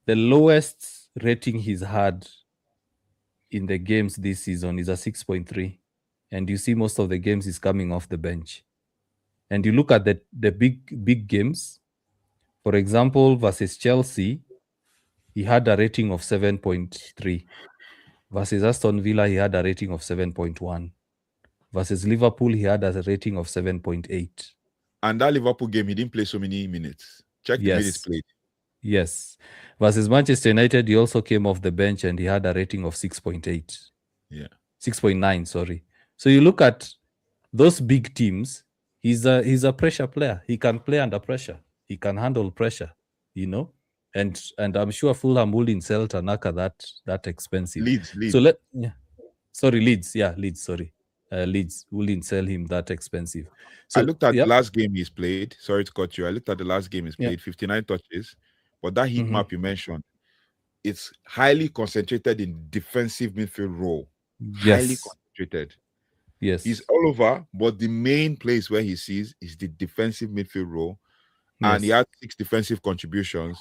the lowest rating he's had in the games this season is a 6.3. And you see most of the games he's coming off the bench. And you look at the big games, for example, versus Chelsea, he had a rating of 7.3. Versus Aston Villa, he had a rating of 7.1. Versus Liverpool, he had a rating of 7.8. And that Liverpool game, he didn't play so many minutes. Check the minutes played. Yes. Versus Manchester United, he also came off the bench and he had a rating of 6.8. Yeah. 6.9, sorry. So you look at those big teams, he's a pressure player. He can play under pressure. He can handle pressure, And I'm sure Fulham wouldn't sell Tanaka that expensive. Leeds. So Leeds. Yeah, Leeds, sorry. Leeds wouldn't sell him that expensive. So I looked at the last game he's played. Sorry to cut you. I looked at the last game he's played, 59 touches. But that heat map you mentioned, it's highly concentrated in defensive midfield role. Yes. Highly concentrated. Yes. He's all over, but the main place where he sees is the defensive midfield role. Yes. And he had 6 defensive contributions.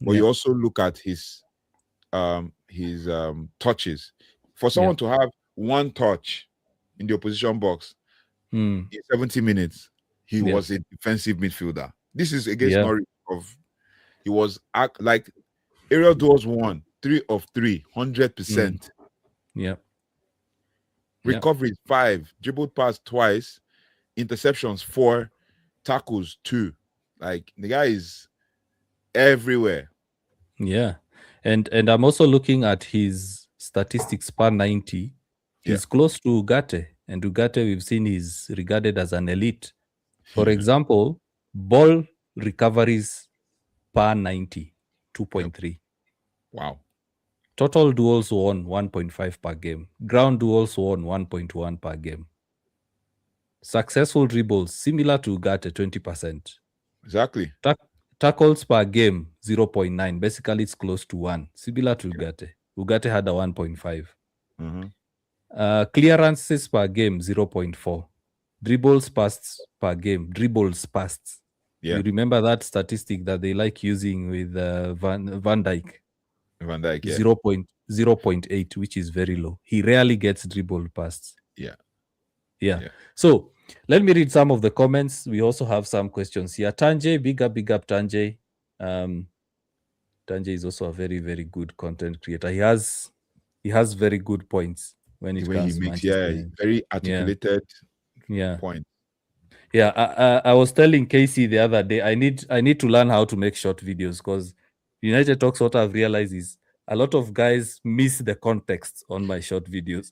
But you also look at his touches. For someone to have 1 touch in the opposition box in 70 minutes, he was a defensive midfielder. This is against Norwich. He was like aerial duels 1, 3 of 3, 100%. Yeah. Recoveries 5, dribbled pass twice, interceptions 4, tackles 2. Like the guy is everywhere. Yeah. And I'm also looking at his statistics per 90. He's close to Ugarte. And Ugarte, we've seen, he's regarded as an elite. For example, ball recoveries per 90, 2.3. Wow. Total duels won 1.5 per game. Ground duels won 1.1 per game. Successful dribbles, similar to Ugarte, 20%. Exactly. Tackles per game, 0.9. Basically, it's close to 1, similar to Ugarte. Ugarte had a 1.5. Clearances per game, 0.4. Dribbles passed per game. Yeah. You remember that statistic that they like using with Van Dijk? Van Dijk, yeah. 0.8, which is very low. He rarely gets dribbled past. Yeah. So let me read some of the comments. We also have some questions here. Tanjay, big up Tanjay. Tanjay is also a very, very good content creator. He has very good points when it comes to Manchester. Very articulated point. Yeah, I was telling Casey the other day, I need to learn how to make short videos, because United Talks, what I've realized is a lot of guys miss the context on my short videos.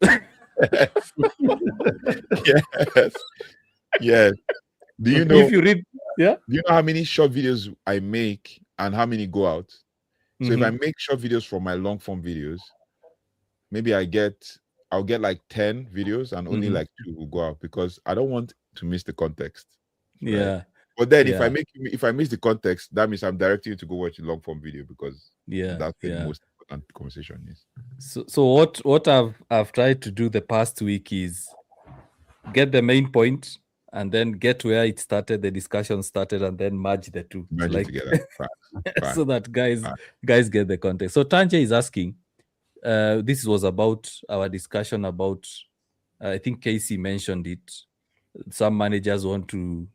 Yes. Do you know if you read do you know how many short videos I make and how many go out? So if I make short videos from my long form videos, maybe I'll get like 10 videos and only like 2 will go out, because I don't want to miss the context. Right? But then if I miss the context, that means I'm directing you to go watch the long form video because that's where the most important conversation is. So what I've tried to do the past week is get the main point and then get where it started, the discussion started, and then merge the two. Merge it together. So that guys get the context. So Tanje is asking, this was about our discussion about, I think Casey mentioned it. Some managers want to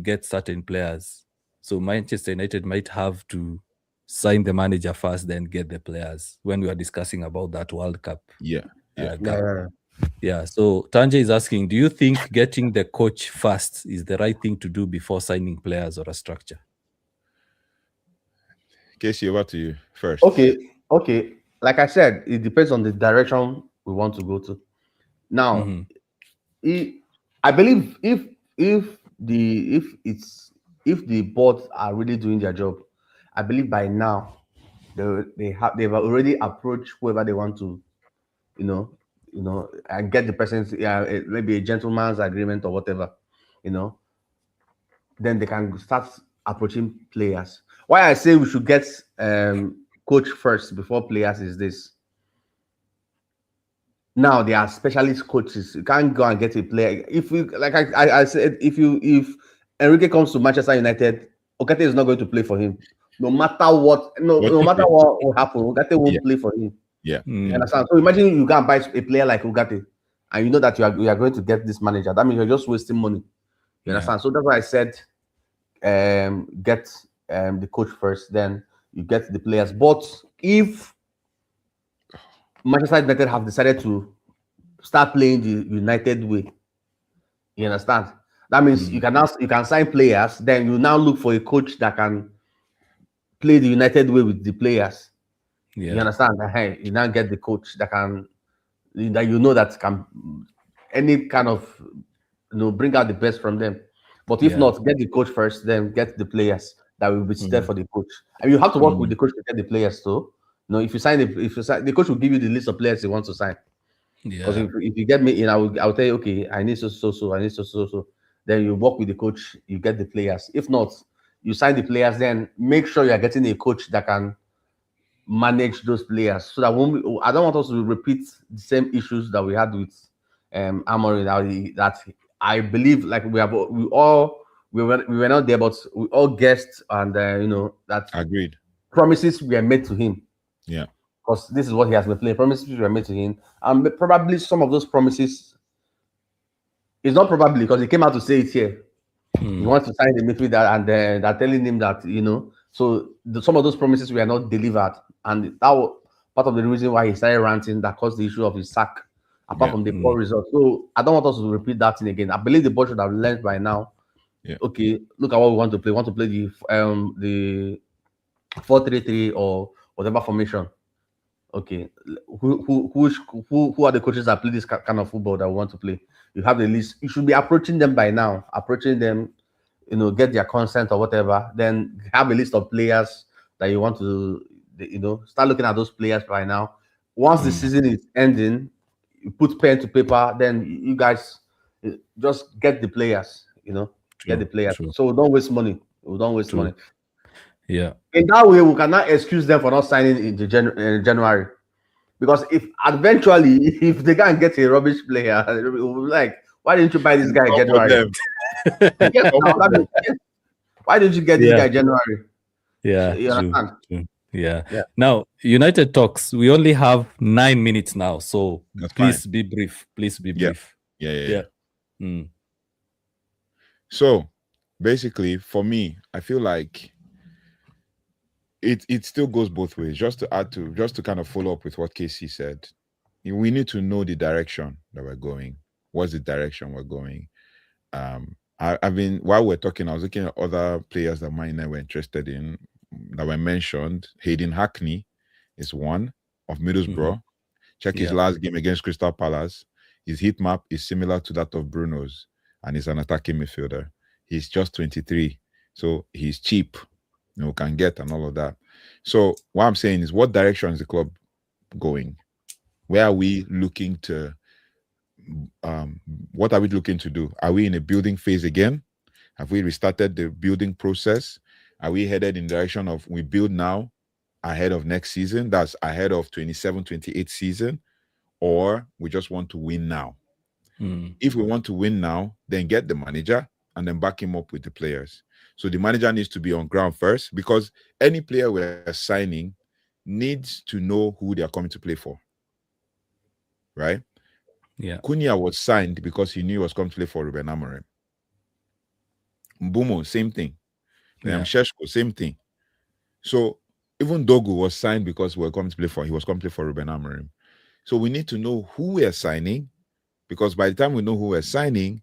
get certain players. So Manchester United might have to sign the manager first, then get the players, when we are discussing about that World Cup. Yeah. So Tanje is asking, do you think getting the coach first is the right thing to do before signing players or a structure? Casey, over to you first. Okay. Like I said, it depends on the direction we want to go to. Now, I believe if the board are really doing their job, I believe by now they've already approached whoever they want to, and get the person's maybe a gentleman's agreement or whatever, then they can start approaching players. Why I say we should get coach first before players is this. Now they are specialist coaches. You can't go and get a player. If we, like I said, if Enrique comes to Manchester United, Okete is not going to play for him. No matter what, no matter what will happen, Ugarte won't play for him. Yeah. You understand? So imagine you can buy a player like Ugarte, and you know that you are going to get this manager. That means you're just wasting money. You understand? So that's why I said, get the coach first, then you get the players. But if Manchester United have decided to start playing the United way, you understand? That means you can sign players, then you now look for a coach that can play the United way with the players. You understand? Hey, you now get the coach that can any kind of bring out the best from them. But if not, get the coach first, then get the players that will be there for the coach. And you have to work with the coach to get the players too. If you sign the coach will give you the list of players he wants to sign. Because if you get me in, I'll tell you, okay, I need so, I need so. Then you work with the coach, you get the players. If not, you sign the players, then make sure you are getting a coach that can manage those players. So that I don't want us to repeat the same issues that we had with Amorim. That I believe, like we were not there, but we all guessed, and that agreed. Promises were made to him. Yeah. Because this is what he has been playing. Promises were made to him. And probably some of those promises, it's not probably because he came out to say it here. He wants to sign the midfielder, and they're telling him that, so some of those promises were not delivered. And that was part of the reason why he started ranting that caused the issue of his sack, apart from the poor results. So I don't want us to repeat that thing again. I believe the board should have learned by now. Yeah. Okay, look at what we want to play. We want to play the 4-3-3 or whatever formation. Okay, who are the coaches that play this kind of football that we want to play? You have the list. You should be approaching them by now. Approaching them, get their consent or whatever. Then have a list of players that you want to, start looking at those players by now. Once the season is ending, you put pen to paper. Then you guys just get the players. Get the players. True. So don't waste money. We don't waste money. Yeah. In that way, we cannot excuse them for not signing in January. Because if they can't get a rubbish player, we'll be like, why didn't you buy this guy in January? Why didn't you get this guy in January? Yeah. You understand? True. Yeah. Now, United talks. We only have 9 minutes now, so please be brief. Please be brief. Yeah. So basically, for me, I feel like it still goes both ways. Just to kind of follow up with what Casey said, we need to know the direction that we're going. What's the direction we're going? While we're talking, I was looking at other players that mine were interested in that were mentioned. Hayden Hackney is one of Middlesbrough. Check his last game against Crystal Palace. His heat map is similar to that of Bruno's, and he's an attacking midfielder. He's just 23, so he's cheap. Can get and all of that. So what I'm saying is, what direction is the club going? Where are we looking to? What are we looking to do? Are we in a building phase again? Have we restarted the building process? Are we headed in the direction of we build now ahead of next season? That's ahead of 27-28 season, or we just want to win now? If we want to win now, then get the manager and then back him up with the players. So the manager needs to be on ground first, because any player we're signing needs to know who they are coming to play for. Right? Yeah. Cunha was signed because he knew he was coming to play for Ruben Amorim. Mbumo, same thing. Sheshko, same thing. So even Dogu was signed because he was coming to play for Ruben Amorim. So we need to know who we are signing, because by the time we know who we're signing,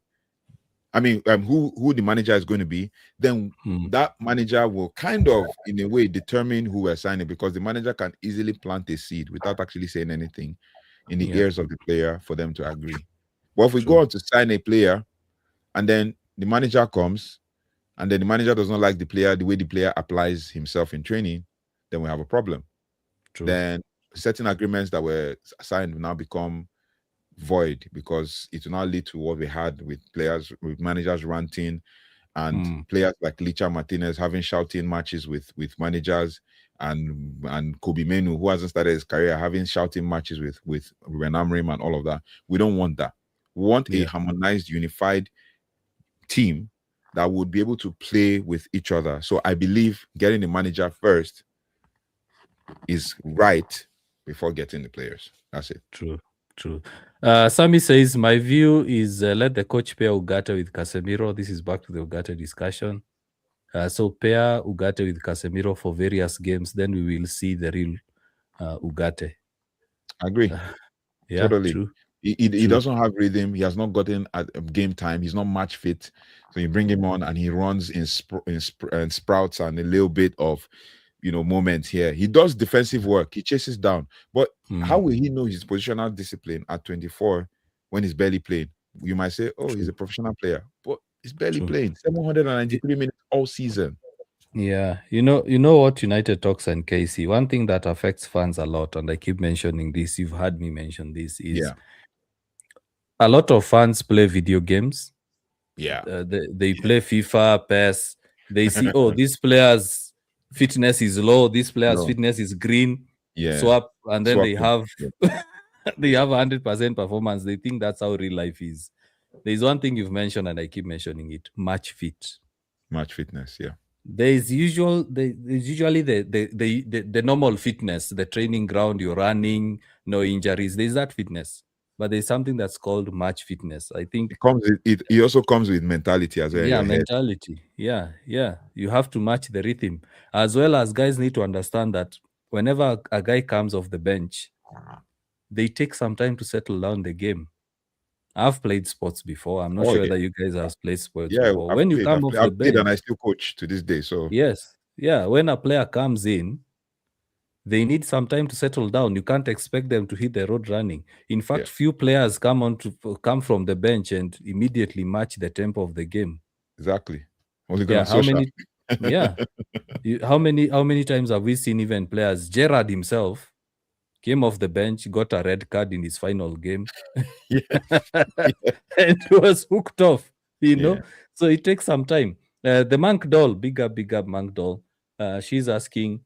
who the manager is going to be, then that manager will kind of, in a way, determine who we're signing, because the manager can easily plant a seed without actually saying anything in the ears of the player for them to agree. But if we go on to sign a player and then the manager comes and then the manager does not like the player, the way the player applies himself in training, then we have a problem. Then certain agreements that were signed will now become void, because it will now lead to what we had with managers ranting, and players like Licha Martinez having shouting matches with managers, and Kobe Menu, who hasn't started his career, having shouting matches with Ruben Amorim and all of that. We don't want that. We want a harmonized, unified team that would be able to play with each other. So I believe getting the manager first is right before getting the players. That's it. True. Sammy says, my view is let the coach pair Ugarte with Casemiro. This is back to the Ugarte discussion. So pair Ugarte with Casemiro for various games, then we will see the real Ugarte. I agree. Totally. True. He doesn't have rhythm. He has not gotten at game time. He's not match fit. So you bring him on and he runs in sprouts and a little bit of, moments here. He does defensive work. He chases down. But how will he know his positional discipline at 24 when he's barely playing? You might say, oh, he's a professional player. But he's barely playing. 793 minutes all season. Yeah. You know what United talks and Casey, one thing that affects fans a lot, and I keep mentioning this, you've heard me mention this, is a lot of fans play video games. Yeah. They play FIFA, PES. They see, oh, this player's fitness is low, this player's fitness is green. Swap, and then they have they have 100% performance. They think that's how real life is. There's one thing you've mentioned, and I keep mentioning it: match fitness. Yeah. There's usually the normal fitness, the training ground, you're running, no injuries. There's that fitness. But there's something that's called match fitness. I think it also comes with mentality as well. Yeah, mentality. Yeah. You have to match the rhythm. As well as guys need to understand that whenever a guy comes off the bench, they take some time to settle down the game. I've played sports before. I'm not sure that you guys have played sports before. When you come off the bench, and I still coach to this day. So yes. Yeah. When a player comes in, they need some time to settle down. You can't expect them to hit the road running. In fact, few players come from the bench and immediately match the tempo of the game. Exactly. How many times have we seen even players? Gerrard himself came off the bench, got a red card in his final game, and was hooked off. So it takes some time. The Monk Doll, big up Monk Doll. She's asking,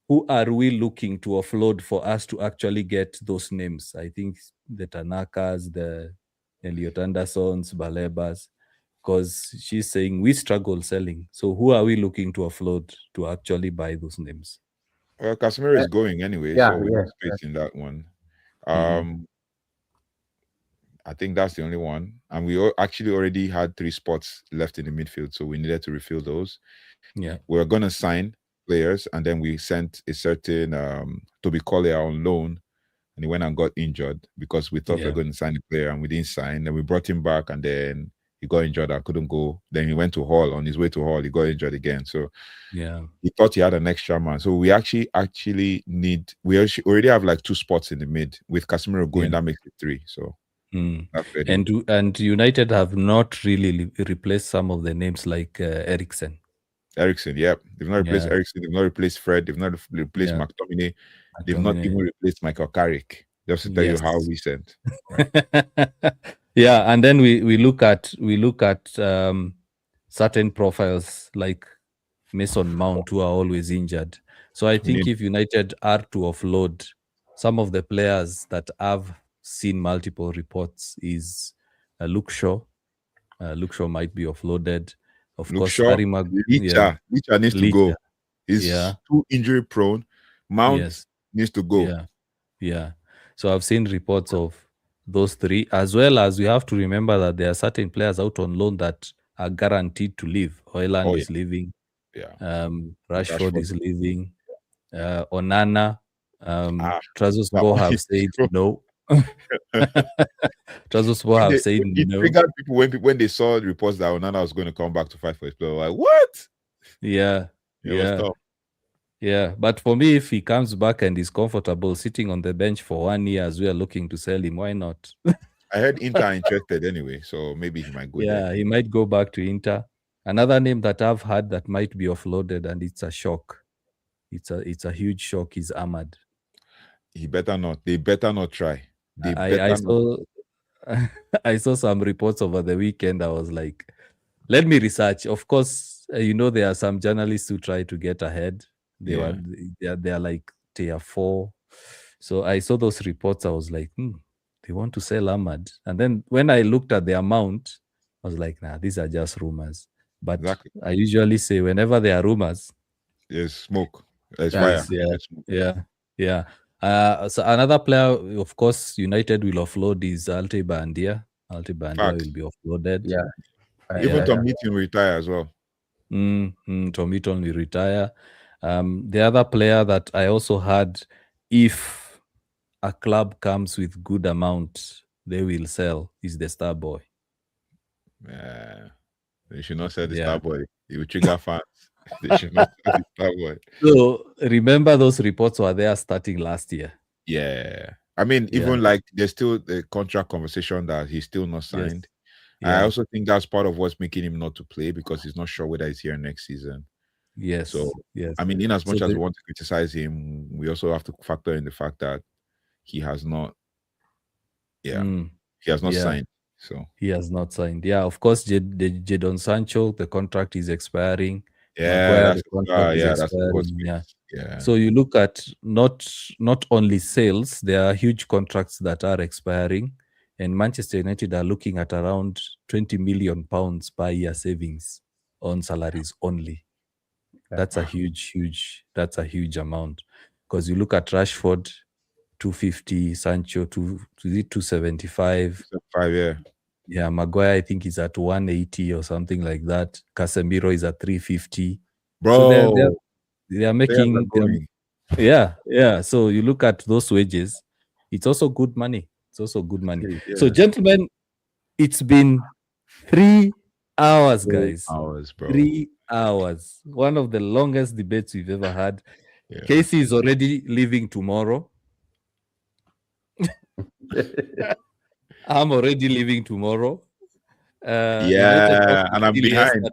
who are we looking to offload for us to actually get those names? I think the Tanakas, the Elliot Andersons, Balebas, because she's saying we struggle selling. So who are we looking to offload to actually buy those names? Well, Casemiro is going anyway, so we have space in that one. I think that's the only one. And we actually already had 3 spots left in the midfield, so we needed to refill those. Yeah. We're going to sign players, and then we sent a certain Toby Collier on loan, and he went and got injured because we thought we were going to sign a player and we didn't sign. Then we brought him back, and then he got injured and couldn't go. Then he went to Hull. On his way to Hull, he got injured again. So he thought he had an extra man. So we actually need. We already have like 2 spots in the mid with Casemiro going. That makes it 3. So. And United have not really replaced some of the names like Eriksen. They've not replaced Eriksen. They've not replaced Fred. They've not replaced McTominay. They've not even replaced Michael Carrick. Just to tell you how recent. Right? And then we look at certain profiles like Mason Mount who are always injured. So I think if United are to offload some of the players that have seen multiple reports is Luke Shaw. Luke Shaw might be offloaded. Of Look, course, sure. Harry Licha needs to go. Licha. He's Yeah. too injury prone. Mount Yes. needs to go. Yeah. So I've seen reports of those three, as well as we have to remember that there are certain players out on loan that are guaranteed to leave. Hoyland is leaving. Yeah. Rashford is leaving. Onana. Now, Trabzonspor have said no. Trabzonspor have said it no. triggered people when they saw the reports that Onana was going to come back to fight for his player. Like, what? Yeah. It was tough. Yeah, but for me, if he comes back and is comfortable sitting on the bench for 1 year as we are looking to sell him, why not? I heard Inter are interested anyway, so maybe he might go there. Yeah, he might go back to Inter. Another name that I've had that might be offloaded, and it's a shock. It's a huge shock. Is Ahmad. He better not. They better not try. I saw some reports over the weekend. I was like, let me research. Of course, there are some journalists who try to get ahead. They are like tier 4. So I saw those reports. I was like, they want to sell Ahmad. And then when I looked at the amount, I was like, nah, these are just rumors. But Exactly. I usually say whenever there are rumors, there's smoke. There's fire. Yeah. So another player, of course, United will offload is Alte Bandia. Alte Bandia will be offloaded. Yeah. Even Tom Heaton will retire as well. Tom Heaton will retire. The other player that I also had, if a club comes with good amount, they will sell, is the Star Boy. They should not sell the Star Boy. It will trigger fans. They should not sell the Star Boy. So remember those reports were there starting last year. Yeah. I mean, even like there's still the contract conversation that he's still not signed. I also think that's part of what's making him not to play, because he's not sure whether he's here next season. Yes. So I mean, in as much as we want to criticize him, we also have to factor in the fact that he has not signed. So he has not signed. Yeah, of course, Jadon Sancho, the contract is expiring. Yeah, yeah. So you look at not only sales, there are huge contracts that are expiring, and Manchester United are looking at around £20 million per year savings on salaries only. That's a huge amount, because you look at Rashford, 250, Sancho 275. Yeah, Maguire I think is at 180 or something like that. Casemiro is at 350. Bro, so they are making So you look at those wages, it's also good money. So gentlemen, it's been 3 hours, guys. 3 hours, bro. 3 hours. One of the longest debates we've ever had. Casey is already leaving tomorrow. I'm already leaving tomorrow. And I'm behind.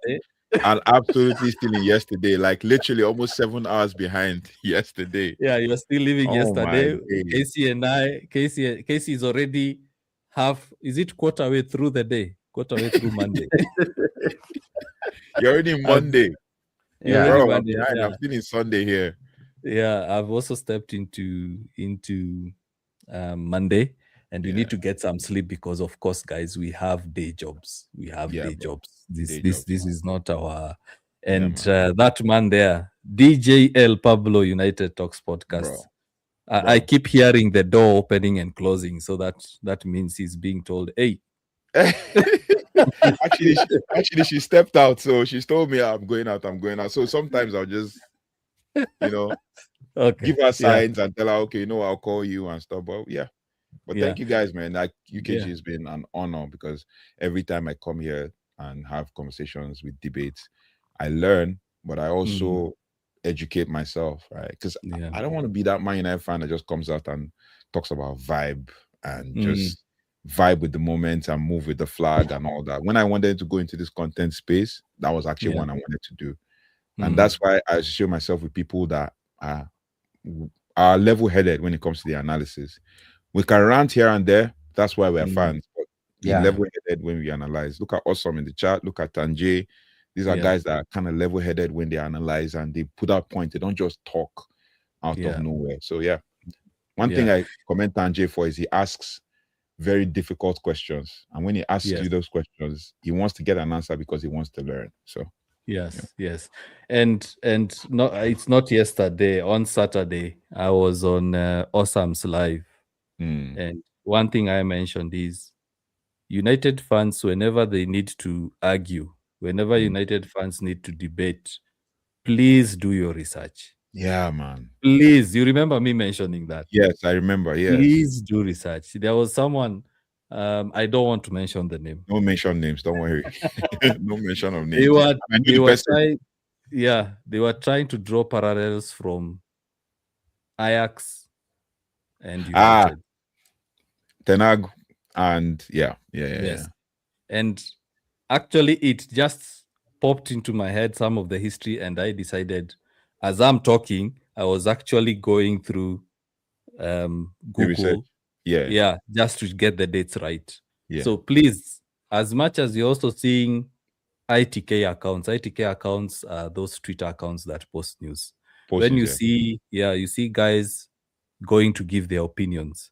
I'm absolutely still in yesterday, like literally almost 7 hours behind yesterday. Yeah, you're still leaving yesterday. Casey is already quarter way through the day, quarter way through Monday. You're already Monday. Bro, I'm behind. I'm still in Sunday here. Yeah, I've also stepped into Monday, and we need to get some sleep because, of course, guys, we have day jobs. Jobs. This is not our. And that man there, DJ El Pablo, United Talks podcast. I keep hearing the door opening and closing, so that means he's being told, "Hey." Actually, she stepped out, so she's told me I'm going out. So sometimes I'll just, give her signs and tell her, okay, I'll call you and stuff. But thank you guys, man. Like UKG has been an honor, because every time I come here and have conversations with debates, I learn, but I also educate myself, right? Because I don't want to be that Man United fan that just comes out and talks about vibe and just vibe with the moment and move with the flag and all that. When I wanted to go into this content space, that was actually what I wanted to do. And that's why I associate myself with people that are level-headed when it comes to the analysis. We can rant here and there. That's why we're fans. But level-headed when we analyze. Look at Awesome in the chat. Look at Tanjay. These are Yeah. guys that are kind of level-headed when they analyze and they put out points. They don't just talk out Yeah. of nowhere. So yeah, one thing I commend Tanjay for is he asks very difficult questions, and when he asks you those questions, he wants to get an answer because he wants to learn. So yes, and no, it's not yesterday. On Saturday, I was on Awesome's live, and one thing I mentioned is United fans, whenever they need to argue, whenever United fans need to debate, please do your research. yeah, man. Please, you remember me mentioning that? Yes, I remember. Yes. Please do research. There was someone, I don't want to mention the name. Don't mention names. Don't worry. No mention of names. They were, I knew they the were person. trying, yeah, they were trying to draw parallels from Ajax and United. Tenag and yeah. And actually, it just popped into my head some of the history, and I decided, as I'm talking, I was actually going through Google, just to get the dates right. Yeah. So please, as much as you're also seeing ITK accounts are those Twitter accounts that post news. When you see, you see guys going to give their opinions.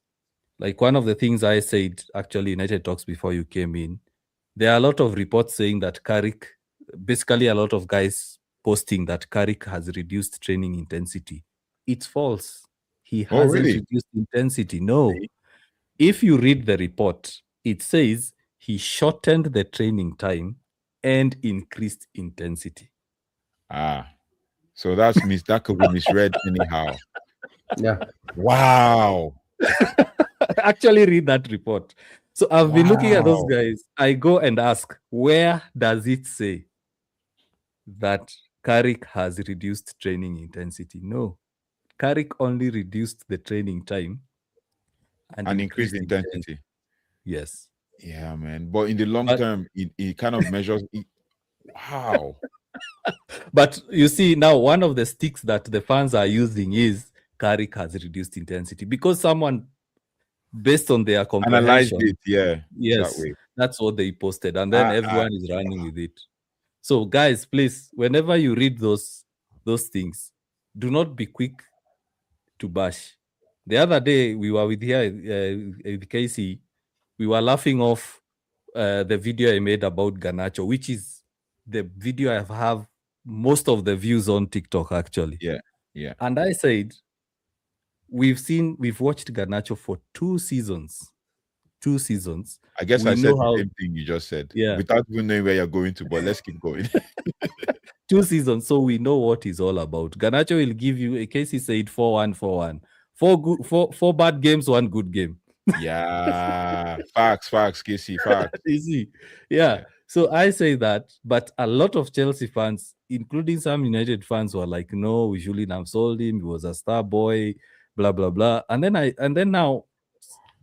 Like one of the things I said, actually, United Talks before you came in, there are a lot of reports saying that Carrick, basically a lot of guys posting that Carrick has reduced training intensity. It's false. He hasn't reduced intensity. No. If you read the report, it says he shortened the training time and increased intensity. So that could be misread anyhow. Yeah. Wow. Actually read that report. So I've been looking at those guys. I go and ask, where does it say that Carrick has reduced training intensity? No. Carrick only reduced the training time and increased intensity. Yes. Yeah, man. But in the long term, it kind of measures it. Wow. But you see, now one of the sticks that the fans are using is Carrick has reduced intensity because someone, based on their comprehension, analyzed it, yes, that's what they posted, and then everyone is running with it. So, guys, please, whenever you read those things, do not be quick to bash. The other day, we were with Casey, we were laughing off the video I made about Garnacho, which is the video I have most of the views on TikTok, actually. Yeah. And I said, we've watched Garnacho for 2 seasons. 2 seasons. I guess I said the same thing you just said. Yeah. Without even knowing where you're going to, but let's keep going. 2 seasons, so we know what he's all about. Garnacho will give you, in case he said 4-1, 4-1. 4 bad games, 1 good game. Yeah. Facts, Casey, facts. You see? Yeah. So I say that, but a lot of Chelsea fans, including some United fans, were like, no, we shouldn't have sold him. He was a star boy, blah, blah, blah. And then now,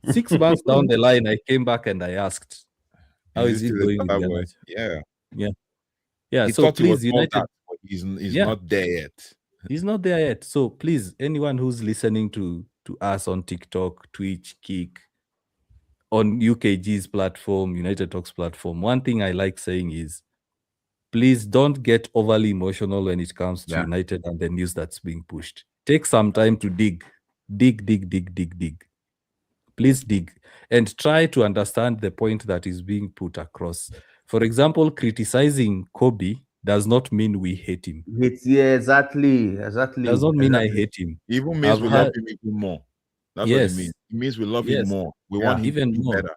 6 months down the line, I came back and I asked, how is it going with Garnacho? Yeah. So please, United, but he's not there yet. He's not there yet. So please, anyone who's listening to us on TikTok, Twitch, Kick, on UKG's platform, United Talks platform, one thing I like saying is, please don't get overly emotional when it comes to United and the news that's being pushed. Take some time to dig. Please dig and try to understand the point that is being put across. For example, criticizing Kobe does not mean we hate him. Exactly. Does not mean I hate him. Even means we love him even more. That's what it means. It means we love him more. We want him even to be more. better.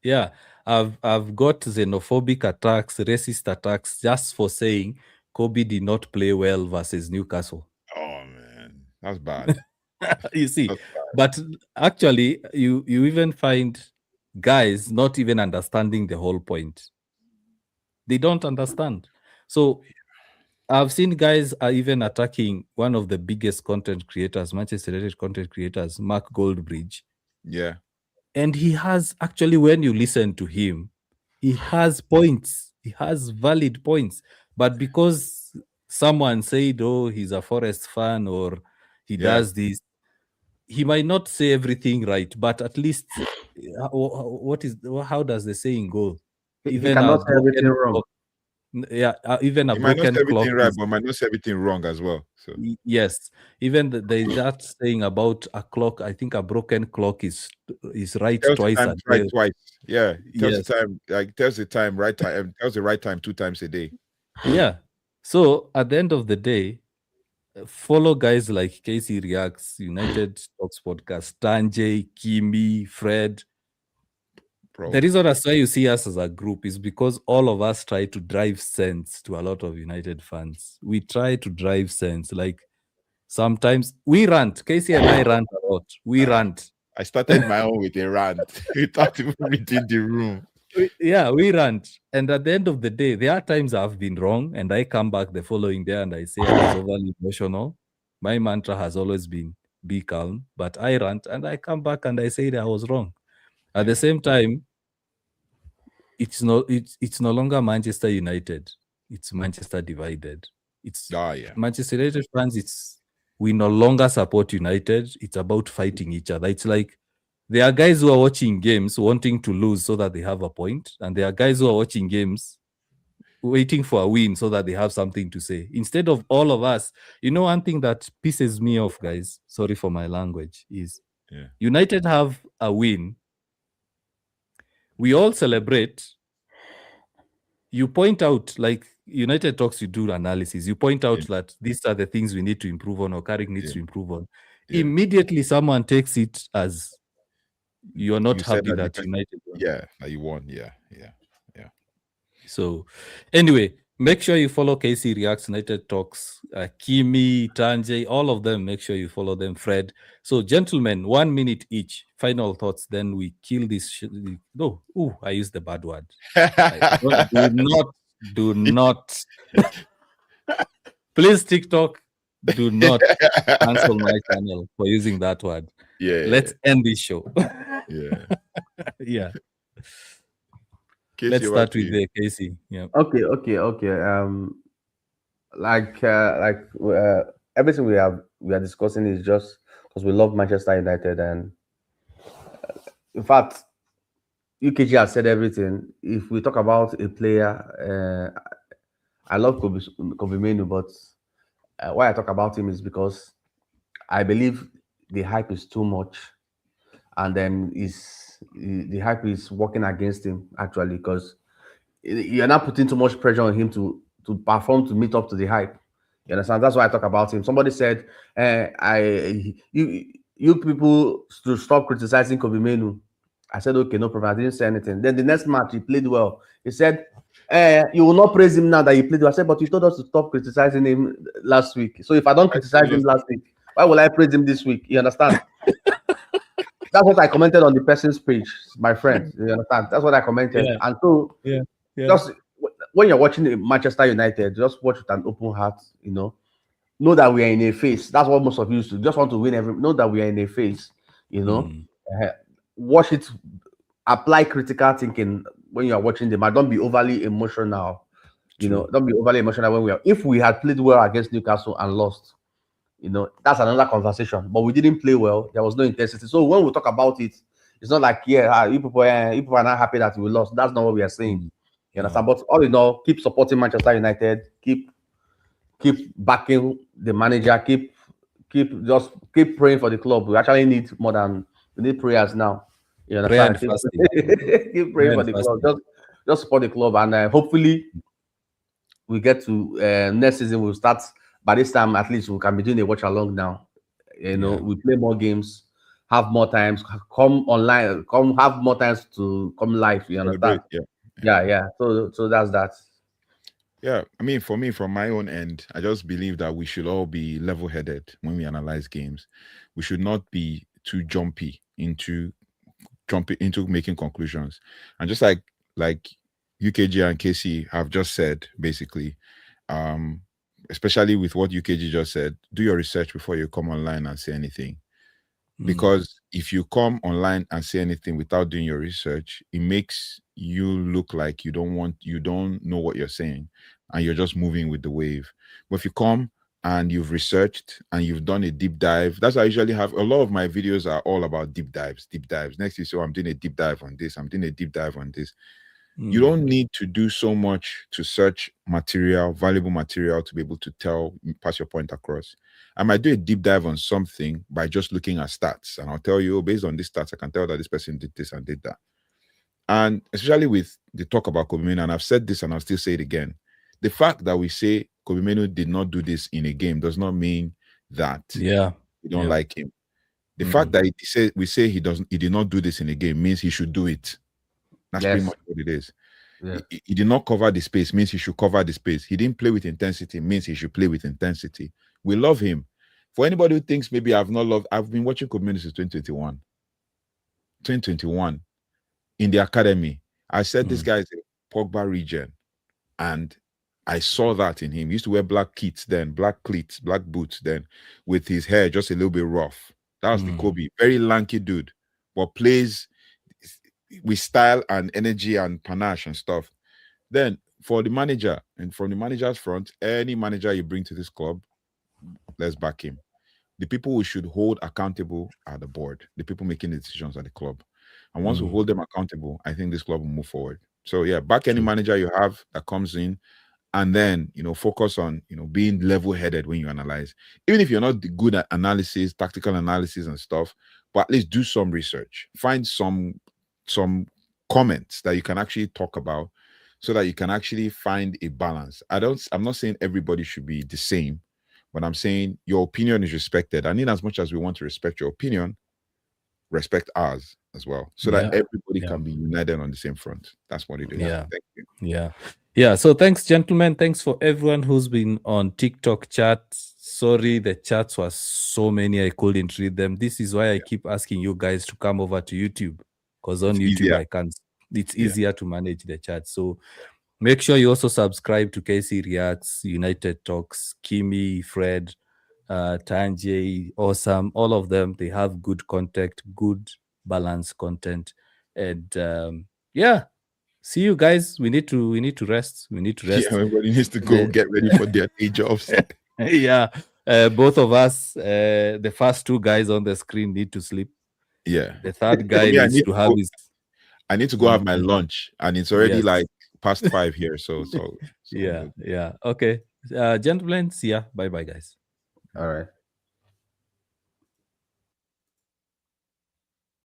Yeah, I've got xenophobic attacks, racist attacks, just for saying Kobe did not play well versus Newcastle. Oh man, that's bad. You see, but actually, you even find guys not even understanding the whole point. They don't understand. So I've seen guys are even attacking one of the biggest content creators, Manchester United content creators, Mark Goldbridge. Yeah. And he has, actually, when you listen to him, he has points. He has valid points. But because someone said, oh, he's a Forest fan or he does this, he might not say everything right, but at least, how does the saying go? He cannot say everything wrong. Yeah, even a You might not broken say clock everything right, is but might not say everything wrong as well. So yes. Even there's that saying about a clock. I think a broken clock is right tells the twice time a right day. twice. Yeah, it tells the Yes. time, like tells the time right time, tells the right time 2 times a day. Yeah. So at the end of the day, follow guys like Casey Reacts, United Stocks Podcast, Tanjay, Kimi, Fred. Bro. The reason that's why you see us as a group is because all of us try to drive sense to a lot of United fans. We try to drive sense. Like sometimes we rant. Casey and I rant a lot. We rant. I started my own with a rant without even reading the room. We rant. And at the end of the day, there are times I've been wrong and I come back the following day and I say I was overly emotional. My mantra has always been be calm, but I rant and I come back and I say that I was wrong. At the same time, it's no longer Manchester United. It's Manchester divided. It's Yeah. Manchester United fans. We no longer support United. It's about fighting each other. It's like there are guys who are watching games wanting to lose so that they have a point, and there are guys who are watching games waiting for a win so that they have something to say. Instead of all of us, one thing that pisses me off, guys, sorry for my language, is United have a win. We all celebrate. You point out, like United Talks, you do analysis. You point out that these are the things we need to improve on, or Carrick needs to improve on. Immediately, someone takes it as you're not happy that United won. Yeah, that you won. Yeah. So, anyway, make sure you follow Casey Reacts, United Talks, Kimi, Tanjay, all of them. Make sure you follow them, Fred. So, gentlemen, 1 minute each. Final thoughts. Then we kill this. I used the bad word. Do not. Please, TikTok, do not cancel my channel for using that word. Yeah. Let's end this show. Yeah. Yeah. Casey, let's start with Casey. Yeah. Okay. Everything we are discussing is just because we love Manchester United, and in fact, UKG has said everything. If we talk about a player, I love Kobe Menu, but why I talk about him is because I believe the hype is too much, and then the hype is working against him actually, because you're not putting too much pressure on him to perform to meet up to the hype. You understand? That's why I talk about him. Somebody said, you people to stop criticizing Kobe Menu. I said, okay, no problem. I didn't say anything. Then the next match, he played well. He said, you will not praise him now that he played well. I said, but you told us to stop criticizing him last week. So if I don't criticize him last week, why will I praise him this week? You understand? That's what I commented on the person's page, my friend. You understand? That's what I commented. Yeah. And so, just when you're watching Manchester United, just watch with an open heart. Know that we are in a phase. That's what most of you used to just want to win. Know that we are in a phase. Watch it. Apply critical thinking when you are watching them. And don't be overly emotional. Don't be overly emotional when we are. If we had played well against Newcastle and lost, that's another conversation. But we didn't play well. There was no intensity. So when we talk about it, it's not like you people are not happy that we lost. That's not what we are saying. You understand? But all in all, keep supporting Manchester United. Keep backing the manager. Keep praying for the club. We actually need we need prayers now. You understand? Keep praying for the club. Just support the club, and hopefully we get to next season. We'll start. By this time, at least we can be doing a watch along now. We play more games, have more times, come online, have more times to come live. You understand? Yeah. So that's that. Yeah, I mean, for me, from my own end, I just believe that we should all be level-headed when we analyze games. We should not be too jumping into making conclusions. And just like UKG and KC have just said, basically, especially with what UKG just said, do your research before you come online and say anything. Because if you come online and say anything without doing your research, it makes you look like you don't know what you're saying, and you're just moving with the wave. But if you come and you've researched and you've done a deep dive, that's why I usually have a lot of my videos are all about deep dives. Next you say, I'm doing a deep dive on this, I'm doing a deep dive on this. You don't need to do so much to search material, valuable material, to be able to pass your point across. I might do a deep dive on something by just looking at stats, and I'll tell you, based on these stats, I can tell that this person did this and did that. And especially with the talk about Kobe Manu, and I've said this and I'll still say it again, the fact that we say Kobe Manu did not do this in a game does not mean that we don't like him. The fact that we say he did not do this in a game means he should do it. That's pretty much what it is. Yeah. He did not cover the space, means he should cover the space. He didn't play with intensity, means he should play with intensity. We love him. For anybody who thinks maybe I've been watching Kobe Manu since 2021. 2021 in the academy. I said this guy is a Pogba regen, and I saw that in him. He used to wear black kits then, black cleats, black boots then, with his hair just a little bit rough. That was the Kobe, very lanky dude, but plays with style and energy and panache and stuff. Then for the manager, and from the manager's front, any manager you bring to this club, let's back him. The people we should hold accountable are the board, the people making the decisions at the club. And once we hold them accountable, I think this club will move forward. So yeah, back any manager you have that comes in, and then, focus on, being level-headed when you analyze. Even if you're not good at analysis, tactical analysis and stuff, but at least do some research. Find some comments that you can actually talk about so that you can actually find a balance. I'm not saying everybody should be the same, but I'm saying your opinion is respected. And in as much as we want to respect your opinion, respect ours as well, so that everybody can be united on the same front. That's what it is. Thank you. Yeah. So thanks, gentlemen. Thanks for everyone who's been on TikTok chat. Sorry, the chats were so many, I couldn't read them. This is why I keep asking you guys to come over to YouTube, because on YouTube it's easier to manage the chat. So make sure you also subscribe to KC Reacts, United Talks, Kimi, Fred, Tanjay, Awesome, all of them. They have good content, good balanced content, and see you guys. We need to rest. Yeah, everybody needs to go get ready for their day jobs. Both of us, the first two guys on the screen, need to sleep. Yeah, the third guy needs to have his. I need to go have my lunch, and it's already like past 5 here. So yeah. Okay, gentlemen. See ya. Bye, guys. All right.